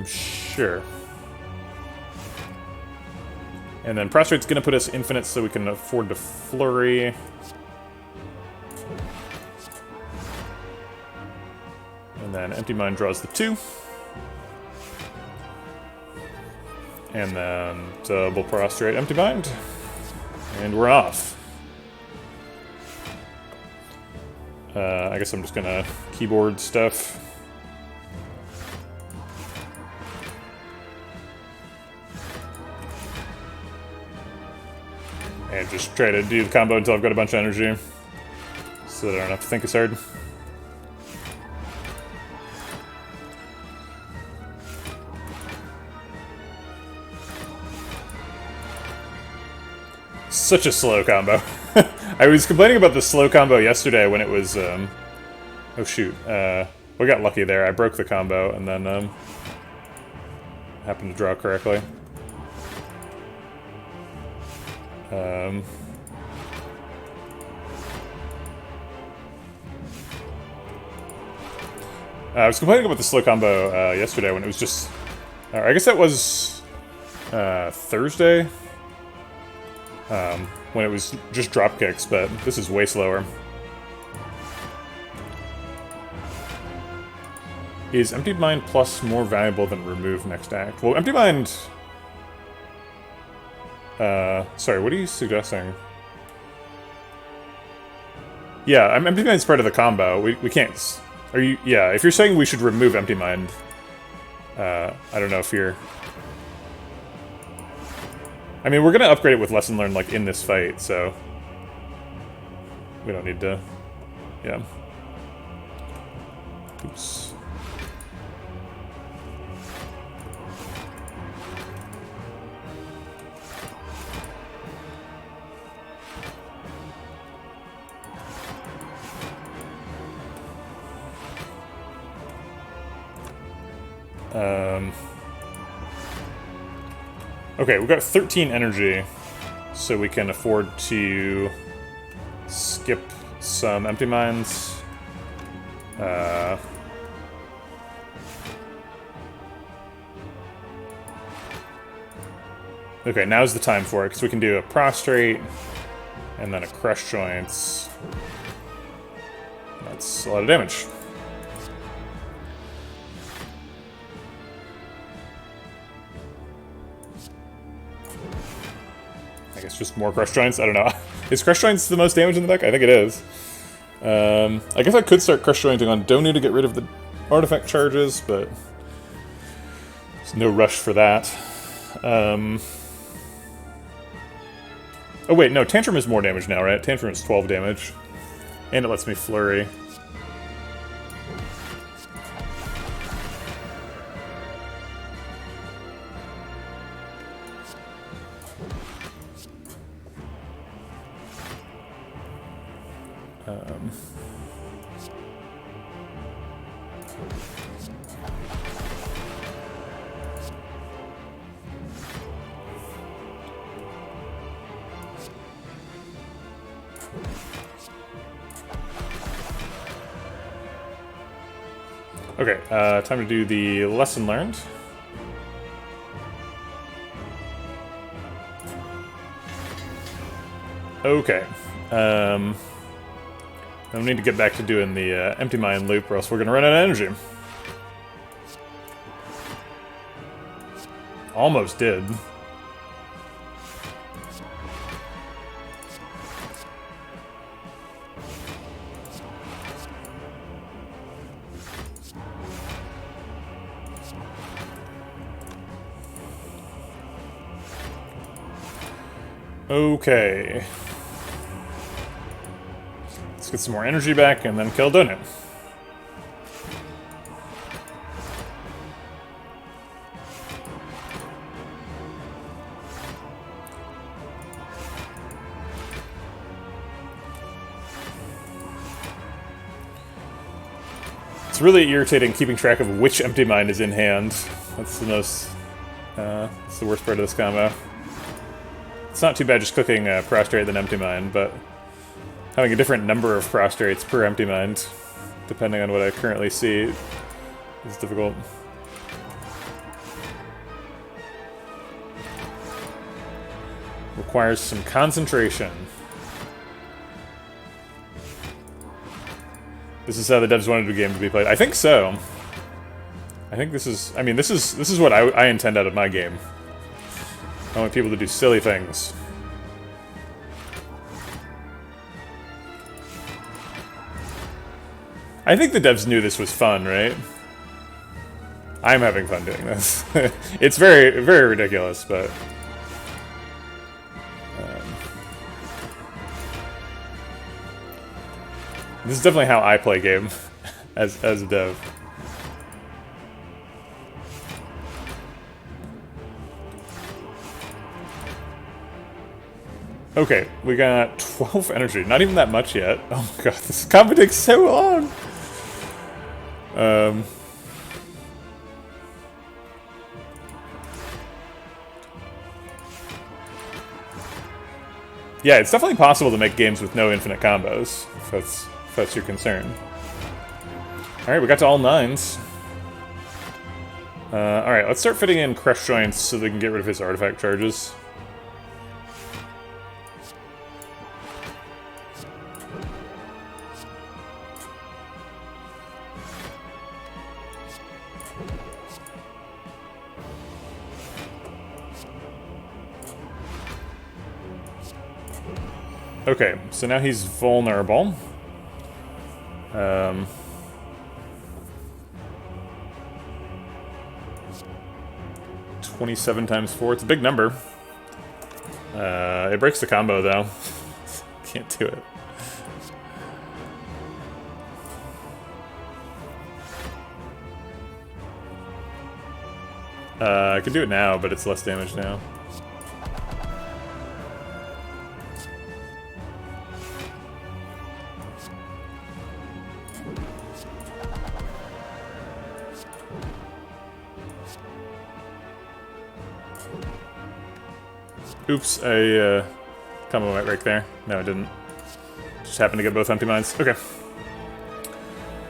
Speaker 1: Sure. And then Prostrate's gonna put us infinite so we can afford to Flurry. And then Empty Mind draws the 2. And then double Prostrate, Empty Mind. And we're off. I guess I'm just gonna keyboard stuff. And just try to do the combo until I've got a bunch of energy. So that I don't have to think as hard. Such a slow combo. I was complaining about the slow combo yesterday when it was, oh shoot, we got lucky there. I broke the combo and then, happened to draw correctly. I was complaining about the slow combo yesterday when it was just... I guess that was Thursday? When it was just drop kicks, but this is way slower. Is Empty Mind plus more valuable than remove next act? Well, Empty Mind... sorry, what are you suggesting? Yeah, Empty Mind's part of the combo. We can't... Are you... Yeah, if you're saying we should remove Empty Mind... I don't know if you're... I mean, we're gonna upgrade it with Lesson Learned, like, in this fight, so... We don't need to... Yeah. Oops. Okay, we've got 13 energy, so we can afford to skip some Empty Minds. Okay, now's the time for it, because we can do a Prostrate, and then a Crush Joints. That's a lot of damage. I guess just more Crush Joints? I don't know. Is Crush Joints the most damage in the deck? I think it is. I guess I could start Crush Jointing on Donu to get rid of the artifact charges, but there's no rush for that. Oh wait, no, Tantrum is more damage now, right? Tantrum is 12 damage. And it lets me Flurry. Okay, time to do the Lesson Learned. Okay. I need to get back to doing the empty mine loop, or else we're gonna run out of energy. Almost did. Okay. Let's get some more energy back and then kill Donut. It's really irritating keeping track of which empty mine is in hand. That's the most... that's the worst part of this combo. It's not too bad just clicking prostrate than empty mine, but having a different number of prostrates per empty mine, depending on what I currently see, is difficult. Requires some concentration. This is how the devs wanted the game to be played. I think so. I think this is... I mean, this is what I intend out of my game. I want people to do silly things. I think the devs knew this was fun, right? I'm having fun doing this. It's very, very ridiculous, but... this is definitely how I play game as a dev. Okay, we got 12 energy. Not even that much yet. Oh my god, this combo takes so long! Yeah, it's definitely possible to make games with no infinite combos, if that's your concern. Alright, we got to all 9s. Alright, let's start fitting in crush joints so they can get rid of his artifact charges. Okay, so now he's vulnerable. 27 times 4, it's a big number. It breaks the combo, though. Can't do it. I can do it now, but it's less damage now. Oops, I combo went right there. No, I didn't. Just happened to get both empty mines. Okay.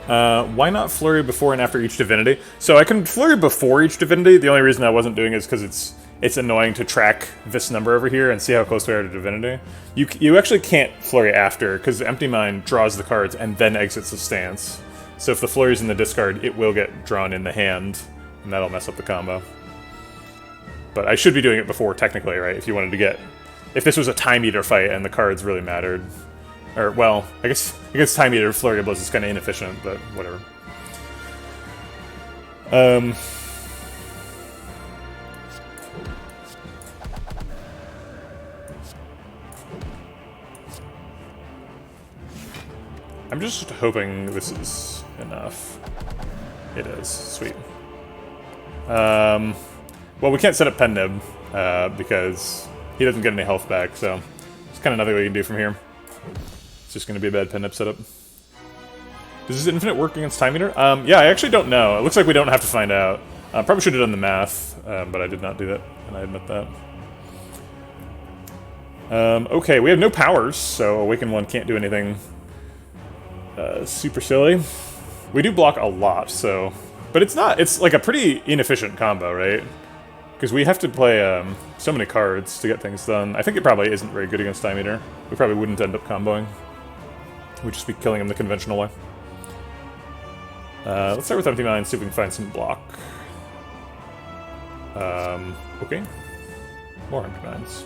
Speaker 1: Why not flurry before and after each divinity? So I can flurry before each divinity. The only reason I wasn't doing it is because it's annoying to track this number over here and see how close we are to divinity. You actually can't flurry after, because the empty mine draws the cards and then exits the stance. So if the flurry's in the discard, it will get drawn in the hand, and that'll mess up the combo. But I should be doing it before, technically, right? If you wanted to get... If this was a Time Eater fight and the cards really mattered. Or, well, I guess Time Eater Flurry of Blows is kind of inefficient, but whatever. I'm just hoping this is enough. It is. Sweet. Well, we can't set up Pen Nib, because he doesn't get any health back, so there's kind of nothing we can do from here. It's just going to be a bad Pen Nib setup. Does this infinite work against Time Eater? Yeah, I actually don't know. It looks like we don't have to find out. Probably should have done the math, but I did not do that, and I admit that. Okay, we have no powers, so Awaken 1 can't do anything super silly. We do block a lot, so... But it's not... It's like a pretty inefficient combo, right? Because we have to play so many cards to get things done. I think it probably isn't very good against Time Eater. We probably wouldn't end up comboing. We'd just be killing him the conventional way. Let's start with Empty Mind, see if we can find some block. Okay. More Empty Minds.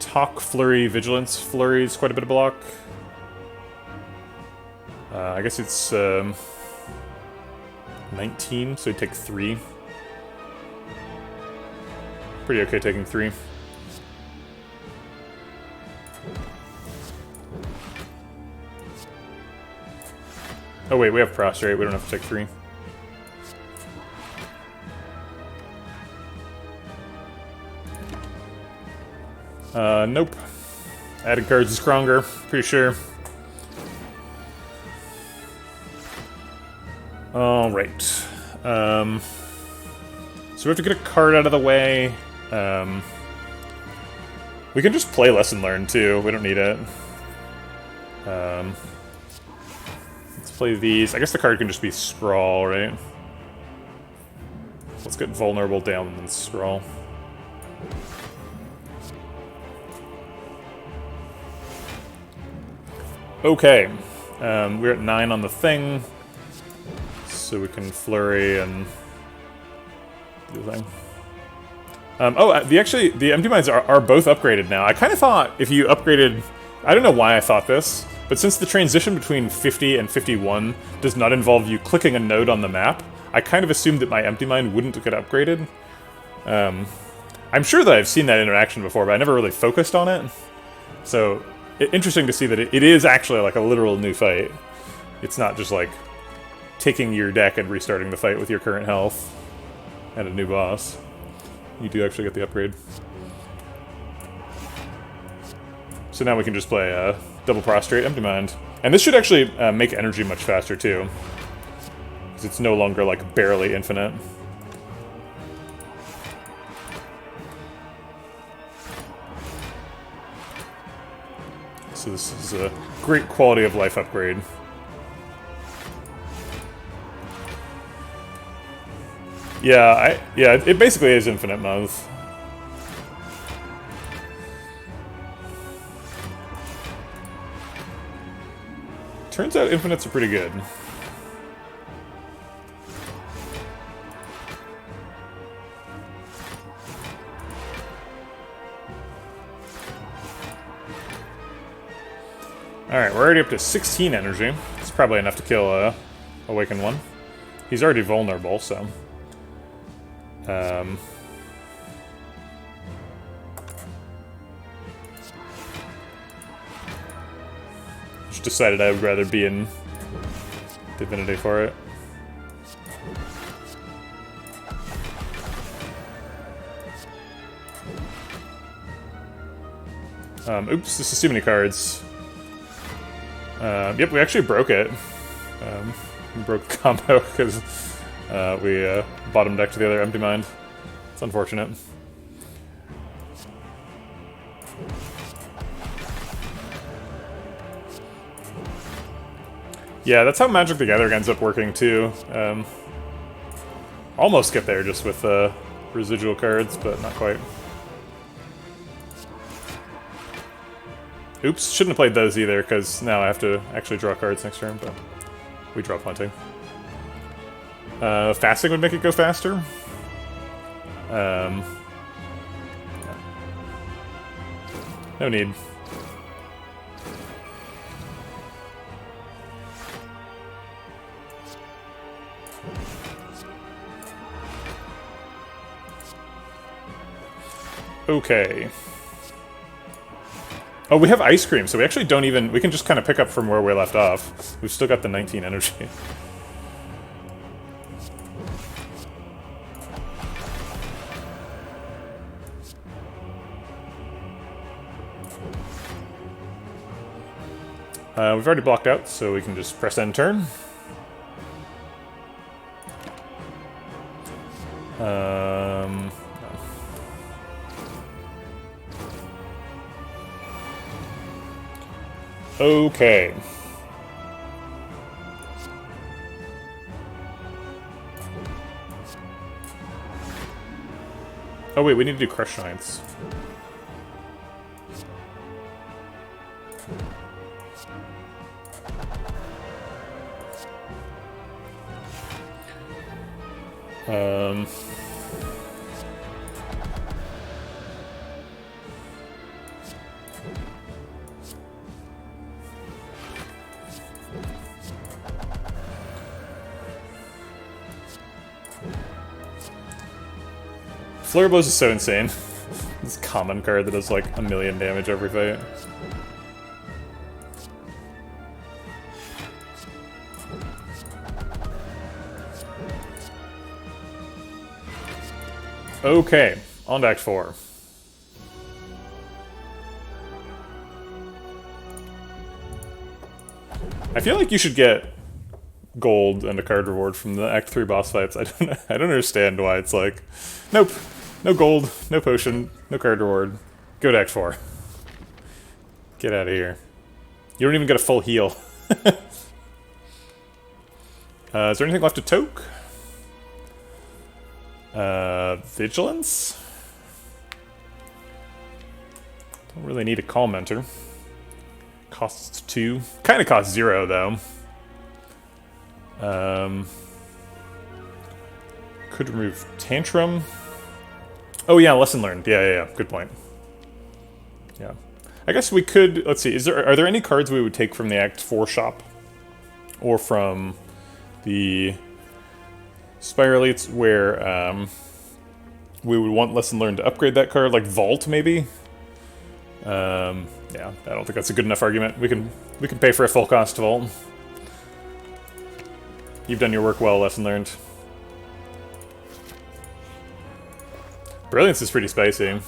Speaker 1: Talk Flurry, Vigilance Flurry is quite a bit of block. I guess it's 19, so you take 3. Pretty okay taking 3. Oh wait, we have Prostrate, we don't have to take 3. Nope. Added cards is stronger, pretty sure. Alright. So we have to get a card out of the way. We can just play Lesson Learned, too. We don't need it. Let's play these. I guess the card can just be Scrawl, right? Let's get Vulnerable down and then Scrawl. Okay. We're at 9 on the thing. So we can Flurry and do the thing. The Empty Minds are both upgraded now. I kind of thought if you upgraded... I don't know why I thought this, but since the transition between 50 and 51 does not involve you clicking a node on the map, I kind of assumed that my Empty Mind wouldn't get upgraded. I'm sure that I've seen that interaction before, but I never really focused on it. So, interesting to see that it is actually like a literal new fight. It's not just like taking your deck and restarting the fight with your current health and a new boss. You do actually get the upgrade. So now we can just play Double Prostrate, Empty Mind. And this should actually make energy much faster too. Because it's no longer like barely infinite. So this is a great quality of life upgrade. Yeah, it basically is infinite mode. Turns out infinites are pretty good. Alright, we're already up to 16 energy. It's probably enough to kill Awakened One. He's already vulnerable, so... Just decided I would rather be in Divinity for it. Oops, this is too many cards. Yep, we actually broke it. We broke the combo because we bottom decked the other Empty Mind. It's unfortunate. Yeah, that's how Magic the Gathering ends up working too. Almost get there just with residual cards, but not quite. Oops, shouldn't have played those either, because now I have to actually draw cards next turn, but we draw plenty. Fasting would make it go faster. No need. Okay. Oh, we have ice cream, so we actually don't even... We can just kind of pick up from where we left off. We've still got the 19 energy. We've already blocked out, so we can just press end turn. Okay. Oh wait, we need to do Crush Giants. Flare Blows is so insane. This common card that does like 1,000,000 damage every fight. Okay, on to Act 4. I feel like you should get gold and a card reward from the Act 3 boss fights. I don't understand why it's like, nope, no gold, no potion, no card reward. Go to Act 4. Get out of here. You don't even get a full heal. Is there anything left to toke? Vigilance? Don't really need a commenter. Costs 2. Kinda costs 0 though. Could remove Tantrum. Oh yeah, lesson learned. Yeah. Good point. Yeah. I guess we could, let's see, are there any cards we would take from the Act 4 shop? Or from the Spire Elites where we would want lesson learned to upgrade that card, like Vault maybe? Yeah, I don't think that's a good enough argument. We can pay for a full cost Vault. You've done your work well, lesson learned. Brilliance is pretty spicy.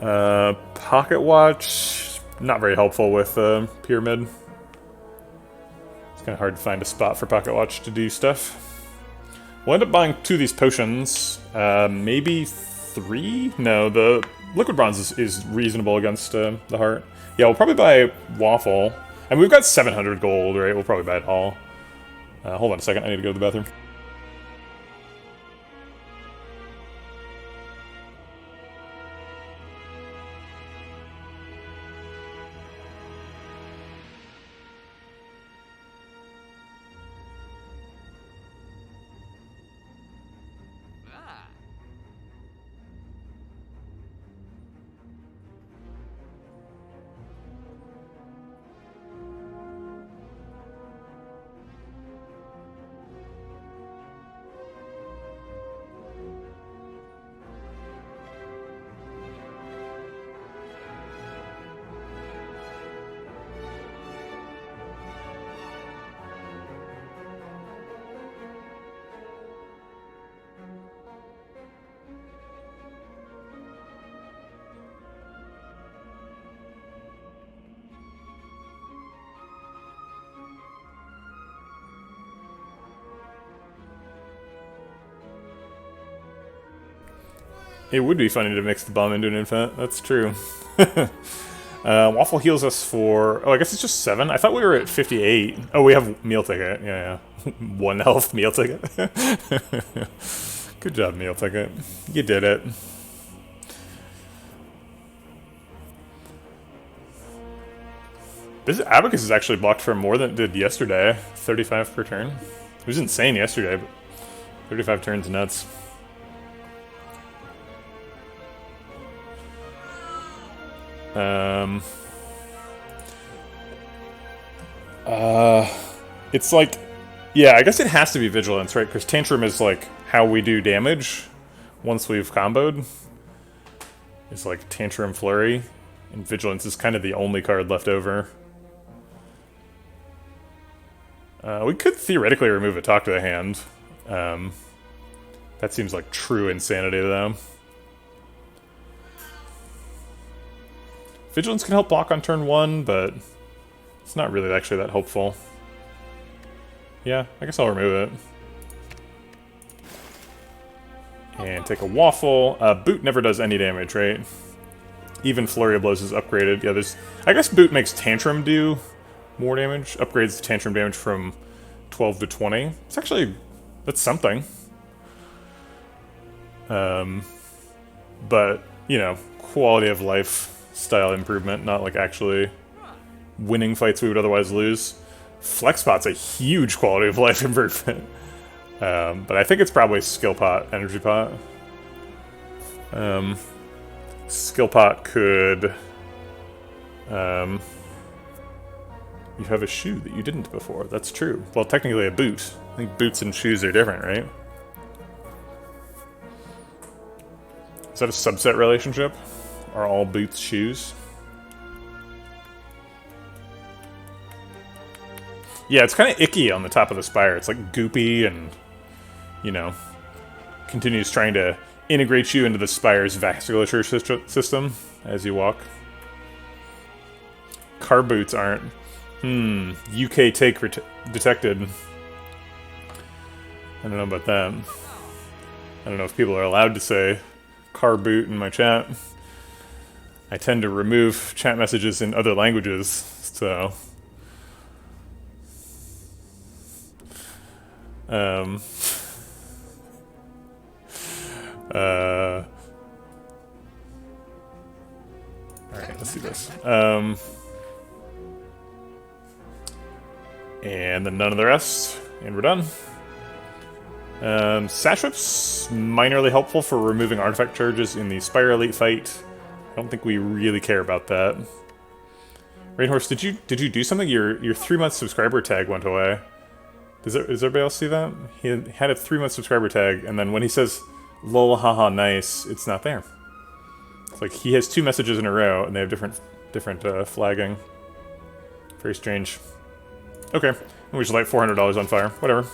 Speaker 1: Pocket Watch, not very helpful with Pyramid. It's kind of hard to find a spot for Pocket Watch to do stuff. We'll end up buying 2 of these potions. Maybe 3? No, the Liquid Bronze is reasonable against the Heart. Yeah, we'll probably buy Waffle. And we've got 700 gold, right? We'll probably buy it all. Hold on a second, I need to go to the bathroom. It would be funny to mix the bomb into an infinite, that's true. Waffle heals us for... Oh, I guess it's just 7? I thought we were at 58. Oh, we have meal ticket, yeah. 1 health meal ticket. Good job, meal ticket. You did it. This Abacus is actually blocked for more than it did yesterday. 35 per turn. It was insane yesterday, but 35 turns nuts. It's like, yeah, I guess it has to be Vigilance, right? Because Tantrum is like how we do damage once we've comboed. It's like Tantrum Flurry, and Vigilance is kind of the only card left over. We could theoretically remove a Talk to the Hand. That seems like true insanity though. Vigilance can help block on turn 1, but it's not really actually that helpful. Yeah, I guess I'll remove it. And take a Waffle. Boot never does any damage, right? Even Flurry of Blows is upgraded. Yeah, there's... I guess Boot makes Tantrum do more damage. Upgrades the Tantrum damage from 12 to 20. It's actually... that's something. But, you know, quality of life style improvement, not like actually winning fights we would otherwise lose. Flex pot's a huge quality of life improvement. But I think it's probably skill pot, energy pot. Skill pot could... you have a shoe that you didn't before. That's true. Well, technically a boot. I think boots and shoes are different, right? Is that a subset relationship? Are all boots shoes? Yeah, it's kind of icky on the top of the spire. It's like goopy and, you know, continues trying to integrate you into the spire's vasculature system as you walk. Car boots aren't. UK take detected. I don't know about that. I don't know if people are allowed to say car boot in my chat. I tend to remove chat messages in other languages, so... Alright, let's see this. And then none of the rest, and we're done. Sashwip's minorly helpful for removing artifact charges in the Spire Elite fight. I don't think we really care about that. Rainhorse, did you do something? Your 3-month subscriber tag went away. Does everybody else see that? He had a 3-month subscriber tag, and then when he says "lol haha nice," it's not there. It's like he has 2 messages in a row, and they have different flagging. Very strange. Okay, and we just light $400 on fire. Whatever.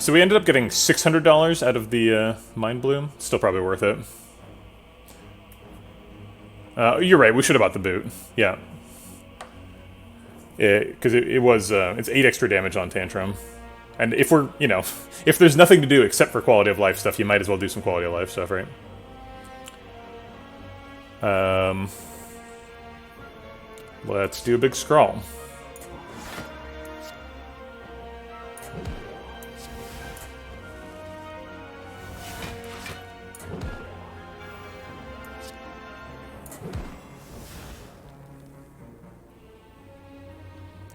Speaker 1: So we ended up getting $600 out of the Mind Bloom. Still probably worth it. You're right, we should have bought the boot. Yeah. Because it was, it's 8 extra damage on Tantrum. And if we're, you know, if there's nothing to do except for quality of life stuff, you might as well do some quality of life stuff, right? Let's do a big scroll.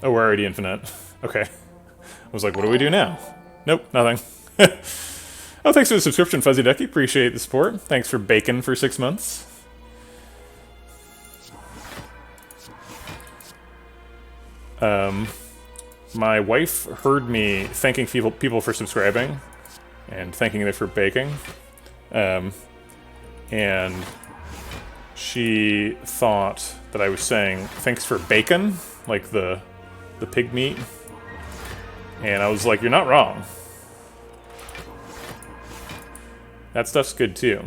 Speaker 1: Oh, we're already infinite. Okay. I was like, what do we do now? Nope, nothing. Oh, thanks for the subscription, Fuzzy Ducky. Appreciate the support. Thanks for bacon for 6 months. My wife heard me thanking people for subscribing and thanking them for baking. And she thought that I was saying thanks for bacon, like the pig meat. And I was like, you're not wrong. That stuff's good too.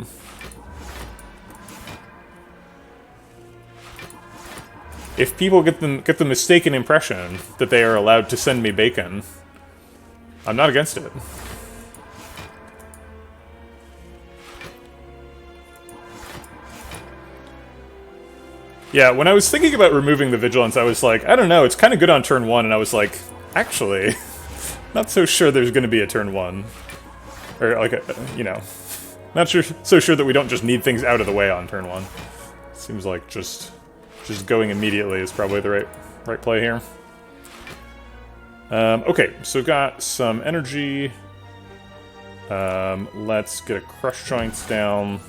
Speaker 1: If people get the mistaken impression that they are allowed to send me bacon, I'm not against it. Yeah, when I was thinking about removing the vigilance, I was like, I don't know, it's kind of good on turn 1, and I was like, actually, not so sure there's going to be a turn 1. Or, like, you know, not so sure that we don't just need things out of the way on turn 1. Seems like just going immediately is probably the right play here. Okay, so we've got some energy. Let's get a Crush Joints down.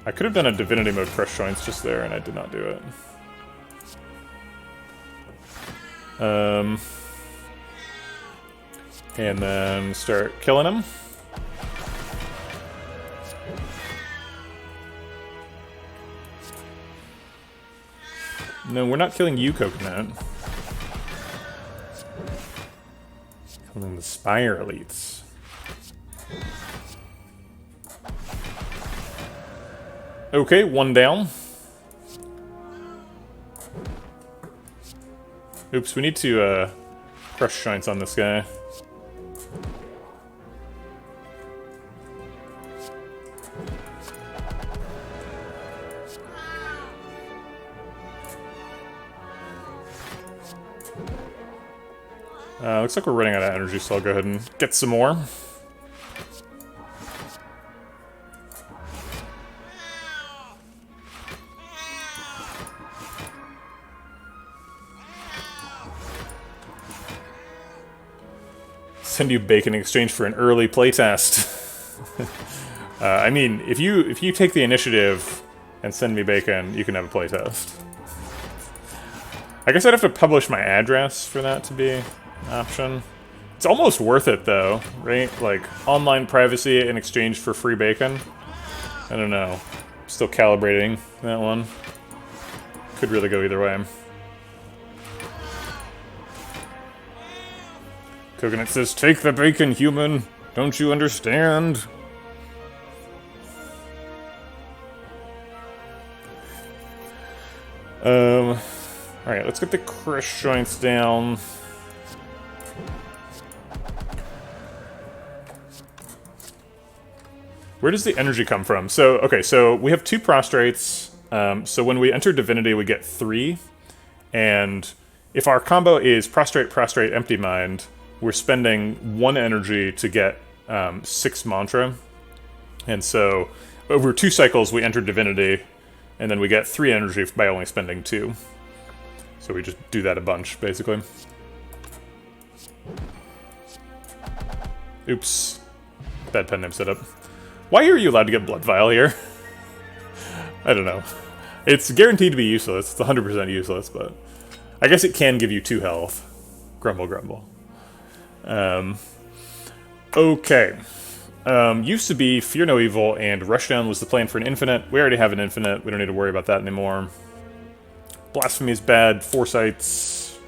Speaker 1: I could have done a Divinity Mode Crush Joints just there, and I did not do it. And then start killing him. No, we're not killing you, Coconut. Killing the Spire Elites. Okay, 1 down. Oops, we need to Crush Joints on this guy. Looks like we're running out of energy, so I'll go ahead and get some more. Send you bacon in exchange for an early playtest. I mean, if you take the initiative and send me bacon, you can have a playtest. I guess I'd have to publish my address for that to be an option. It's almost worth it though, right? Like, online privacy in exchange for free bacon. I don't know. Still calibrating that one. Could really go either way. Coconut says, "Take the bacon, human. Don't you understand?" Alright, let's get the crush joints down. Where does the energy come from? So, okay, so we have 2 prostrates. So when we enter Divinity, we get 3. And if our combo is prostrate, prostrate, empty mind, we're spending 1 energy to get 6 mantra. And so over 2 cycles, we enter Divinity, and then we get 3 energy by only spending 2. So we just do that a bunch, basically. Oops. Bad pen name setup. Why are you allowed to get Blood Vial here? I don't know. It's guaranteed to be useless. It's 100% useless, but I guess it can give you 2 health. Grumble, grumble. Okay. Used to be Fear No Evil and Rushdown was the plan for an infinite. We already have an infinite. We don't need to worry about that anymore. Blasphemy is bad. Foresights.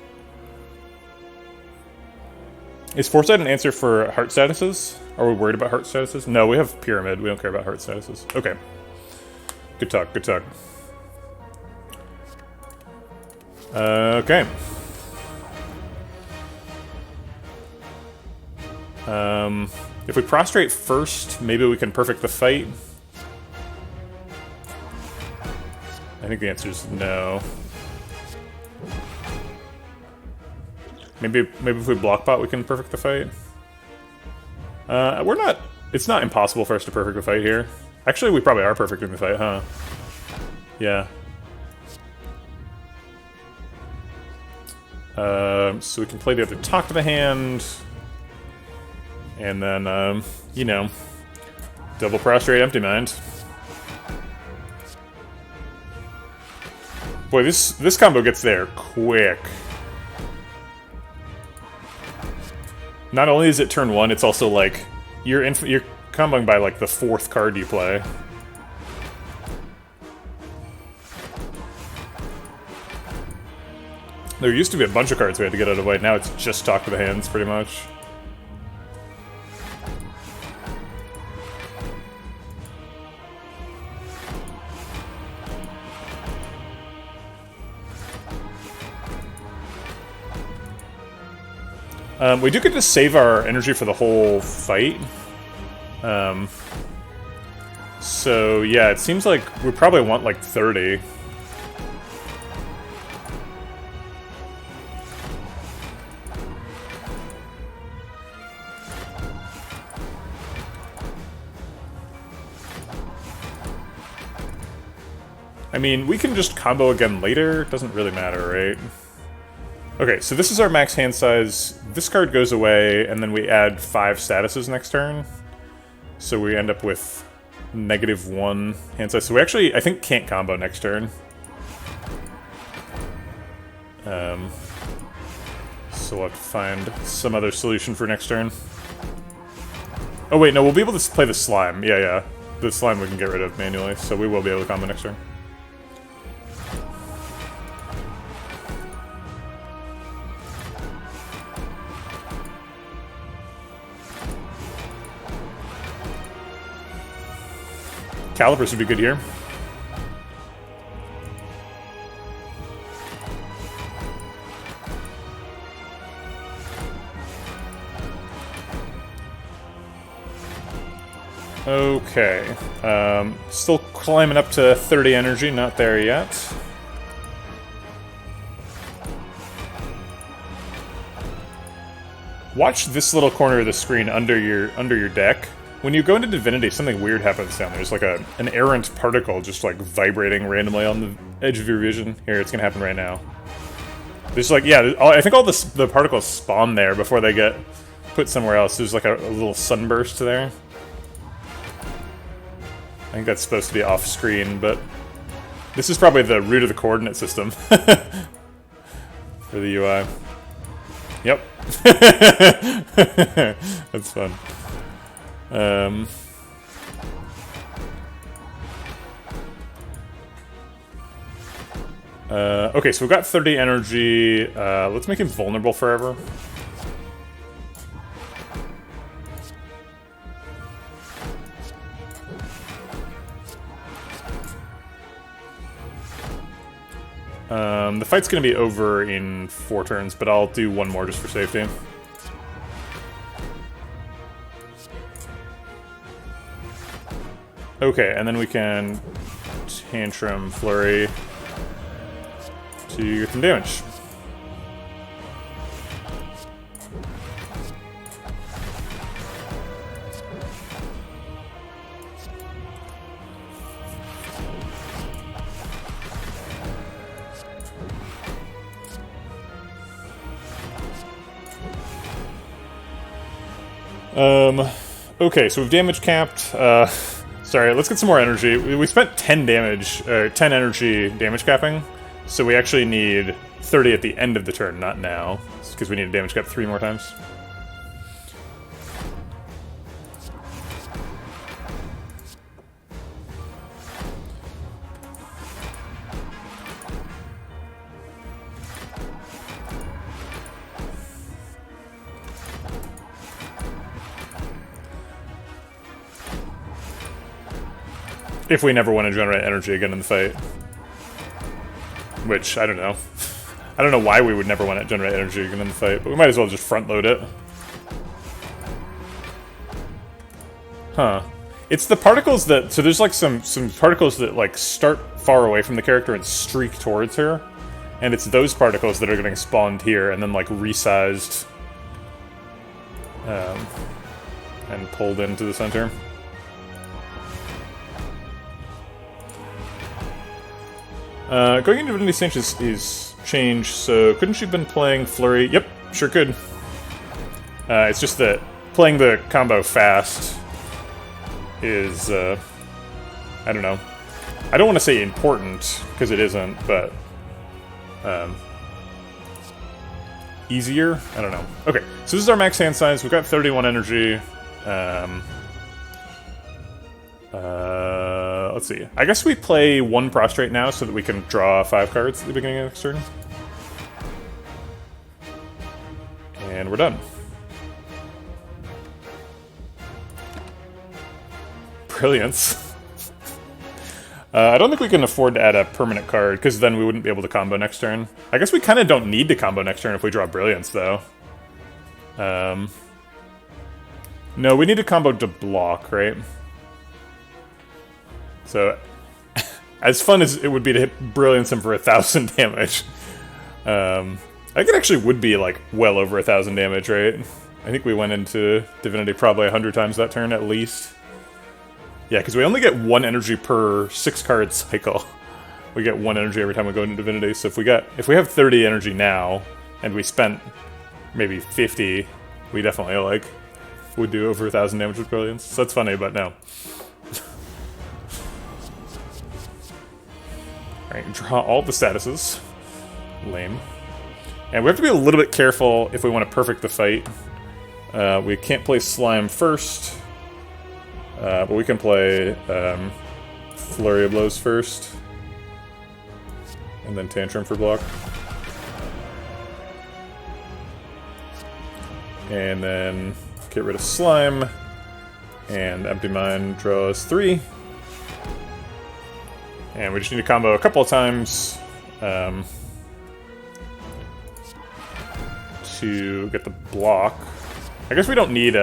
Speaker 1: Is Foresight an answer for heart statuses? Are we worried about heart statuses? No, we have Pyramid. We don't care about heart statuses. Okay. Good talk, good talk. Okay. If we prostrate first, maybe we can perfect the fight. I think the answer is no. Maybe if we block bot, we can perfect the fight. We're not. It's not impossible for us to perfect the fight here. Actually, we probably are perfecting the fight, huh? Yeah. So we can play the other talk to the hand. And then, you know, double prostrate empty mind. Boy, this combo gets there quick. Not only is it turn 1, it's also like you're comboing by like the 4th card you play. There used to be a bunch of cards we had to get out of the way. Now it's just talk to the hands, pretty much. We do get to save our energy for the whole fight. So yeah, it seems like we probably want like 30. I mean, we can just combo again later. Doesn't really matter, right? Okay, so this is our max hand size. This card goes away, and then we add 5 statuses next turn. So we end up with -1 hand size. So we actually, I think, can't combo next turn. So we'll have to find some other solution for next turn. Oh wait, no, we'll be able to play the slime. Yeah. The slime we can get rid of manually, so we will be able to combo next turn. Calipers would be good here. Okay. Still climbing up to 30 energy, not there yet. Watch this little corner of the screen under your deck. When you go into Divinity, something weird happens down there. There's like an errant particle just like vibrating randomly on the edge of your vision. Here, it's gonna happen right now. There's like, yeah, I think all the particles spawn there before they get put somewhere else. There's like a little sunburst there. I think that's supposed to be off screen, but this is probably the root of the coordinate system for the UI. Yep. That's fun. Okay, so we've got 30 energy. Let's make him vulnerable forever. The fight's gonna be over in 4 turns, but I'll do one more just for safety. Okay, and then we can Tantrum Flurry to get some damage. Okay, so we've damage capped. Sorry, let's get some more energy. We spent 10 damage, 10 energy damage capping, so we actually need 30 at the end of the turn, not now, because we need to damage cap 3 more times. If we never want to generate energy again in the fight. Which, I don't know. I don't know why we would never want to generate energy again in the fight, but we might as well just front load it. Huh. It's the particles that... So there's like some particles that like start far away from the character and streak towards her. And it's those particles that are getting spawned here and then like resized. And pulled into the center. Going into Divinity Ascension is changed, so couldn't she have been playing Flurry? Yep, sure could. It's just that playing the combo fast is, I don't know. I don't want to say important, because it isn't, but, easier? I don't know. Okay, so this is our max hand size. We've got 31 energy. Let's see. I guess we play 1 Prostrate now so that we can draw 5 cards at the beginning of next turn. And we're done. Brilliance. I don't think we can afford to add a permanent card, because then we wouldn't be able to combo next turn. I guess we kind of don't need to combo next turn if we draw Brilliance, though. No, we need to combo to block, right? So, as fun as it would be to hit Brilliance him for 1,000 damage, I think it actually would be, like, well over 1,000 damage, right? I think we went into Divinity probably 100 times that turn, at least. Yeah, because we only get 1 energy per 6-card cycle. We get 1 energy every time we go into Divinity, so if we have 30 energy now, and we spent maybe 50, we definitely, like, would do over 1,000 damage with Brilliance. So that's funny, but no. Alright, draw all the statuses. Lame. And we have to be a little bit careful if we want to perfect the fight. We can't play Slime first. But we can play Flurry of Blows first. And then Tantrum for block. And then get rid of Slime. And Empty Mind draws 3. And we just need to combo a couple of times to get the block. I guess we don't need...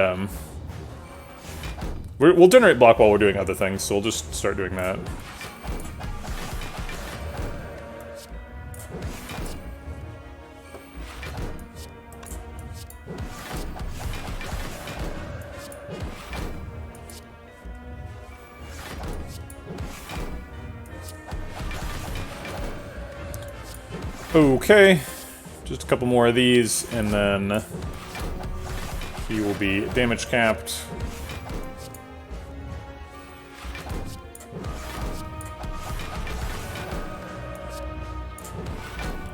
Speaker 1: We'll generate block while we're doing other things, so we'll just start doing that. Okay, just a couple more of these, and then He will be damage capped.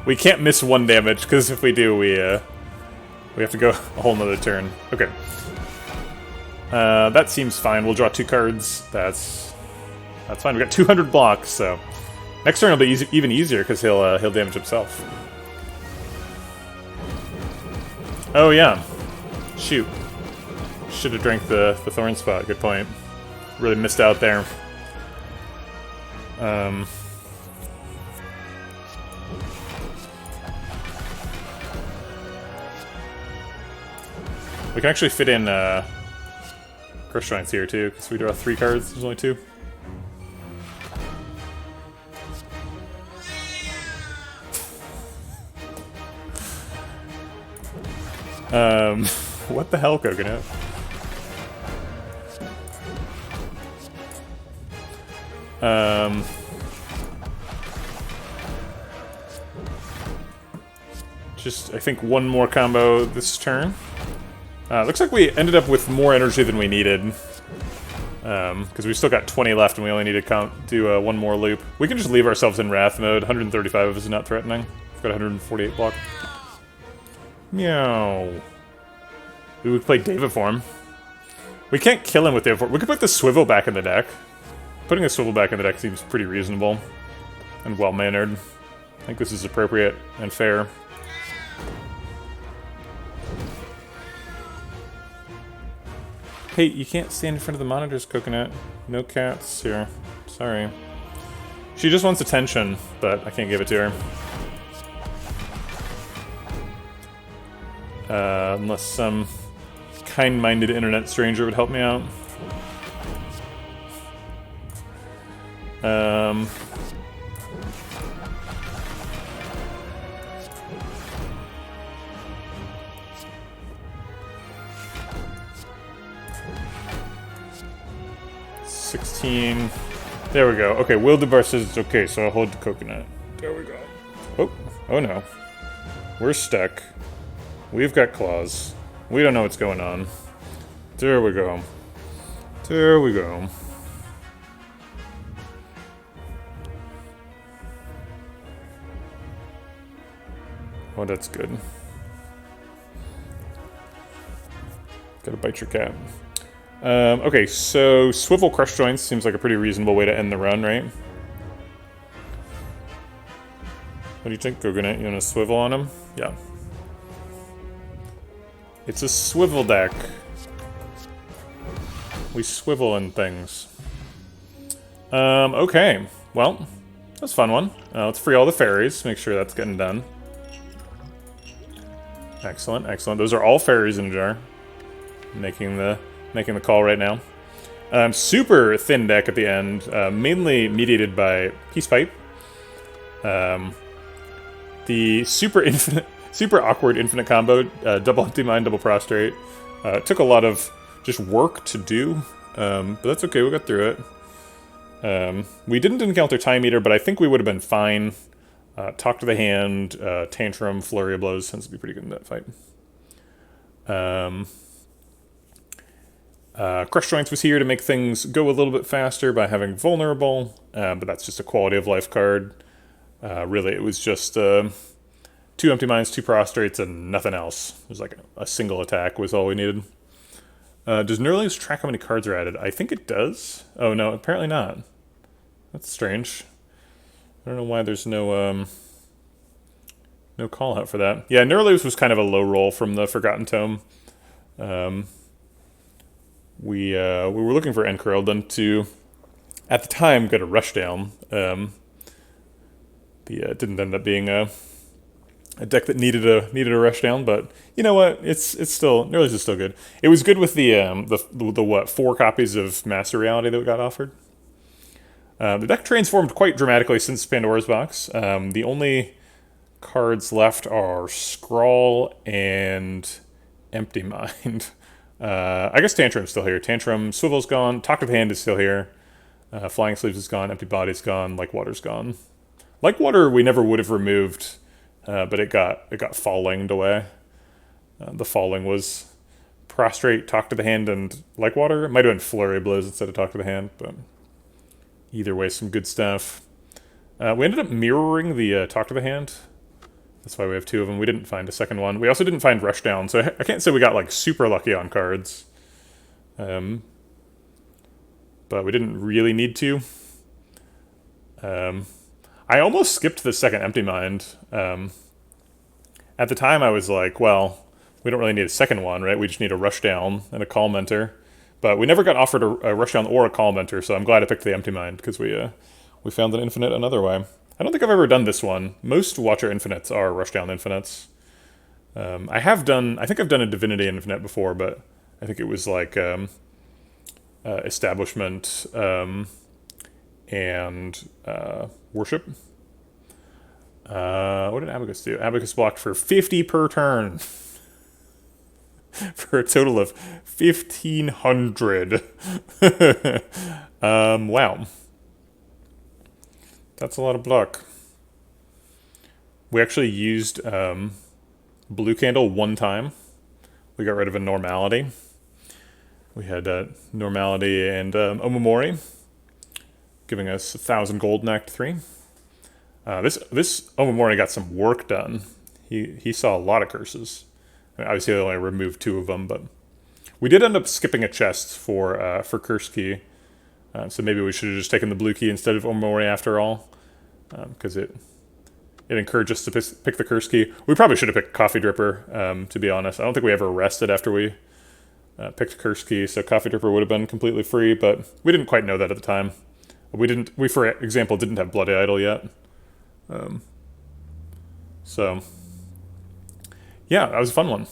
Speaker 1: We can't miss 1 damage, because if we do, we have to go a whole nother turn. Okay. That seems fine. We'll draw 2 cards. That's fine. We got 200 blocks, so next turn will be even easier because he'll damage himself. Oh yeah. Shoot. Should have drank the thorn spot. Good point. Really missed out there. We can actually fit in Crush Giants here too, because we draw 3 cards. There's only 2. What the hell, Coconut? Just, I think, 1 more combo this turn. Looks like we ended up with more energy than we needed. Because we still got 20 left and we only need to do 1 more loop. We can just leave ourselves in Wrath mode. 135 is not threatening. We've got 148 block. Meow. We would play David form. We can't kill him with David form. We could put the Swivel back in the deck. Putting a Swivel back in the deck seems pretty reasonable. And well-mannered. I think this is appropriate and fair. Hey, you can't stand in front of the monitors, Coconut. No cats here. Sorry. She just wants attention, but I can't give it to her. Unless some kind-minded internet stranger would help me out. There we go. Okay, Wildebar says it's okay, so I'll hold the Coconut. There we go. Oh no. We're stuck. We've got claws. We don't know what's going on. There we go. There we go. Oh, that's good. Gotta bite your cat. Okay, so Swivel Crush Joints seems like a pretty reasonable way to end the run, right? What do you think, Coconut? You want to swivel on him? Yeah. It's a swivel deck. We swivel in things. Okay. Well, that's a fun one. Let's free all the fairies. Make sure that's getting done. Excellent, excellent. Those are all fairies in a jar. Making the call right now. Super thin deck at the end, mainly mediated by Peace Pipe. The super awkward infinite combo, double Empty Mind, double Prostrate. Took a lot of just work to do, but that's okay, we got through it. We didn't encounter Time Eater, but I think we would have been fine. Talk to the Hand, Tantrum, Flurry of Blows tends to be pretty good in that fight. Crush Joints was here to make things go a little bit faster by having Vulnerable, but that's just a quality of life card. Really, it was just 2 Empty Minds, 2 Prostrates, and nothing else. It was like a single attack was all we needed. Does Neuralius track how many cards are added? I think it does. Oh no, apparently not. That's strange. I don't know why there's no call out for that. Yeah, Neuralius was kind of a low roll from the Forgotten Tome. We were looking for Enkerelden to, at the time, get a rushdown. It didn't end up being a deck that needed a rushdown, but you know what? It's still, Neuralius is still good. It was good with the what, 4 copies of Master Reality that got offered. The deck transformed quite dramatically since Pandora's Box. The only cards left are Scrawl and Empty Mind. I guess Tantrum's still here. Tantrum, Swivel's gone. Talk of the Hand is still here. Flying Sleeves is gone. Empty Body's gone. Like Water's gone. Like Water we never would have removed, but it got fallinged away. The falling was Prostrate, Talk to the Hand, and Like Water. It might have been Flurry Blows instead of Talk to the Hand, but either way, some good stuff. We ended up mirroring the Talk to the Hand. That's why we have 2 of them. We didn't find a second one. We also didn't find Rushdown, so I can't say we got like super lucky on cards. But we didn't really need to. I almost skipped the second Empty Mind. At the time, I was like, well, we don't really need a second one, right? We just need a Rushdown and a Calm Mentor. But we never got offered a Rushdown or a Calm Mentor, so I'm glad I picked the Empty Mind, because we found an infinite another way. I don't think I've ever done this one. Most Watcher infinites are Rushdown infinites. I think I've done a Divinity infinite before, but I think it was like Establishment and Worship. What did Abacus do? Abacus blocked for 50 per turn. For a total of 1,500. Wow. That's a lot of block. We actually used Blue Candle one time. We got rid of a Normality. We had Normality and Omamori, giving us 1,000 gold in Act 3. This Omamori got some work done. He saw a lot of curses. I mean, obviously, I only removed 2 of them, but we did end up skipping a chest for Curse Key. So maybe we should have just taken the blue key instead of Omamori after all, because it encouraged us to pick the Curse Key. We probably should have picked Coffee Dripper, to be honest. I don't think we ever rested after we picked Curse Key, so Coffee Dripper would have been completely free, but we didn't quite know that at the time. We, for example, didn't have Bloody Idol yet. So, yeah, that was a fun one.